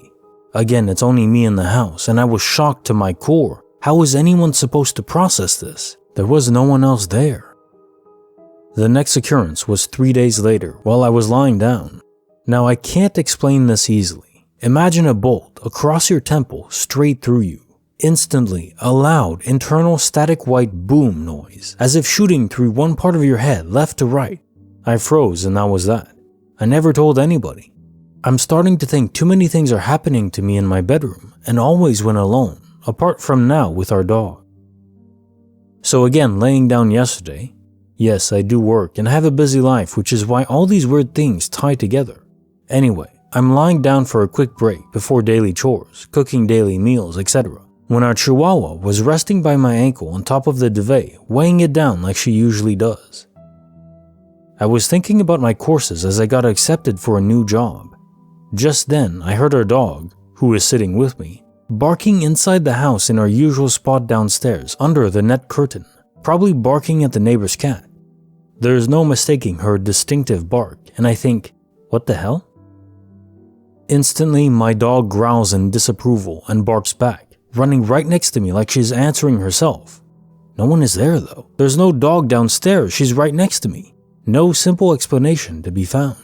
Again, it's only me in the house and I was shocked to my core. How was anyone supposed to process this? There was no one else there. The next occurrence was 3 days later while I was lying down. Now I can't explain this easily. Imagine a bolt across your temple straight through you. Instantly, a loud internal static white boom noise, as if shooting through one part of your head left to right. I froze and that was that. I never told anybody. I'm starting to think too many things are happening to me in my bedroom and always when alone, apart from now with our dog. So again, laying down yesterday, yes, I do work and have a busy life, which is why all these weird things tie together. Anyway, I'm lying down for a quick break before daily chores, cooking daily meals, etc. when our chihuahua was resting by my ankle on top of the duvet, weighing it down like she usually does. I was thinking about my courses as I got accepted for a new job. Just then, I heard our dog, who is sitting with me, barking inside the house in our usual spot downstairs under the net curtain, probably barking at the neighbor's cat. There is no mistaking her distinctive bark, and I think, what the hell? Instantly, my dog growls in disapproval and barks back, running right next to me like she's answering herself. No one is there though. There's no dog downstairs, she's right next to me. No simple explanation to be found.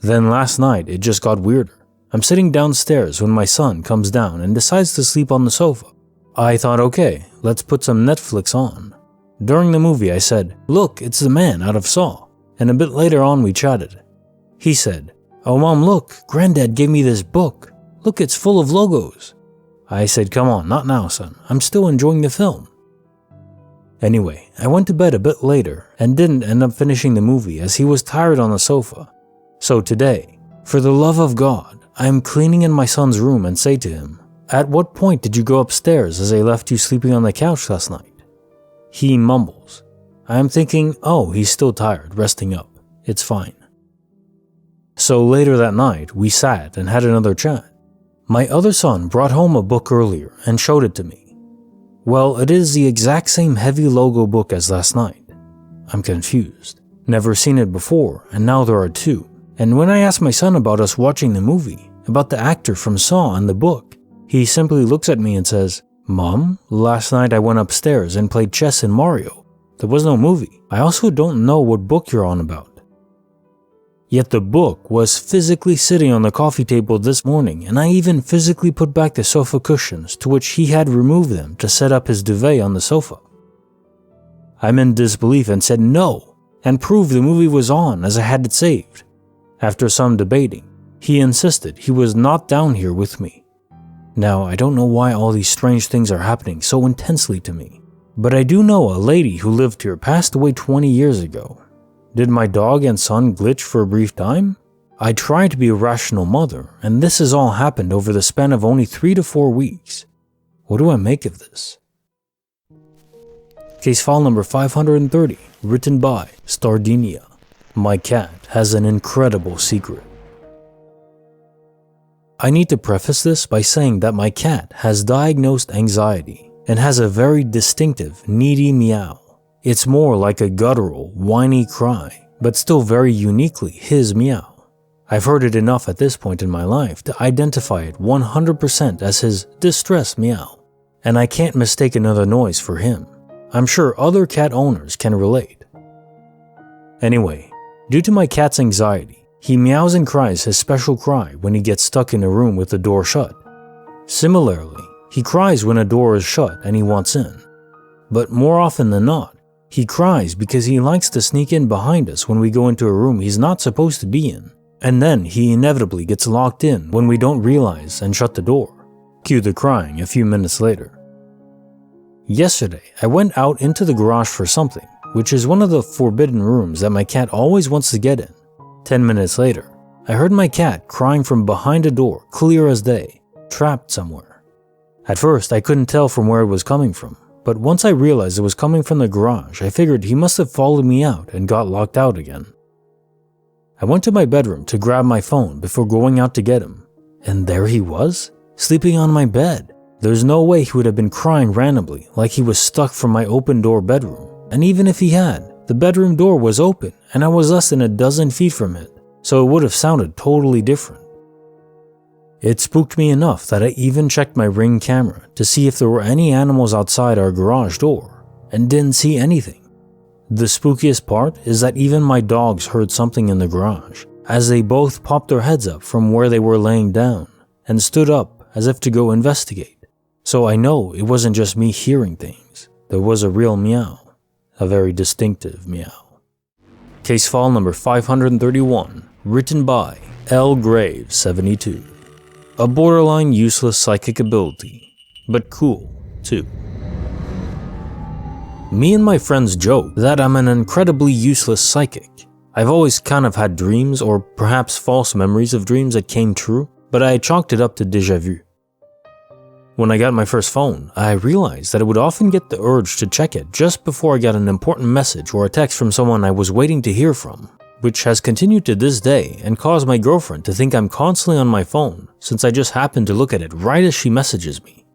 Then last night, it just got weirder. I'm sitting downstairs when my son comes down and decides to sleep on the sofa. I thought, okay, let's put some Netflix on. During the movie, I said, "Look, it's the man out of Saw." And a bit later on, we chatted. He said, "Oh mom, look, granddad gave me this book. Look, it's full of logos." I said, "Come on, not now, son. I'm still enjoying the film." Anyway, I went to bed a bit later and didn't end up finishing the movie as he was tired on the sofa. So today, for the love of God, I am cleaning in my son's room and say to him, "At what point did you go upstairs as I left you sleeping on the couch last night?" He mumbles. I am thinking, oh, he's still tired, resting up. It's fine. So later that night, we sat and had another chat. My other son brought home a book earlier and showed it to me. Well, it is the exact same heavy logo book as last night. I'm confused. Never seen it before, and now there are two. And when I asked my son about us watching the movie, about the actor from Saw and the book, he simply looks at me and says, "Mom, last night I went upstairs and played chess in Mario. There was no movie. I also don't know what book you're on about." Yet the book was physically sitting on the coffee table this morning, and I even physically put back the sofa cushions to which he had removed them to set up his duvet on the sofa. I'm in disbelief and said no, and proved the movie was on as I had it saved. After some debating, he insisted he was not down here with me. Now, I don't know why all these strange things are happening so intensely to me, but I do know a lady who lived here passed away 20 years ago. Did my dog and son glitch for a brief time? I tried to be a rational mother, and this has all happened over the span of only 3 to 4 weeks. What do I make of this? Case file number 530, written by Stardinia. My cat has an incredible secret. I need to preface this by saying that my cat has diagnosed anxiety and has a very distinctive, needy meow. It's more like a guttural, whiny cry, but still very uniquely his meow. I've heard it enough at this point in my life to identify it 100% as his distress meow, and I can't mistake another noise for him. I'm sure other cat owners can relate. Anyway, due to my cat's anxiety, he meows and cries his special cry when he gets stuck in a room with the door shut. Similarly, he cries when a door is shut and he wants in. But more often than not, he cries because he likes to sneak in behind us when we go into a room he's not supposed to be in, and then he inevitably gets locked in when we don't realize and shut the door. Cue the crying a few minutes later. Yesterday, I went out into the garage for something, which is one of the forbidden rooms that my cat always wants to get in. 10 minutes later, I heard my cat crying from behind a door, clear as day, trapped somewhere. At first, I couldn't tell from where it was coming from, but once I realized it was coming from the garage, I figured he must have followed me out and got locked out again. I went to my bedroom to grab my phone before going out to get him, and there he was, sleeping on my bed. There's no way he would have been crying randomly like he was stuck from my open door bedroom, and even if he had, the bedroom door was open and I was less than a dozen feet from it, so it would have sounded totally different. It spooked me enough that I even checked my Ring camera to see if there were any animals outside our garage door, and didn't see anything. The spookiest part is that even my dogs heard something in the garage, as they both popped their heads up from where they were laying down, and stood up as if to go investigate. So I know it wasn't just me hearing things, there was a real meow. A very distinctive meow. Case file number 531, written by L. Graves 72. A borderline useless psychic ability, but cool too. Me and my friends joke that I'm an incredibly useless psychic. I've always kind of had dreams or perhaps false memories of dreams that came true, but I chalked it up to déjà vu. When I got my first phone, I realized that I would often get the urge to check it just before I got an important message or a text from someone I was waiting to hear from, which has continued to this day and caused my girlfriend to think I'm constantly on my phone since I just happen to look at it right as she messages me.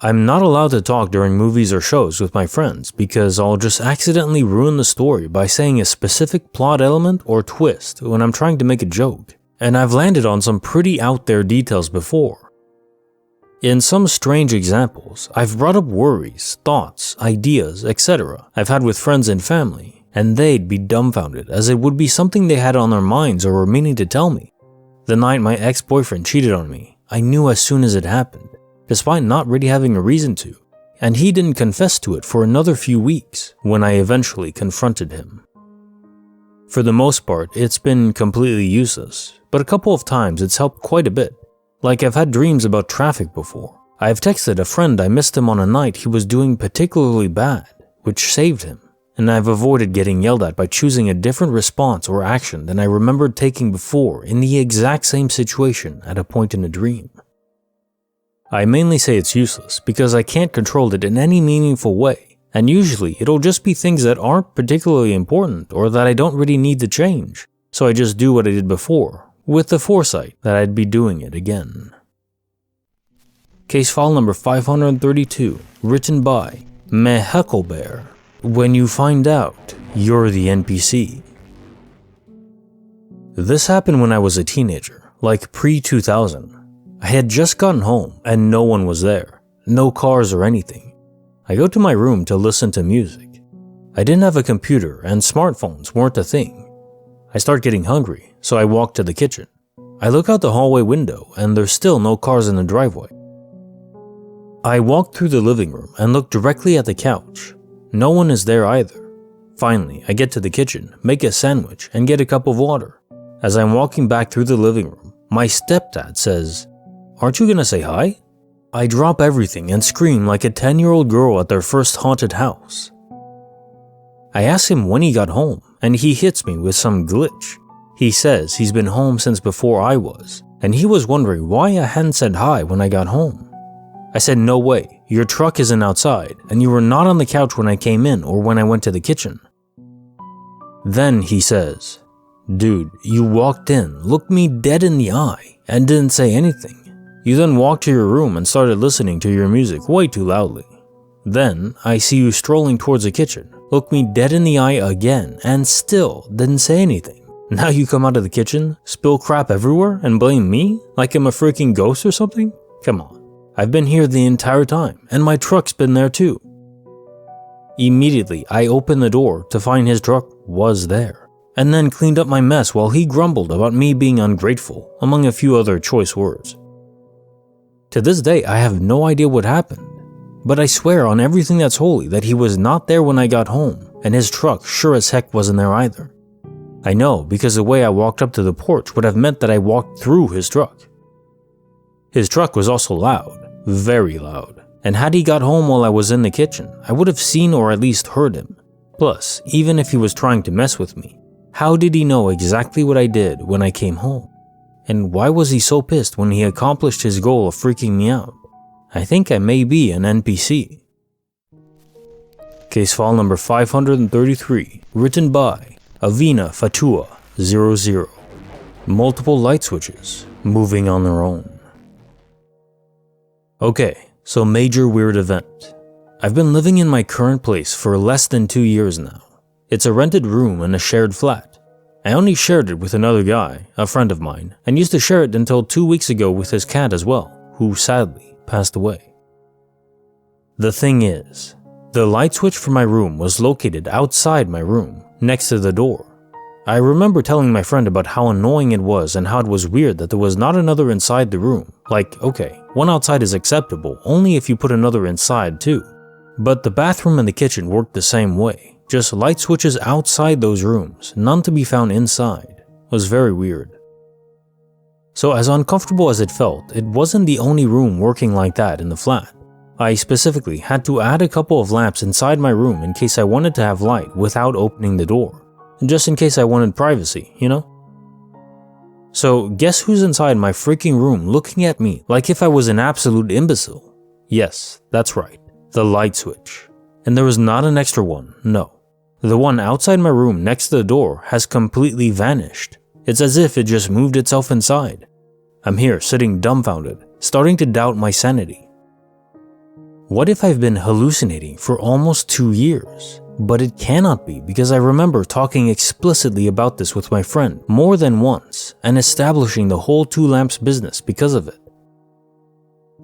I'm not allowed to talk during movies or shows with my friends because I'll just accidentally ruin the story by saying a specific plot element or twist when I'm trying to make a joke, and I've landed on some pretty out there details before. In some strange examples, I've brought up worries, thoughts, ideas, etc. I've had with friends and family, and they'd be dumbfounded as it would be something they had on their minds or were meaning to tell me. The night my ex-boyfriend cheated on me, I knew as soon as it happened, despite not really having a reason to, and he didn't confess to it for another few weeks when I eventually confronted him. For the most part, it's been completely useless, but a couple of times it's helped quite a bit. Like I've had dreams about traffic before. I've texted a friend I missed him on a night he was doing particularly bad, which saved him, and I've avoided getting yelled at by choosing a different response or action than I remembered taking before in the exact same situation at a point in a dream. I mainly say it's useless because I can't control it in any meaningful way, and usually it'll just be things that aren't particularly important or that I don't really need to change, so I just do what I did before, with the foresight that I'd be doing it again. Case file number 532, written by Hucklebear. When you find out, you're the NPC. This happened when I was a teenager, like pre-2000. I had just gotten home and no one was there, no cars or anything. I go to my room to listen to music. I didn't have a computer and smartphones weren't a thing. I start getting hungry, so I walk to the kitchen. I look out the hallway window and there's still no cars in the driveway. I walk through the living room and look directly at the couch. No one is there either. Finally, I get to the kitchen, make a sandwich, and get a cup of water. As I'm walking back through the living room, my stepdad says, "Aren't you gonna say hi?" I drop everything and scream like a 10-year-old girl at their first haunted house. I ask him when he got home, and he hits me with some glitch. He says he's been home since before I was, and he was wondering why I hadn't said hi when I got home. I said, "No way, your truck isn't outside, and you were not on the couch when I came in or when I went to the kitchen." Then he says, "Dude, you walked in, looked me dead in the eye, and didn't say anything. You then walked to your room and started listening to your music way too loudly. Then I see you strolling towards the kitchen, looked me dead in the eye again, and still didn't say anything. Now you come out of the kitchen, spill crap everywhere, and blame me? Like I'm a freaking ghost or something? Come on. I've been here the entire time, and my truck's been there too." Immediately, I opened the door to find his truck was there, and then cleaned up my mess while he grumbled about me being ungrateful, among a few other choice words. To this day, I have no idea what happened, but I swear on everything that's holy that he was not there when I got home, and his truck sure as heck wasn't there either. I know because the way I walked up to the porch would have meant that I walked through his truck. His truck was also loud, very loud, and had he got home while I was in the kitchen, I would have seen or at least heard him. Plus, even if he was trying to mess with me, how did he know exactly what I did when I came home? And why was he so pissed when he accomplished his goal of freaking me out? I think I may be an NPC. Case file number 533, written by Avina Fatua 00. Multiple light switches, moving on their own. Okay, so major weird event. I've been living in my current place for less than 2 years now. It's a rented room in a shared flat. I only shared it with another guy, a friend of mine, and used to share it until 2 weeks ago with his cat as well, who sadly passed away. The thing is, the light switch for my room was located outside my room, next to the door. I remember telling my friend about how annoying it was and how it was weird that there was not another inside the room. Like, okay, one outside is acceptable only if you put another inside too. But the bathroom and the kitchen worked the same way, just light switches outside those rooms, none to be found inside. It was very weird. So as uncomfortable as it felt, it wasn't the only room working like that in the flat. I specifically had to add a couple of lamps inside my room in case I wanted to have light without opening the door. Just in case I wanted privacy, you know? So guess who's inside my freaking room looking at me like if I was an absolute imbecile? Yes, that's right, the light switch. And there was not an extra one, no. The one outside my room next to the door has completely vanished. It's as if it just moved itself inside. I'm here sitting dumbfounded, starting to doubt my sanity. What if I've been hallucinating for almost 2 years? But it cannot be because I remember talking explicitly about this with my friend more than once and establishing the whole 2 lamps business because of it.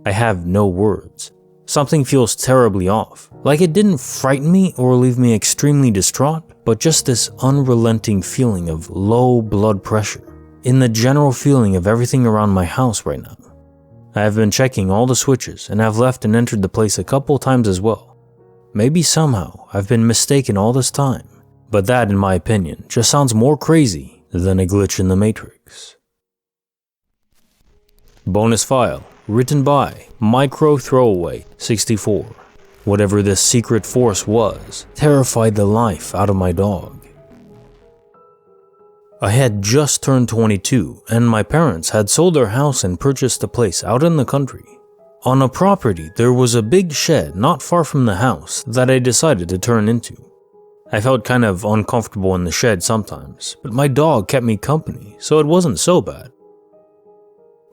I have no words. Something feels terribly off, like it didn't frighten me or leave me extremely distraught, but just this unrelenting feeling of low blood pressure in the general feeling of everything around my house right now. I have been checking all the switches and have left and entered the place a couple times as well. Maybe somehow I've been mistaken all this time, but that in my opinion just sounds more crazy than a glitch in the Matrix. Bonus file, written by Micro Throwaway 64. Whatever this secret force was, terrified the life out of my dog. I had just turned 22 and my parents had sold their house and purchased a place out in the country. On a property, there was a big shed not far from the house that I decided to turn into. I felt kind of uncomfortable in the shed sometimes, but my dog kept me company, so it wasn't so bad.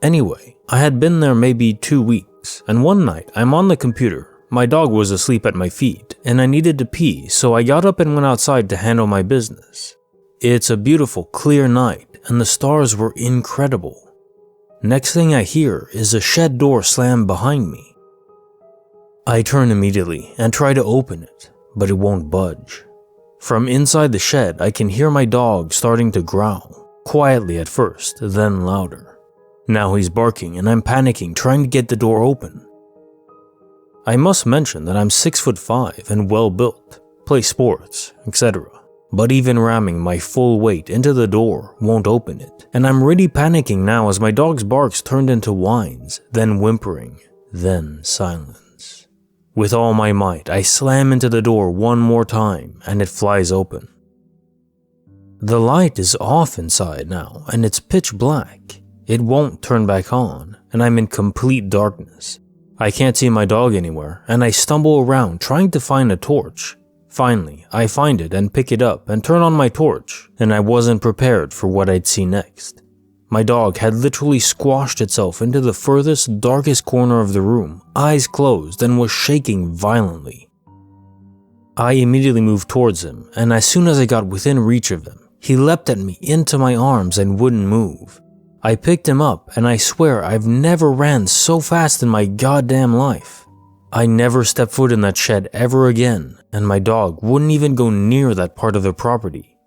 Anyway, I had been there maybe 2 weeks, and one night I'm on the computer. My dog was asleep at my feet, and I needed to pee, so I got up and went outside to handle my business. It's a beautiful, clear night, and the stars were incredible. Next thing I hear is a shed door slam behind me. I turn immediately and try to open it, but it won't budge. From inside the shed, I can hear my dog starting to growl, quietly at first, then louder. Now he's barking and I'm panicking trying to get the door open. I must mention that I'm 6'5" and well built, play sports, etc. But even ramming my full weight into the door won't open it, and I'm really panicking now as my dog's barks turned into whines, then whimpering, then silence. With all my might, I slam into the door one more time and it flies open. The light is off inside now and it's pitch black. It won't turn back on and I'm in complete darkness. I can't see my dog anywhere and I stumble around trying to find a torch. Finally, I find it and pick it up and turn on my torch, and I wasn't prepared for what I'd see next. My dog had literally squashed itself into the furthest, darkest corner of the room, eyes closed, and was shaking violently. I immediately moved towards him, and as soon as I got within reach of him, he leapt at me into my arms and wouldn't move. I picked him up, and I swear I've never ran so fast in my goddamn life. I never stepped foot in that shed ever again, and my dog wouldn't even go near that part of the property.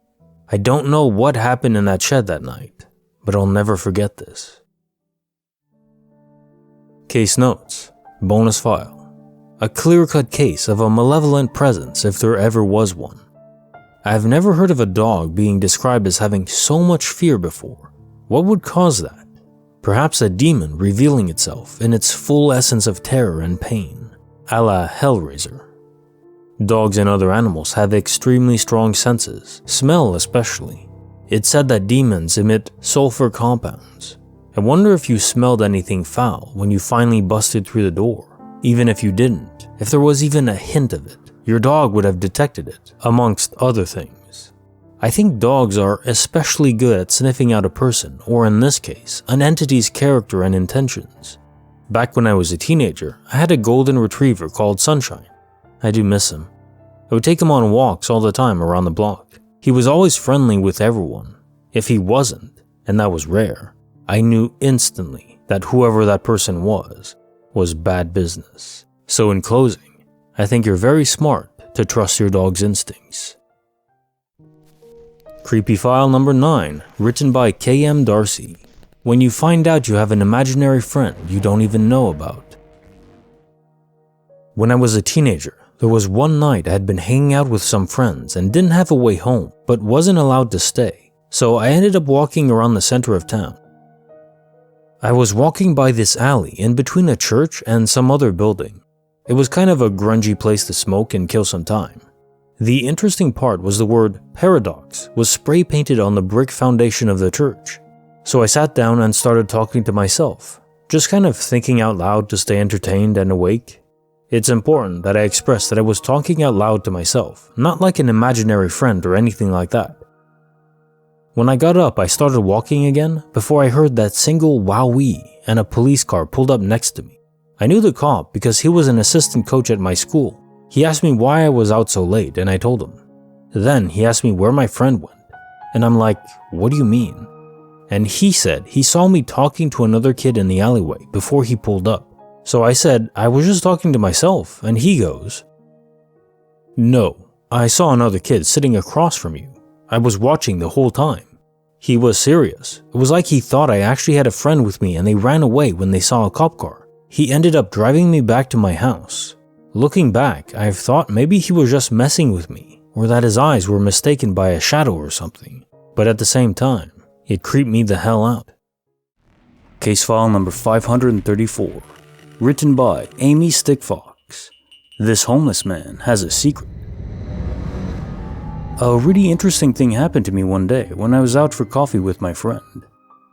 I don't know what happened in that shed that night, but I'll never forget this. Case notes, bonus file. A clear-cut case of a malevolent presence if there ever was one. I've never heard of a dog being described as having so much fear before. What would cause that? Perhaps a demon revealing itself in its full essence of terror and pain, a la Hellraiser. Dogs and other animals have extremely strong senses, smell especially. It's said that demons emit sulfur compounds. I wonder if you smelled anything foul when you finally busted through the door. Even if you didn't, if there was even a hint of it, your dog would have detected it, amongst other things. I think dogs are especially good at sniffing out a person, or in this case, an entity's character and intentions. Back when I was a teenager, I had a golden retriever called Sunshine. I do miss him. I would take him on walks all the time around the block. He was always friendly with everyone. If he wasn't, and that was rare, I knew instantly that whoever that person was bad business. So in closing, I think you're very smart to trust your dog's instincts. Creepy file number 9, written by K.M. Darcy. When you find out you have an imaginary friend you don't even know about. When I was a teenager, there was one night I had been hanging out with some friends and didn't have a way home, but wasn't allowed to stay, so I ended up walking around the center of town. I was walking by this alley in between a church and some other building. It was kind of a grungy place to smoke and kill some time. The interesting part was the word paradox was spray painted on the brick foundation of the church. So I sat down and started talking to myself, just kind of thinking out loud to stay entertained and awake. It's important that I express that I was talking out loud to myself, not like an imaginary friend or anything like that. When I got up, I started walking again before I heard that single wowee and a police car pulled up next to me. I knew the cop because he was an assistant coach at my school. He asked me why I was out so late and I told him. Then he asked me where my friend went. And I'm like, what do you mean? And he said he saw me talking to another kid in the alleyway before he pulled up. So I said, I was just talking to myself, and he goes, no, I saw another kid sitting across from you. I was watching the whole time. He was serious. It was like he thought I actually had a friend with me and they ran away when they saw a cop car. He ended up driving me back to my house. Looking back, I've thought maybe he was just messing with me, or that his eyes were mistaken by a shadow or something. But at the same time, it creeped me the hell out. Case file number 534, written by Amy Stickfox. This homeless man has a secret. A really interesting thing happened to me one day when I was out for coffee with my friend.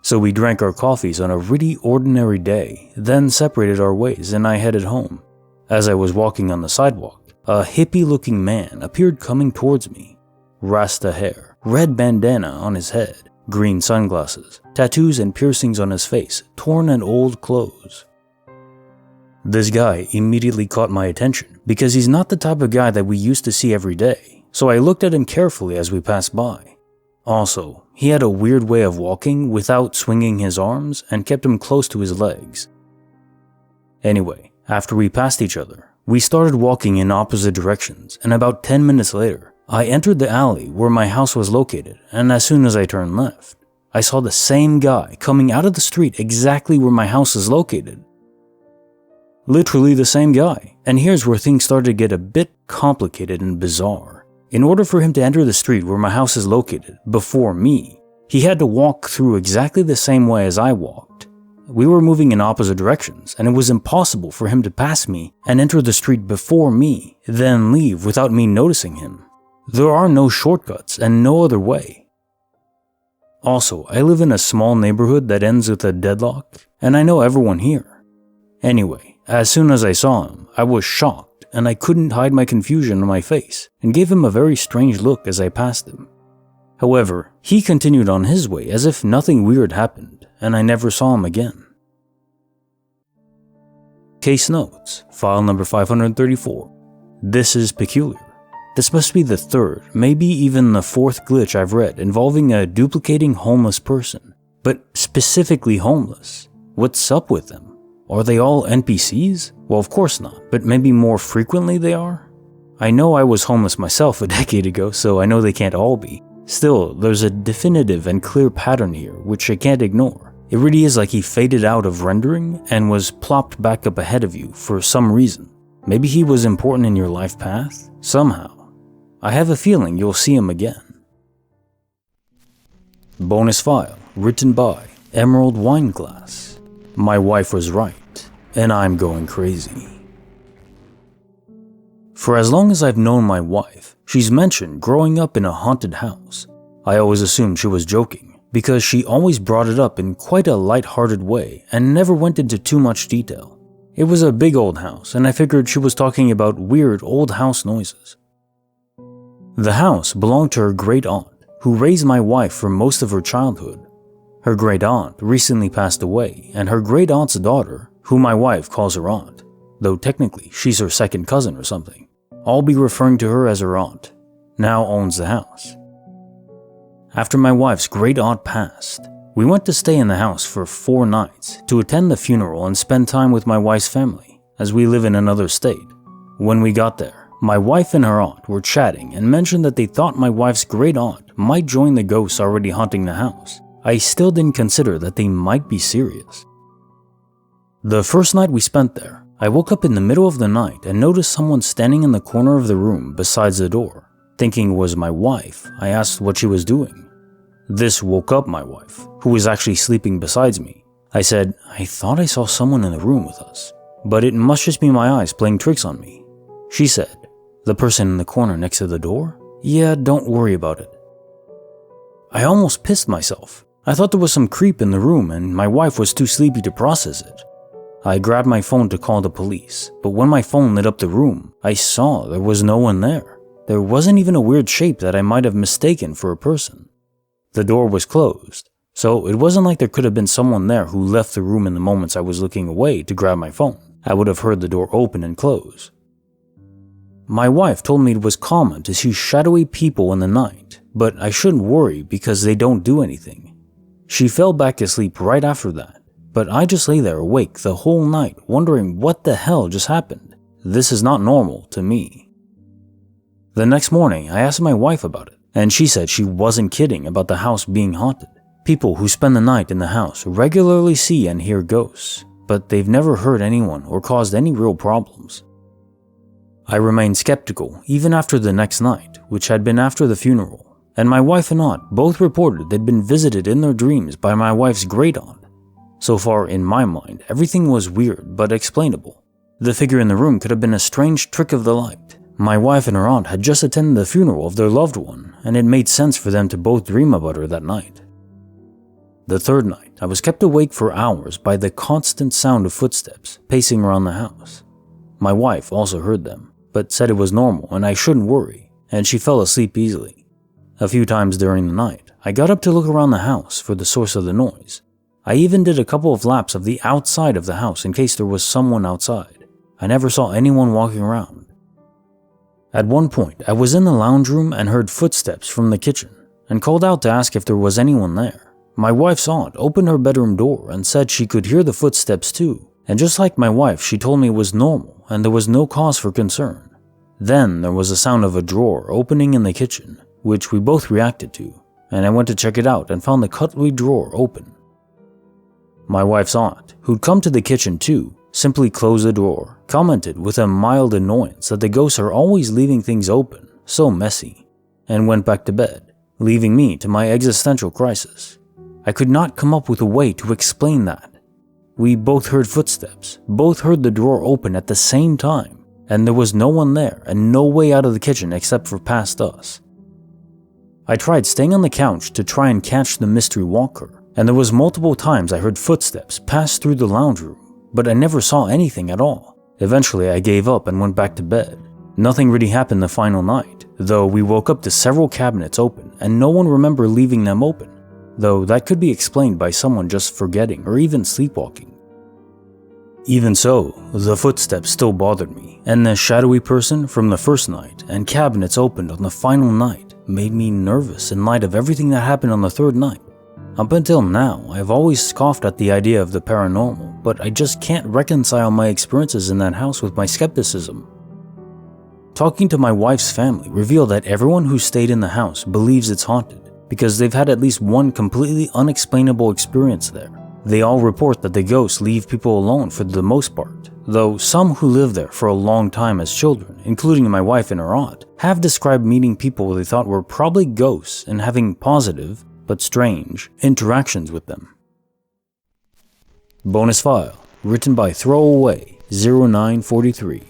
So we drank our coffees on a really ordinary day, then separated our ways and I headed home. As I was walking on the sidewalk, a hippie-looking man appeared coming towards me. Rasta hair, red bandana on his head, green sunglasses, tattoos and piercings on his face, torn and old clothes. This guy immediately caught my attention because he's not the type of guy that we used to see every day. So I looked at him carefully as we passed by. Also, he had a weird way of walking without swinging his arms and kept him close to his legs. Anyway, after we passed each other, we started walking in opposite directions, and about 10 minutes later, I entered the alley where my house was located, and as soon as I turned left, I saw the same guy coming out of the street exactly where my house is located. Literally the same guy, and here's where things started to get a bit complicated and bizarre. In order for him to enter the street where my house is located, before me, he had to walk through exactly the same way as I walked. We were moving in opposite directions, and it was impossible for him to pass me and enter the street before me, then leave without me noticing him. There are no shortcuts and no other way. Also, I live in a small neighborhood that ends with a deadlock, and I know everyone here. Anyway, as soon as I saw him, I was shocked and I couldn't hide my confusion on my face and gave him a very strange look as I passed him. However, he continued on his way as if nothing weird happened, and I never saw him again. Case Notes, File Number 534. This is peculiar. This must be the third, maybe even the fourth glitch I've read involving a duplicating homeless person, but specifically homeless. What's up with them? Are they all NPCs? Well, of course not, but maybe more frequently they are? I know I was homeless myself a decade ago, so I know they can't all be. Still, there's a definitive and clear pattern here, which I can't ignore. It really is like he faded out of rendering and was plopped back up ahead of you for some reason. Maybe he was important in your life path, somehow. I have a feeling you'll see him again. Bonus file, written by Emerald Wineglass. My wife was right, and I'm going crazy. For as long as I've known my wife, she's mentioned growing up in a haunted house. I always assumed she was joking, because she always brought it up in quite a light-hearted way and never went into too much detail. It was a big old house, and I figured she was talking about weird old house noises. The house belonged to her great-aunt, who raised my wife for most of her childhood. Her great-aunt recently passed away, and her great-aunt's daughter, who my wife calls her aunt, though technically she's her second cousin or something, I'll be referring to her as her aunt, now owns the house. After my wife's great-aunt passed, we went to stay in the house for 4 nights to attend the funeral and spend time with my wife's family, as we live in another state. When we got there, my wife and her aunt were chatting and mentioned that they thought my wife's great-aunt might join the ghosts already haunting the house. I still didn't consider that they might be serious. The first night we spent there, I woke up in the middle of the night and noticed someone standing in the corner of the room besides the door. Thinking it was my wife, I asked what she was doing. This woke up my wife, who was actually sleeping beside me. I said, I thought I saw someone in the room with us, but it must just be my eyes playing tricks on me. She said, the person in the corner next to the door? Yeah, don't worry about it. I almost pissed myself. I thought there was some creep in the room and my wife was too sleepy to process it. I grabbed my phone to call the police, but when my phone lit up the room, I saw there was no one there. There wasn't even a weird shape that I might have mistaken for a person. The door was closed, so it wasn't like there could have been someone there who left the room in the moments I was looking away to grab my phone. I would have heard the door open and close. My wife told me it was common to see shadowy people in the night, but I shouldn't worry because they don't do anything. She fell back asleep right after that, but I just lay there awake the whole night wondering what the hell just happened. This is not normal to me. The next morning, I asked my wife about it, and she said she wasn't kidding about the house being haunted. People who spend the night in the house regularly see and hear ghosts, but they've never hurt anyone or caused any real problems. I remained skeptical even after the next night, which had been after the funeral, and my wife and aunt both reported they'd been visited in their dreams by my wife's great-aunt. So far, in my mind, everything was weird but explainable. The figure in the room could have been a strange trick of the light. My wife and her aunt had just attended the funeral of their loved one, and it made sense for them to both dream about her that night. The third night, I was kept awake for hours by the constant sound of footsteps pacing around the house. My wife also heard them, but said it was normal and I shouldn't worry, and she fell asleep easily. A few times during the night, I got up to look around the house for the source of the noise. I even did a couple of laps of the outside of the house in case there was someone outside. I never saw anyone walking around. At one point, I was in the lounge room and heard footsteps from the kitchen, and called out to ask if there was anyone there. My wife's aunt opened her bedroom door and said she could hear the footsteps too, and just like my wife, she told me it was normal and there was no cause for concern. Then there was a sound of a drawer opening in the kitchen, which we both reacted to, and I went to check it out and found the cutlery drawer open. My wife's aunt, who'd come to the kitchen too, simply closed the drawer, commented with a mild annoyance that the ghosts are always leaving things open, so messy, and went back to bed, leaving me to my existential crisis. I could not come up with a way to explain that. We both heard footsteps, both heard the drawer open at the same time, and there was no one there and no way out of the kitchen except for past us. I tried staying on the couch to try and catch the mystery walker, and there was multiple times I heard footsteps pass through the lounge room, but I never saw anything at all. Eventually, I gave up and went back to bed. Nothing really happened the final night, though we woke up to several cabinets open and no one remembered leaving them open, though that could be explained by someone just forgetting or even sleepwalking. Even so, the footsteps still bothered me, and the shadowy person from the first night and cabinets opened on the final night made me nervous in light of everything that happened on the third night. Up until now, I've always scoffed at the idea of the paranormal, but I just can't reconcile my experiences in that house with my skepticism. Talking to my wife's family revealed that everyone who stayed in the house believes it's haunted because they've had at least one completely unexplainable experience there. They all report that the ghosts leave people alone for the most part, though some who lived there for a long time as children, including my wife and her aunt, have described meeting people they thought were probably ghosts and having positive, but strange, interactions with them. Bonus file, written by Throwaway 0943.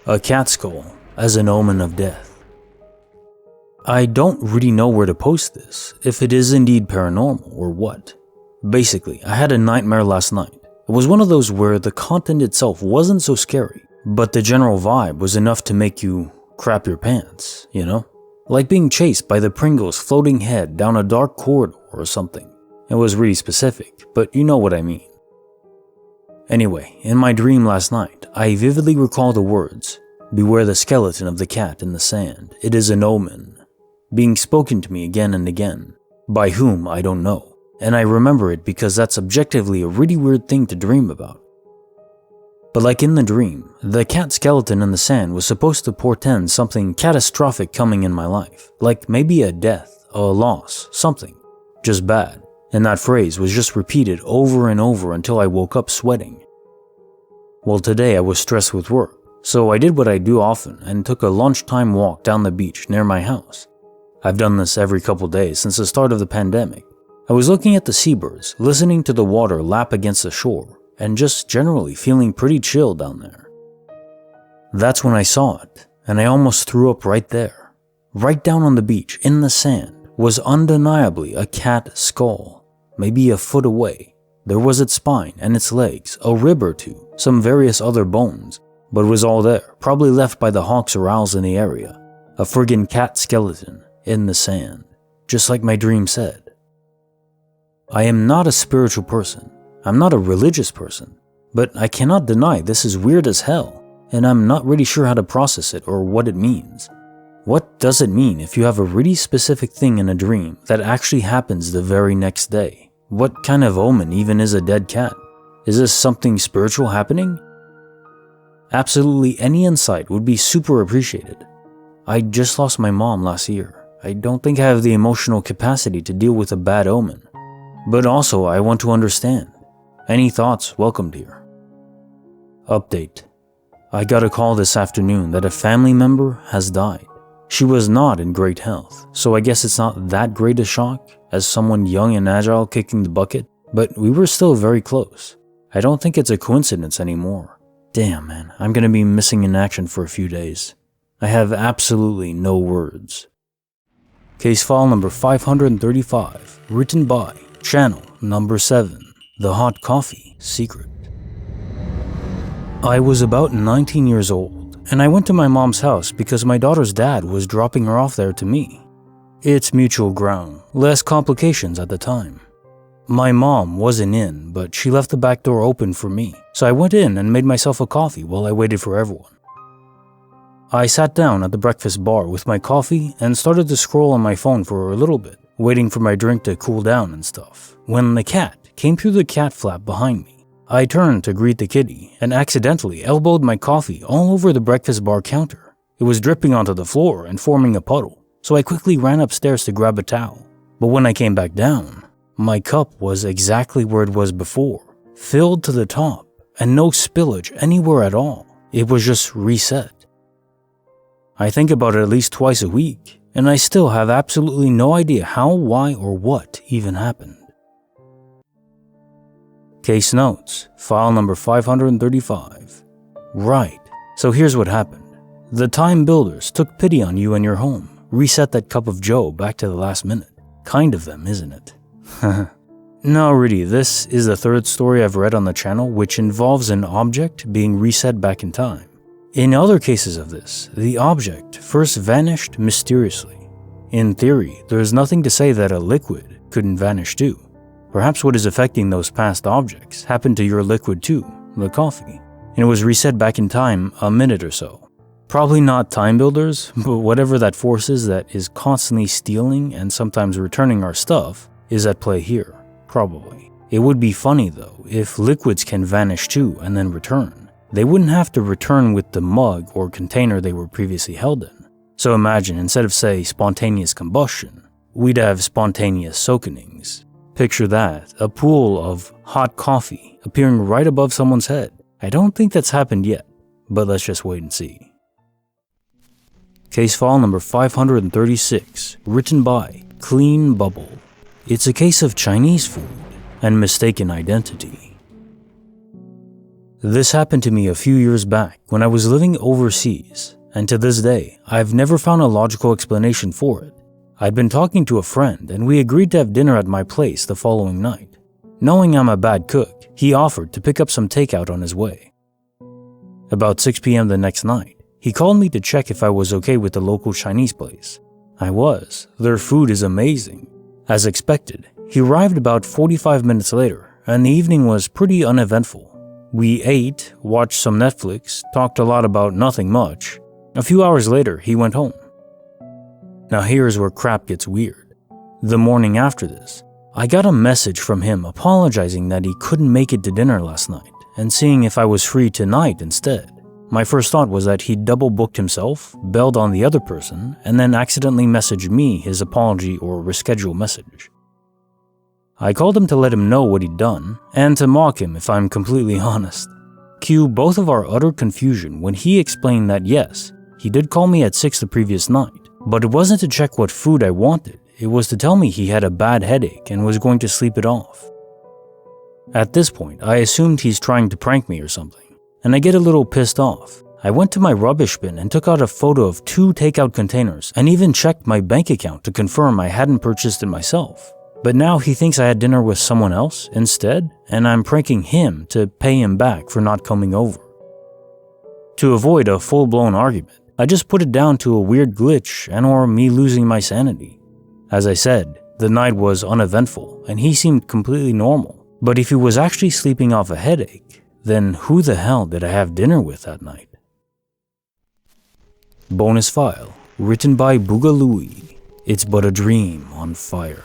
A cat skull as an omen of death. I don't really know where to post this, if it is indeed paranormal or what. Basically, I had a nightmare last night. It was one of those where the content itself wasn't so scary, but the general vibe was enough to make you crap your pants, you know? Like being chased by the Pringles floating head down a dark corridor or something. It was really specific, but you know what I mean. Anyway, in my dream last night, I vividly recall the words, "Beware the skeleton of the cat in the sand, it is an omen," being spoken to me again and again, by whom I don't know, and I remember it because that's objectively a really weird thing to dream about. But like in the dream, the cat skeleton in the sand was supposed to portend something catastrophic coming in my life, like maybe a death, a loss, something, just bad, and that phrase was just repeated over and over until I woke up sweating. Well, today I was stressed with work, so I did what I do often and took a lunchtime walk down the beach near my house. I've done this every couple days since the start of the pandemic. I was looking at the seabirds, listening to the water lap against the shore, and just generally feeling pretty chill down there. That's when I saw it, and I almost threw up right there. Right down on the beach, in the sand, was undeniably a cat skull, maybe a foot away. There was its spine and its legs, a rib or two, some various other bones, but it was all there, probably left by the hawks or owls in the area. A friggin' cat skeleton in the sand, just like my dream said. I am not a spiritual person. I'm not a religious person, but I cannot deny this is weird as hell, and I'm not really sure how to process it or what it means. What does it mean if you have a really specific thing in a dream that actually happens the very next day? What kind of omen even is a dead cat? Is this something spiritual happening? Absolutely any insight would be super appreciated. I just lost my mom last year. I don't think I have the emotional capacity to deal with a bad omen, but also I want to understand. Any thoughts welcomed here. Update. I got a call this afternoon that a family member has died. She was not in great health, so I guess it's not that great a shock as someone young and agile kicking the bucket, but we were still very close. I don't think it's a coincidence anymore. Damn, man, I'm gonna be missing in action for a few days. I have absolutely no words. Case file number 535, written by channel number 7. The Hot Coffee Secret. I was about 19 years old, and I went to my mom's house because my daughter's dad was dropping her off there to me. It's mutual ground, less complications at the time. My mom wasn't in, but she left the back door open for me, so I went in and made myself a coffee while I waited for everyone. I sat down at the breakfast bar with my coffee and started to scroll on my phone for a little bit, waiting for my drink to cool down and stuff, when the cat came through the cat flap behind me. I turned to greet the kitty and accidentally elbowed my coffee all over the breakfast bar counter. It was dripping onto the floor and forming a puddle, so I quickly ran upstairs to grab a towel. But when I came back down, my cup was exactly where it was before, filled to the top, and no spillage anywhere at all. It was just reset. I think about it at least twice a week, and I still have absolutely no idea how, why, or what even happened. Case notes, file number 535. Right, so here's what happened. The time builders took pity on you and your home, reset that cup of joe back to the last minute. Kind of them, isn't it? No, really, this is the third story I've read on the channel which involves an object being reset back in time. In other cases of this, the object first vanished mysteriously. In theory, there is nothing to say that a liquid couldn't vanish too. Perhaps what is affecting those past objects happened to your liquid too, the coffee, and it was reset back in time a minute or so. Probably not time builders, but whatever that force is that is constantly stealing and sometimes returning our stuff is at play here. Probably. It would be funny though if liquids can vanish too and then return. They wouldn't have to return with the mug or container they were previously held in. So imagine, instead of say spontaneous combustion, we'd have spontaneous soakings. Picture that, a pool of hot coffee appearing right above someone's head. I don't think that's happened yet, but let's just wait and see. Case file number 536, written by Clean Bubble. It's a case of Chinese food and mistaken identity. This happened to me a few years back when I was living overseas, and to this day, I've never found a logical explanation for it. I'd been talking to a friend and we agreed to have dinner at my place the following night. Knowing I'm a bad cook, he offered to pick up some takeout on his way. About 6 p.m. the next night, he called me to check if I was okay with the local Chinese place. I was. Their food is amazing. As expected, he arrived about 45 minutes later, and the evening was pretty uneventful. We ate, watched some Netflix, talked a lot about nothing much. A few hours later, he went home. Now here's where crap gets weird. The morning after this, I got a message from him apologizing that he couldn't make it to dinner last night and seeing if I was free tonight instead. My first thought was that he'd double booked himself, bailed on the other person, and then accidentally messaged me his apology or reschedule message. I called him to let him know what he'd done, and to mock him if I'm completely honest. Cue both of our utter confusion when he explained that yes, he did call me at 6 the previous night, but it wasn't to check what food I wanted, it was to tell me he had a bad headache and was going to sleep it off. At this point, I assumed he's trying to prank me or something, and I get a little pissed off. I went to my rubbish bin and took out a photo of 2 takeout containers and even checked my bank account to confirm I hadn't purchased it myself. But now he thinks I had dinner with someone else instead, and I'm pranking him to pay him back for not coming over. To avoid a full-blown argument, I just put it down to a weird glitch and or me losing my sanity. As I said, the night was uneventful and he seemed completely normal, but if he was actually sleeping off a headache, then who the hell did I have dinner with that night? Bonus file, written by Boogalooey. It's but a dream on fire.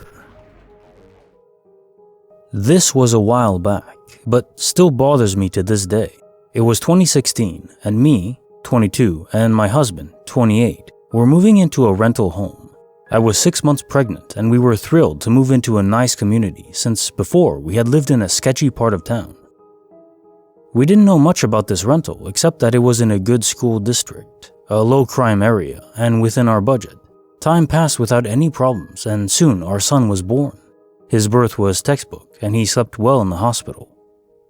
This was a while back, but still bothers me to this day. It was 2016, and me, 22, and my husband, 28, were moving into a rental home. I was 6 months pregnant, and we were thrilled to move into a nice community since before we had lived in a sketchy part of town. We didn't know much about this rental except that it was in a good school district, a low-crime area, and within our budget. Time passed without any problems, and soon our son was born. His birth was textbook, and he slept well in the hospital.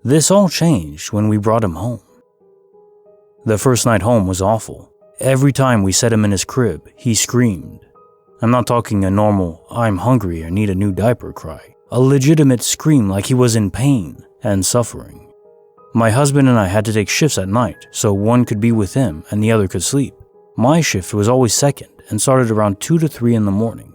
This all changed when we brought him home. The first night home was awful. Every time we set him in his crib, he screamed. I'm not talking a normal, I'm hungry or need a new diaper cry. A legitimate scream like he was in pain and suffering. My husband and I had to take shifts at night, so one could be with him and the other could sleep. My shift was always second and started around 2 to 3 in the morning.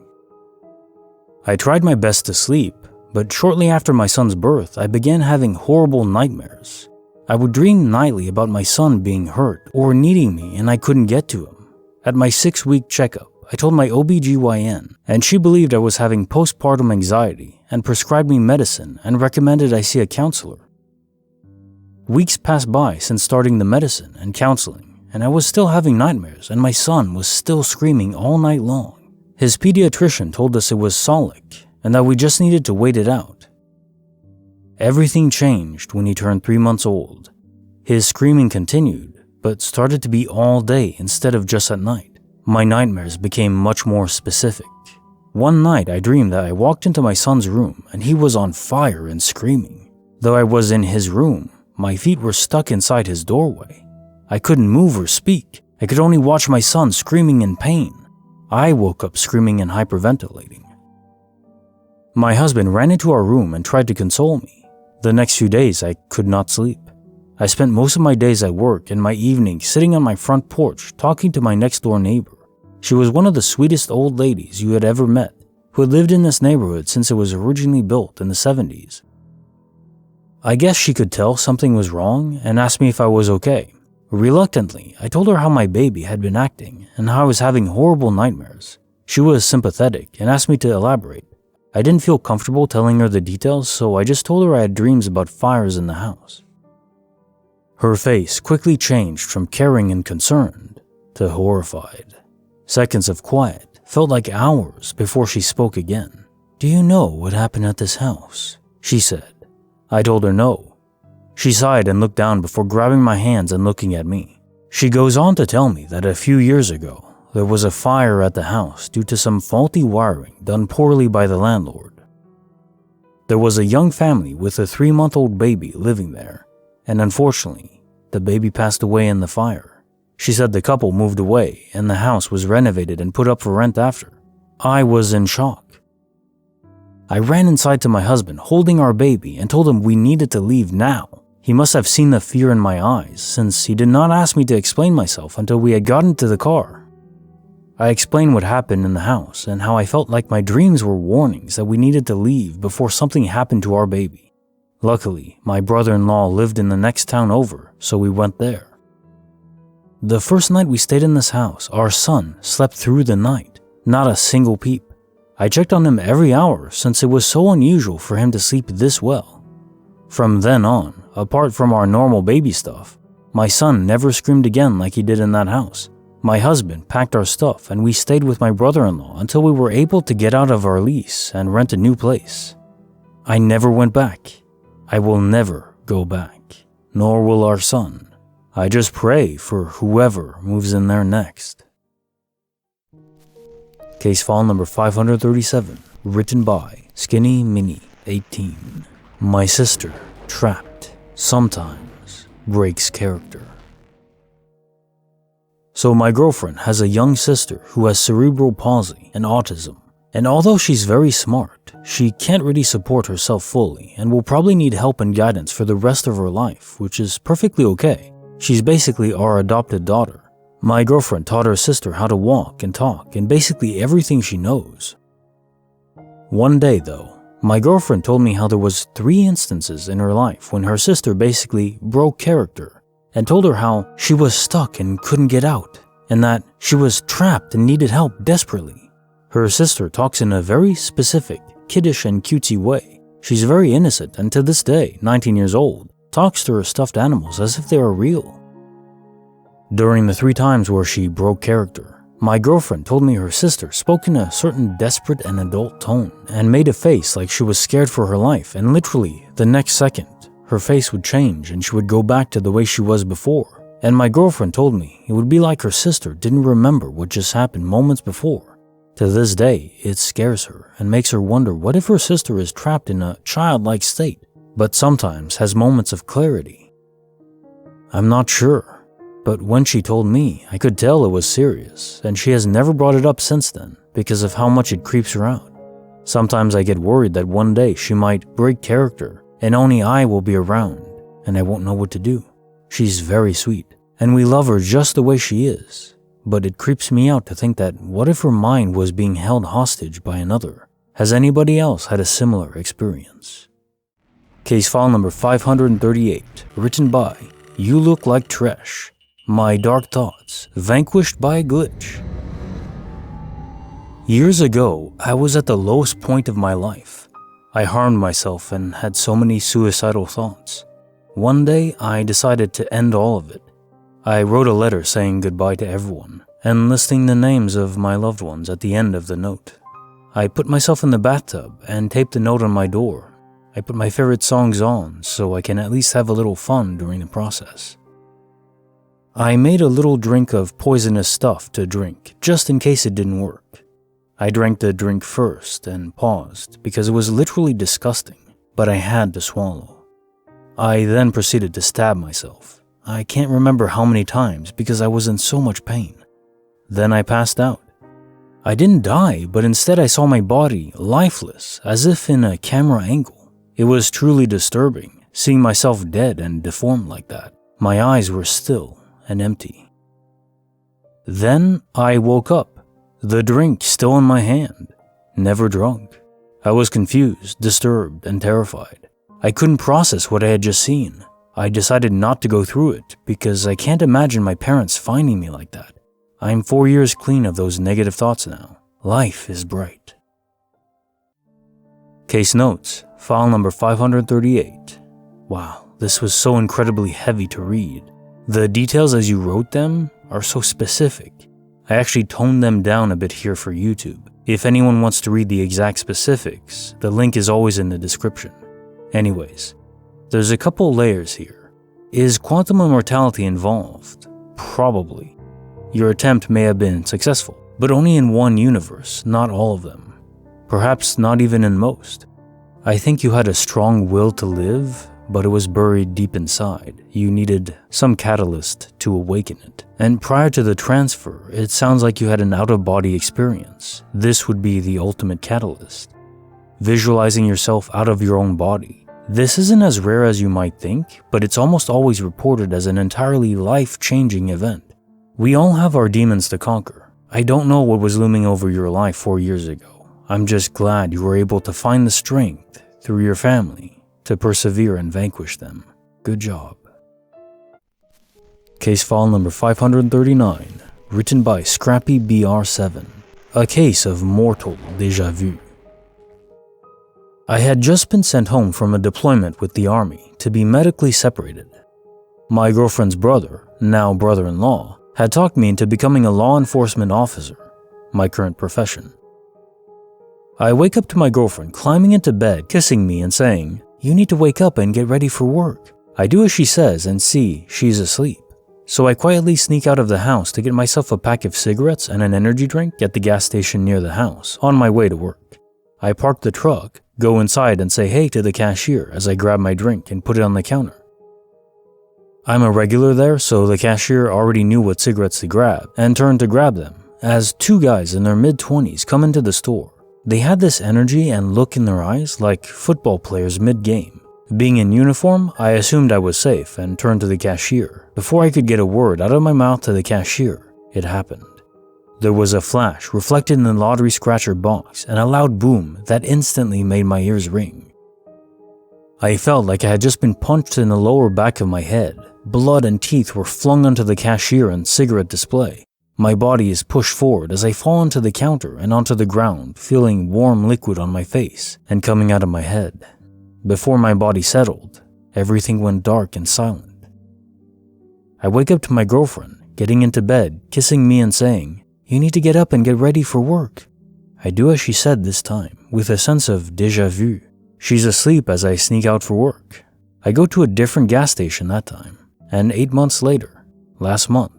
I tried my best to sleep, but shortly after my son's birth, I began having horrible nightmares. I would dream nightly about my son being hurt or needing me and I couldn't get to him. At my 6-week checkup, I told my OBGYN, and she believed I was having postpartum anxiety and prescribed me medicine and recommended I see a counselor. Weeks passed by since starting the medicine and counseling, and I was still having nightmares and my son was still screaming all night long. His pediatrician told us it was solic and that we just needed to wait it out. Everything changed when he turned 3 months old. His screaming continued, but started to be all day instead of just at night. My nightmares became much more specific. One night I dreamed that I walked into my son's room and he was on fire and screaming. Though I was in his room, my feet were stuck inside his doorway. I couldn't move or speak. I could only watch my son screaming in pain. I woke up screaming and hyperventilating. My husband ran into our room and tried to console me. The next few days, I could not sleep. I spent most of my days at work and my evenings sitting on my front porch talking to my next-door neighbor. She was one of the sweetest old ladies you had ever met, who had lived in this neighborhood since it was originally built in the 70s. I guess she could tell something was wrong and asked me if I was okay. Reluctantly, I told her how my baby had been acting and how I was having horrible nightmares. She was sympathetic and asked me to elaborate. I didn't feel comfortable telling her the details, so I just told her I had dreams about fires in the house. Her face quickly changed from caring and concerned to horrified. Seconds of quiet felt like hours before she spoke again. "Do you know what happened at this house?" she said. I told her no. She sighed and looked down before grabbing my hands and looking at me. She goes on to tell me that a few years ago, there was a fire at the house due to some faulty wiring done poorly by the landlord. There was a young family with a 3-month-old baby living there, and unfortunately, the baby passed away in the fire. She said the couple moved away and the house was renovated and put up for rent after. I was in shock. I ran inside to my husband holding our baby and told him we needed to leave now. He must have seen the fear in my eyes since he did not ask me to explain myself until we had gotten to the car. I explained what happened in the house and how I felt like my dreams were warnings that we needed to leave before something happened to our baby. Luckily, my brother-in-law lived in the next town over, so we went there. The first night we stayed in this house, our son slept through the night, not a single peep. I checked on him every hour since it was so unusual for him to sleep this well. From then on, apart from our normal baby stuff, my son never screamed again like he did in that house. My husband packed our stuff and we stayed with my brother-in-law until we were able to get out of our lease and rent a new place. I never went back. I will never go back, nor will our son. I just pray for whoever moves in there next. Case file number 537, written by Skinny Mini 18. My sister, trapped, sometimes breaks character. So my girlfriend has a young sister who has cerebral palsy and autism. And although she's very smart, she can't really support herself fully and will probably need help and guidance for the rest of her life, which is perfectly okay. She's basically our adopted daughter. My girlfriend taught her sister how to walk and talk and basically everything she knows. One day though, my girlfriend told me how there was 3 instances in her life when her sister basically broke character and told her how she was stuck and couldn't get out and that she was trapped and needed help desperately. Her sister talks in a very specific, kiddish and cutesy way. She's very innocent and to this day, 19 years old, talks to her stuffed animals as if they are real. During the 3 times where she broke character, my girlfriend told me her sister spoke in a certain desperate and adult tone and made a face like she was scared for her life, and literally the next second, her face would change and she would go back to the way she was before. And my girlfriend told me it would be like her sister didn't remember what just happened moments before. To this day, it scares her and makes her wonder what if her sister is trapped in a childlike state, but sometimes has moments of clarity. I'm not sure, but when she told me, I could tell it was serious, and she has never brought it up since then because of how much it creeps her out. Sometimes I get worried that one day she might break character and only I will be around and I won't know what to do. She's very sweet, and we love her just the way she is. But it creeps me out to think that what if her mind was being held hostage by another? Has anybody else had a similar experience? Case file number 538, written by You Look Like Trash. My dark thoughts vanquished by a glitch. Years ago, I was at the lowest point of my life. I harmed myself and had so many suicidal thoughts. One day, I decided to end all of it. I wrote a letter saying goodbye to everyone and listing the names of my loved ones at the end of the note. I put myself in the bathtub and taped the note on my door. I put my favorite songs on so I can at least have a little fun during the process. I made a little drink of poisonous stuff to drink just in case it didn't work. I drank the drink first and paused because it was literally disgusting, but I had to swallow. I then proceeded to stab myself. I can't remember how many times because I was in so much pain. Then I passed out. I didn't die, but instead I saw my body lifeless, as if in a camera angle. It was truly disturbing, seeing myself dead and deformed like that. My eyes were still and empty. Then I woke up, the drink still in my hand, never drunk. I was confused, disturbed, and terrified. I couldn't process what I had just seen. I decided not to go through it because I can't imagine my parents finding me like that. I'm 4 years clean of those negative thoughts now. Life is bright. Case notes, file number 538. Wow, this was so incredibly heavy to read. The details as you wrote them are so specific. I actually toned them down a bit here for YouTube. If anyone wants to read the exact specifics, the link is always in the description. Anyways, there's a couple layers here. Is quantum immortality involved? Probably. Your attempt may have been successful, but only in one universe, not all of them. Perhaps not even in most. I think you had a strong will to live, but it was buried deep inside. You needed some catalyst to awaken it. And prior to the transfer, it sounds like you had an out-of-body experience. This would be the ultimate catalyst. Visualizing yourself out of your own body. This isn't as rare as you might think, but it's almost always reported as an entirely life-changing event. We all have our demons to conquer. I don't know what was looming over your life 4 years ago. I'm just glad you were able to find the strength through your family to persevere and vanquish them. Good job. Case file number 539, written by Scrappy BR7. A case of mortal déjà vu. I had just been sent home from a deployment with the army to be medically separated. My girlfriend's brother, now brother-in-law, had talked me into becoming a law enforcement officer, my current profession. I wake up to my girlfriend climbing into bed, kissing me and saying, "You need to wake up and get ready for work." I do as she says and see she's asleep. So I quietly sneak out of the house to get myself a pack of cigarettes and an energy drink at the gas station near the house on my way to work. I park the truck, go inside and say hey to the cashier as I grab my drink and put it on the counter. I'm a regular there, so the cashier already knew what cigarettes to grab and turned to grab them as two guys in their mid-20s come into the store. They had this energy and look in their eyes like football players mid-game. Being in uniform, I assumed I was safe and turned to the cashier. Before I could get a word out of my mouth to the cashier, it happened. There was a flash reflected in the lottery scratcher box and a loud boom that instantly made my ears ring. I felt like I had just been punched in the lower back of my head. Blood and teeth were flung onto the cashier and cigarette display. My body is pushed forward as I fall onto the counter and onto the ground, feeling warm liquid on my face and coming out of my head. Before my body settled, everything went dark and silent. I wake up to my girlfriend, getting into bed, kissing me and saying, "You need to get up and get ready for work." I do as she said this time, with a sense of déjà vu. She's asleep as I sneak out for work. I go to a different gas station that time, and 8 months later, last month,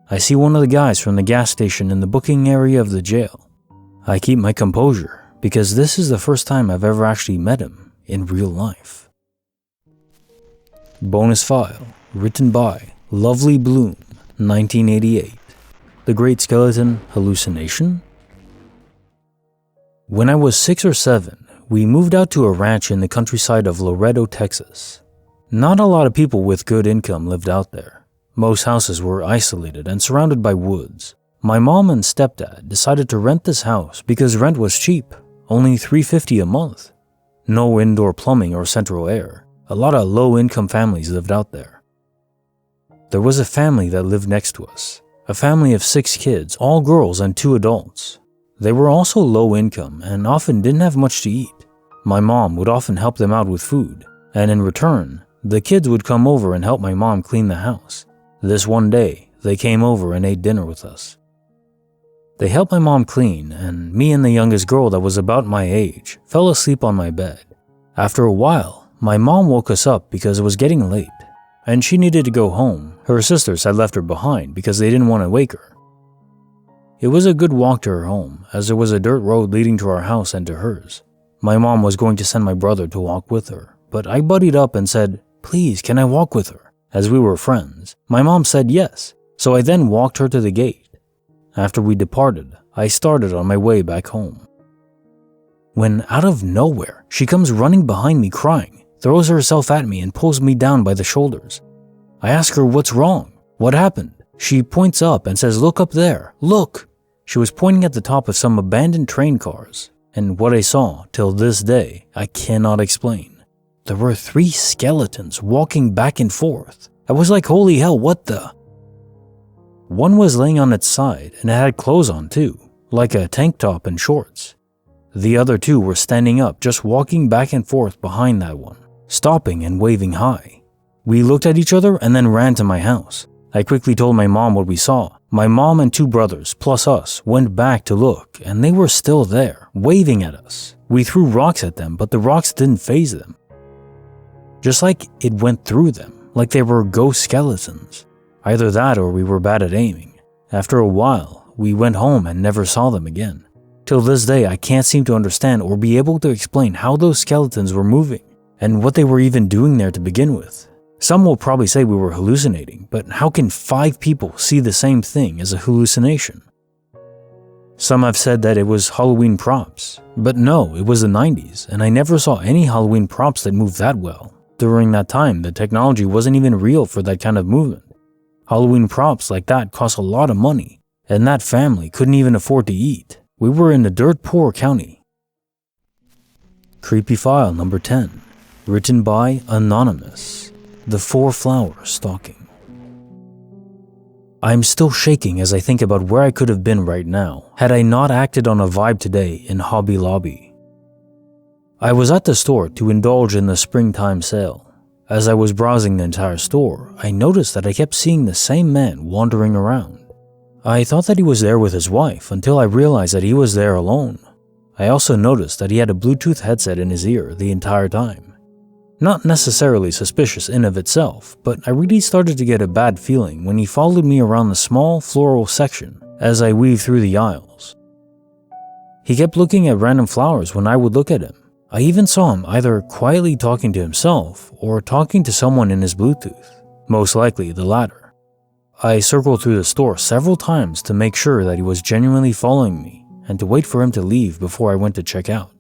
I see one of the guys from the gas station in the booking area of the jail. I keep my composure because this is the first time I've ever actually met him in real life. Bonus file, written by Lovely Bloom, 1988. The Great Skeleton Hallucination? When I was 6 or 7, we moved out to a ranch in the countryside of Laredo, Texas. Not a lot of people with good income lived out there. Most houses were isolated and surrounded by woods. My mom and stepdad decided to rent this house because rent was cheap, only $350 a month. No indoor plumbing or central air. A lot of low-income families lived out there. There was a family that lived next to us. A family of 6 kids, all girls and 2 adults. They were also low income and often didn't have much to eat. My mom would often help them out with food, and in return, the kids would come over and help my mom clean the house. This one day, they came over and ate dinner with us. They helped my mom clean, and me and the youngest girl that was about my age fell asleep on my bed. After a while, my mom woke us up because it was getting late, and she needed to go home. Her sisters had left her behind because they didn't want to wake her. It was a good walk to her home, as there was a dirt road leading to our house and to hers. My mom was going to send my brother to walk with her, but I buddied up and said, "Please, can I walk with her?" As we were friends. My mom said yes, so I then walked her to the gate. After we departed, I started on my way back home. When out of nowhere, she comes running behind me crying, throws herself at me and pulls me down by the shoulders. I ask her what's wrong, what happened. She points up and says, "Look up there, look." She was pointing at the top of some abandoned train cars, and what I saw, till this day, I cannot explain. There were 3 skeletons walking back and forth. I was like, holy hell, what the? One was laying on its side, and it had clothes on too, like a tank top and shorts. The other 2 were standing up, just walking back and forth behind that one, stopping and waving hi. We looked at each other and then ran to my house. I quickly told my mom what we saw. My mom and 2 brothers, plus us, went back to look, and they were still there, waving at us. We threw rocks at them, but the rocks didn't faze them. Just like it went through them, like they were ghost skeletons. Either that or we were bad at aiming. After a while, we went home and never saw them again. Till this day, I can't seem to understand or be able to explain how those skeletons were moving, and what they were even doing there to begin with. Some will probably say we were hallucinating, but how can 5 people see the same thing as a hallucination? Some have said that it was Halloween props, but no, it was the 90s, and I never saw any Halloween props that moved that well. During that time, the technology wasn't even real for that kind of movement. Halloween props like that cost a lot of money, and that family couldn't even afford to eat. We were in a dirt poor county. Creepy file number 10, written by Anonymous. The 4 flowers stalking. I'm still shaking as I think about where I could have been right now had I not acted on a vibe today in Hobby Lobby. I was at the store to indulge in the springtime sale. As I was browsing the entire store, I noticed that I kept seeing the same man wandering around. I thought that he was there with his wife until I realized that he was there alone. I also noticed that he had a Bluetooth headset in his ear the entire time. Not necessarily suspicious in of itself, but I really started to get a bad feeling when he followed me around the small floral section as I weaved through the aisles. He kept looking at random flowers when I would look at him. I even saw him either quietly talking to himself or talking to someone in his Bluetooth, most likely the latter. I circled through the store several times to make sure that he was genuinely following me and to wait for him to leave before I went to check out.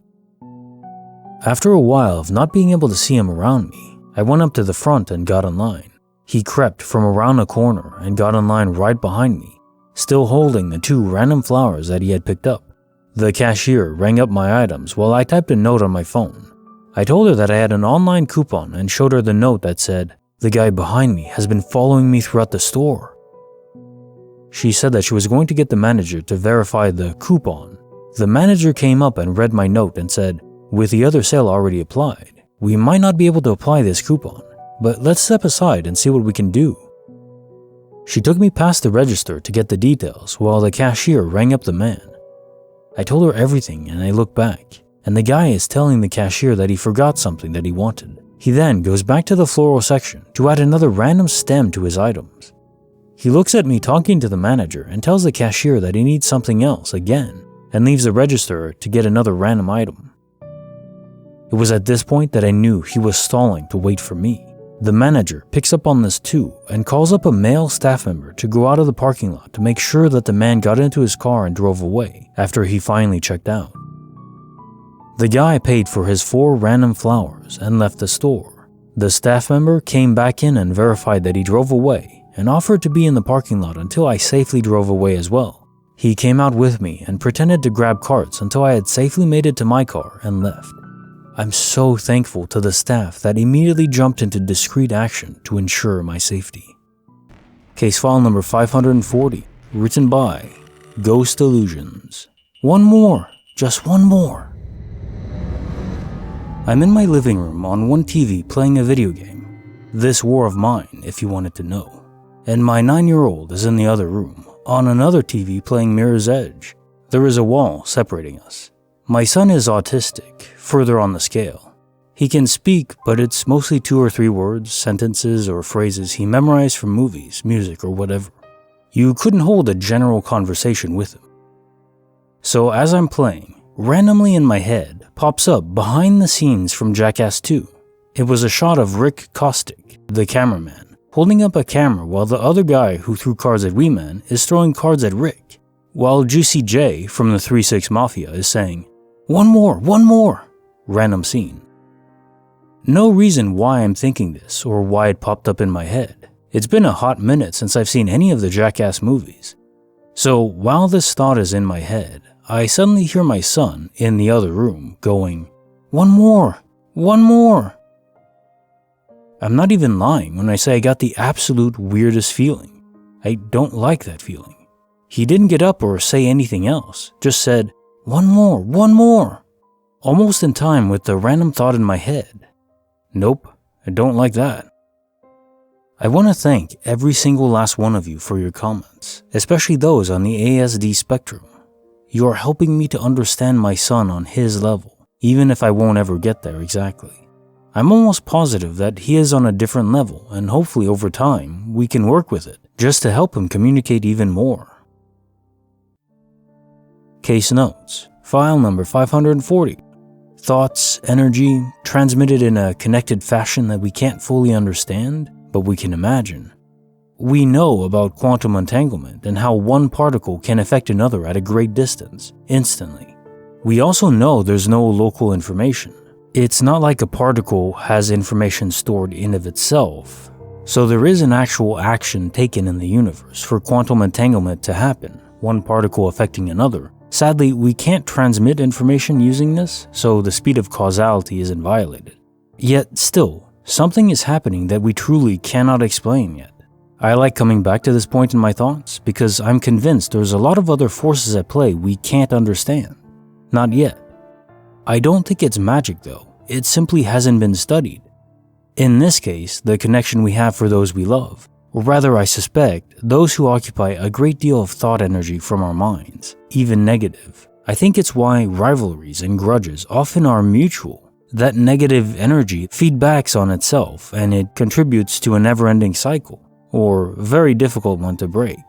After a while of not being able to see him around me, I went up to the front and got in line. He crept from around a corner and got in line right behind me, still holding the 2 random flowers that he had picked up. The cashier rang up my items while I typed a note on my phone. I told her that I had an online coupon and showed her the note that said, "The guy behind me has been following me throughout the store." She said that she was going to get the manager to verify the coupon. The manager came up and read my note and said, "With the other sale already applied, we might not be able to apply this coupon, but let's step aside and see what we can do." She took me past the register to get the details while the cashier rang up the man. I told her everything and I looked back, and the guy is telling the cashier that he forgot something that he wanted. He then goes back to the floral section to add another random stem to his items. He looks at me talking to the manager and tells the cashier that he needs something else again, and leaves the register to get another random item. It was at this point that I knew he was stalling to wait for me. The manager picks up on this too and calls up a male staff member to go out of the parking lot to make sure that the man got into his car and drove away after he finally checked out. The guy paid for his 4 random flowers and left the store. The staff member came back in and verified that he drove away and offered to be in the parking lot until I safely drove away as well. He came out with me and pretended to grab carts until I had safely made it to my car and left. I'm so thankful to the staff that immediately jumped into discreet action to ensure my safety. Case file number 540, written by Ghost Illusions. One more, just one more. I'm in my living room on one TV playing a video game, This War of Mine if you wanted to know, and my 9-year-old is in the other room on another TV playing Mirror's Edge. There is a wall separating us. My son is autistic, further on the scale. He can speak, but it's mostly 2 or 3 words, sentences, or phrases he memorized from movies, music, or whatever. You couldn't hold a general conversation with him. So as I'm playing, randomly in my head pops up behind the scenes from Jackass 2. It was a shot of Rick Kostick, the cameraman, holding up a camera while the other guy who threw cards at Wee Man is throwing cards at Rick. while Juicy J from the 3-6 Mafia is saying, one more, random scene. No reason why I'm thinking this or why it popped up in my head. It's been a hot minute since I've seen any of the Jackass movies. So while this thought is in my head, I suddenly hear my son in the other room going, one more. I'm not even lying when I say I got the absolute weirdest feeling. I don't like that feeling. He didn't get up or say anything else, just said, one more, almost in time with the random thought in my head. Nope, I don't like that. I want to thank every single last one of you for your comments, especially those on the ASD spectrum. You are helping me to understand my son on his level, even if I won't ever get there exactly. I'm almost positive that he is on a different level, and hopefully over time, we can work with it, just to help him communicate even more. Case notes, file number 540. Thoughts, energy, transmitted in a connected fashion that we can't fully understand, but we can imagine. We know about quantum entanglement and how one particle can affect another at a great distance, instantly. We also know there's no local information. It's not like a particle has information stored in of itself. So there is an actual action taken in the universe for quantum entanglement to happen, one particle affecting another. Sadly, we can't transmit information using this, so the speed of causality isn't violated. Yet still, something is happening that we truly cannot explain yet. I like coming back to this point in my thoughts because I'm convinced there's a lot of other forces at play we can't understand. Not yet. I don't think it's magic though, it simply hasn't been studied. In this case, the connection we have for those we love, or rather I suspect, those who occupy a great deal of thought energy from our minds, even negative. I think it's why rivalries and grudges often are mutual. That negative energy feedbacks on itself and it contributes to a never-ending cycle, or a very difficult one to break.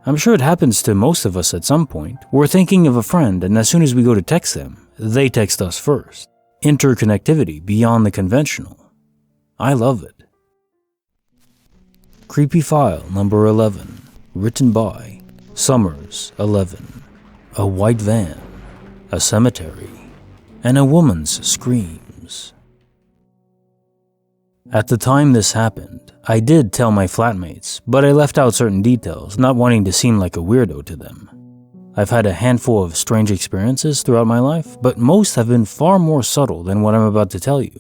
I'm sure it happens to most of us at some point. We're thinking of a friend and as soon as we go to text them, they text us first. Interconnectivity beyond the conventional. I love it. Creepy file number 11, written by Summers 11. A white van, a cemetery, and a woman's screams. At the time this happened, I did tell my flatmates, but I left out certain details, not wanting to seem like a weirdo to them. I've had a handful of strange experiences throughout my life, but most have been far more subtle than what I'm about to tell you.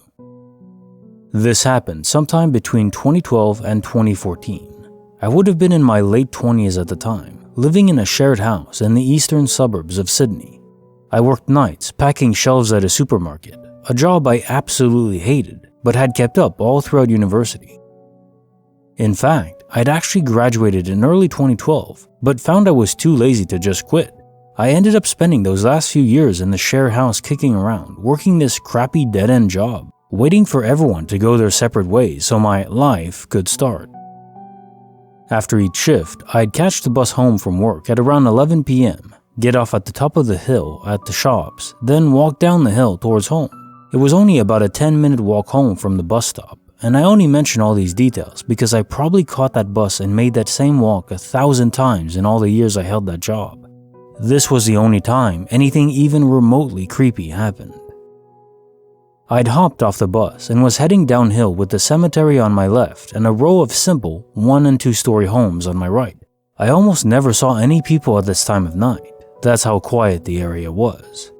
This happened sometime between 2012 and 2014. I would have been in my late 20s at the time, living in a shared house in the eastern suburbs of Sydney. I worked nights packing shelves at a supermarket, a job I absolutely hated, but had kept up all throughout university. In fact, I'd actually graduated in early 2012, but found I was too lazy to just quit. I ended up spending those last few years in the share house kicking around, working this crappy dead-end job, waiting for everyone to go their separate ways so my life could start. After each shift, I'd catch the bus home from work at around 11 p.m., get off at the top of the hill at the shops, then walk down the hill towards home. It was only about a 10-minute walk home from the bus stop, and I only mention all these details because I probably caught that bus and made that same walk 1,000 times in all the years I held that job. This was the only time anything even remotely creepy happened. I'd hopped off the bus and was heading downhill with the cemetery on my left and a row of simple 1- and 2-story homes on my right. I almost never saw any people at this time of night. That's how quiet the area was.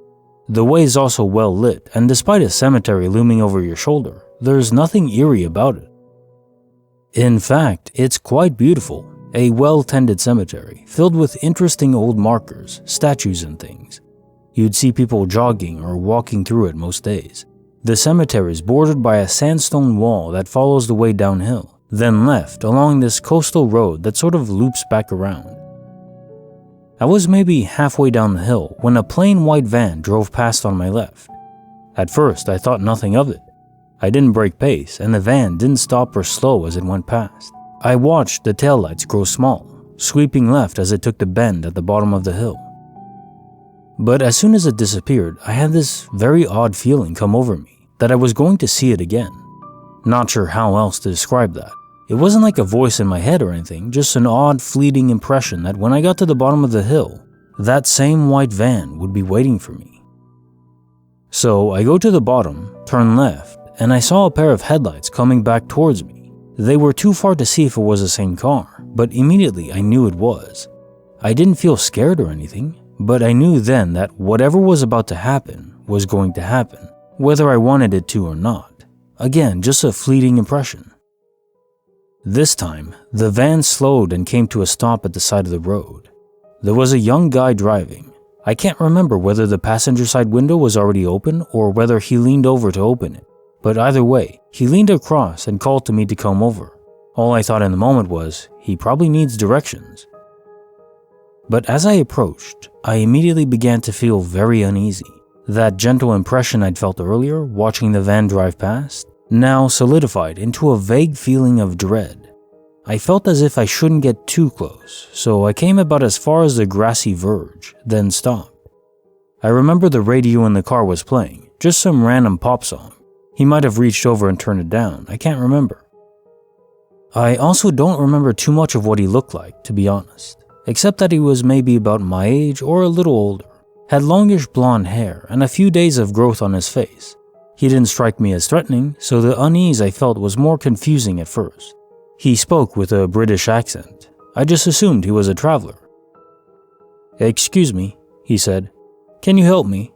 The way is also well lit, and despite a cemetery looming over your shoulder, there's nothing eerie about it. In fact, it's quite beautiful. A well-tended cemetery, filled with interesting old markers, statues and things. You'd see people jogging or walking through it most days. The cemetery is bordered by a sandstone wall that follows the way downhill, then left along this coastal road that sort of loops back around. I was maybe halfway down the hill when a plain white van drove past on my left. At first, I thought nothing of it. I didn't brake pace, and the van didn't stop or slow as it went past. I watched the taillights grow small, sweeping left as it took the bend at the bottom of the hill. But as soon as it disappeared, I had this very odd feeling come over me that I was going to see it again. Not sure how else to describe that. It wasn't like a voice in my head or anything, just an odd, fleeting impression that when I got to the bottom of the hill, that same white van would be waiting for me. So I go to the bottom, turn left, and I saw a pair of headlights coming back towards me. They were too far to see if it was the same car, but immediately I knew it was. I didn't feel scared or anything, but I knew then that whatever was about to happen was going to happen, whether I wanted it to or not. Again, just a fleeting impression. This time, the van slowed and came to a stop at the side of the road. There was a young guy driving. I can't remember whether the passenger side window was already open or whether he leaned over to open it, but either way, he leaned across and called to me to come over. All I thought in the moment was, he probably needs directions. But as I approached, I immediately began to feel very uneasy. That gentle impression I'd felt earlier, watching the van drive past, now solidified into a vague feeling of dread. I felt as if I shouldn't get too close, so I came about as far as the grassy verge, then stopped. I remember the radio in the car was playing, just some random pop song. He might have reached over and turned it down, I can't remember. I also don't remember too much of what he looked like, to be honest, except that he was maybe about my age or a little older, had longish blonde hair and a few days of growth on his face. He didn't strike me as threatening, so the unease I felt was more confusing at first. He spoke with a British accent. I just assumed he was a traveler. "Excuse me," he said. "Can you help me?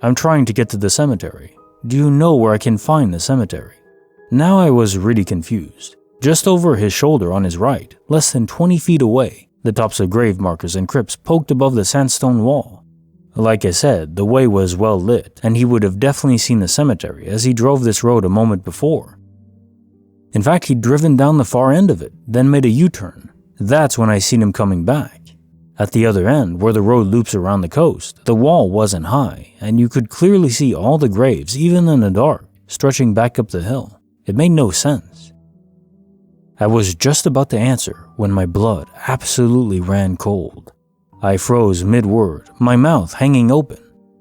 I'm trying to get to the cemetery. Do you know where I can find the cemetery?" Now I was really confused. Just over his shoulder on his right, less than 20 feet away, the tops of grave markers and crypts poked above the sandstone wall. Like I said, the way was well lit, and he would have definitely seen the cemetery as he drove this road a moment before. In fact, he'd driven down the far end of it, then made a U-turn. That's when I seen him coming back. At the other end, where the road loops around the coast, the wall wasn't high, and you could clearly see all the graves, even in the dark, stretching back up the hill. It made no sense. I was just about to answer when my blood absolutely ran cold. I froze mid-word, my mouth hanging open.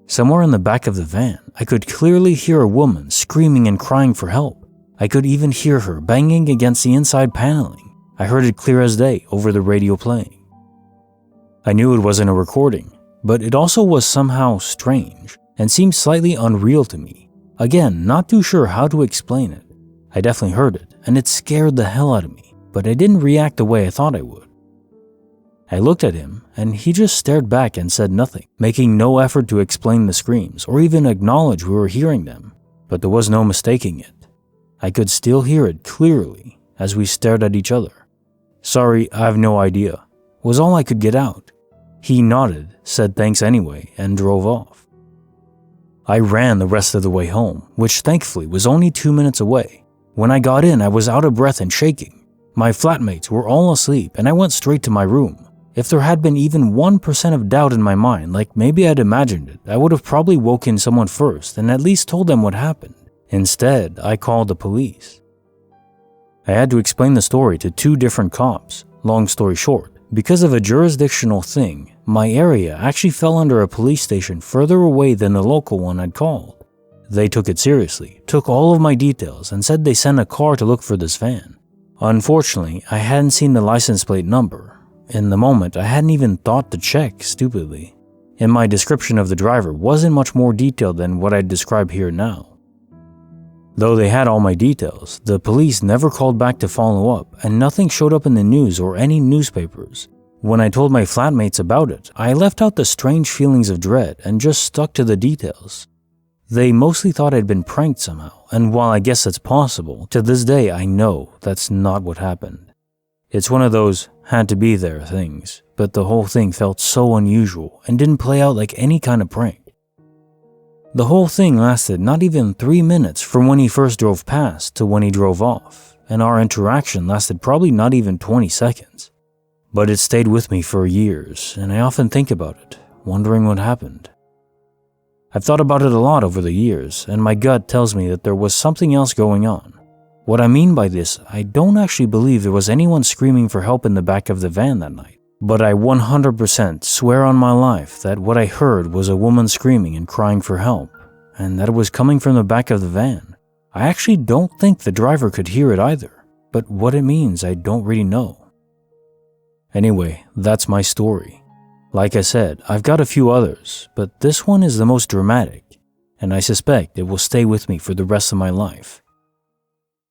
Somewhere in the back of the van, I could clearly hear a woman screaming and crying for help. I could even hear her banging against the inside paneling. I heard it clear as day over the radio playing. I knew it wasn't a recording, but it also was somehow strange and seemed slightly unreal to me. Again, not too sure how to explain it. I definitely heard it, and it scared the hell out of me, but I didn't react the way I thought I would. I looked at him, and he just stared back and said nothing, making no effort to explain the screams or even acknowledge we were hearing them, but there was no mistaking it. I could still hear it clearly as we stared at each other. "Sorry, I have no idea," was all I could get out. He nodded, said thanks anyway, and drove off. I ran the rest of the way home, which thankfully was only 2 minutes away. When I got in, I was out of breath and shaking. My flatmates were all asleep, and I went straight to my room. If there had been even 1% of doubt in my mind, like maybe I'd imagined it, I would have probably woken someone first and at least told them what happened. Instead, I called the police. I had to explain the story to 2 different cops. Long story short, because of a jurisdictional thing, my area actually fell under a police station further away than the local one I'd called. They took it seriously, took all of my details, and said they sent a car to look for this van. Unfortunately, I hadn't seen the license plate number. In the moment, I hadn't even thought to check, stupidly. And my description of the driver wasn't much more detailed than what I'd describe here now. Though they had all my details, the police never called back to follow up, and nothing showed up in the news or any newspapers. When I told my flatmates about it, I left out the strange feelings of dread and just stuck to the details. They mostly thought I'd been pranked somehow, and while I guess it's possible, to this day I know that's not what happened. It's one of those had to be there things, but the whole thing felt so unusual and didn't play out like any kind of prank. The whole thing lasted not even 3 minutes from when he first drove past to when he drove off, and our interaction lasted probably not even 20 seconds. But it stayed with me for years, and I often think about it, wondering what happened. I've thought about it a lot over the years, and my gut tells me that there was something else going on. What I mean by this, I don't actually believe there was anyone screaming for help in the back of the van that night, but I 100% swear on my life that what I heard was a woman screaming and crying for help, and that it was coming from the back of the van. I actually don't think the driver could hear it either, but what it means I don't really know. Anyway, that's my story. Like I said, I've got a few others, but this one is the most dramatic, and I suspect it will stay with me for the rest of my life.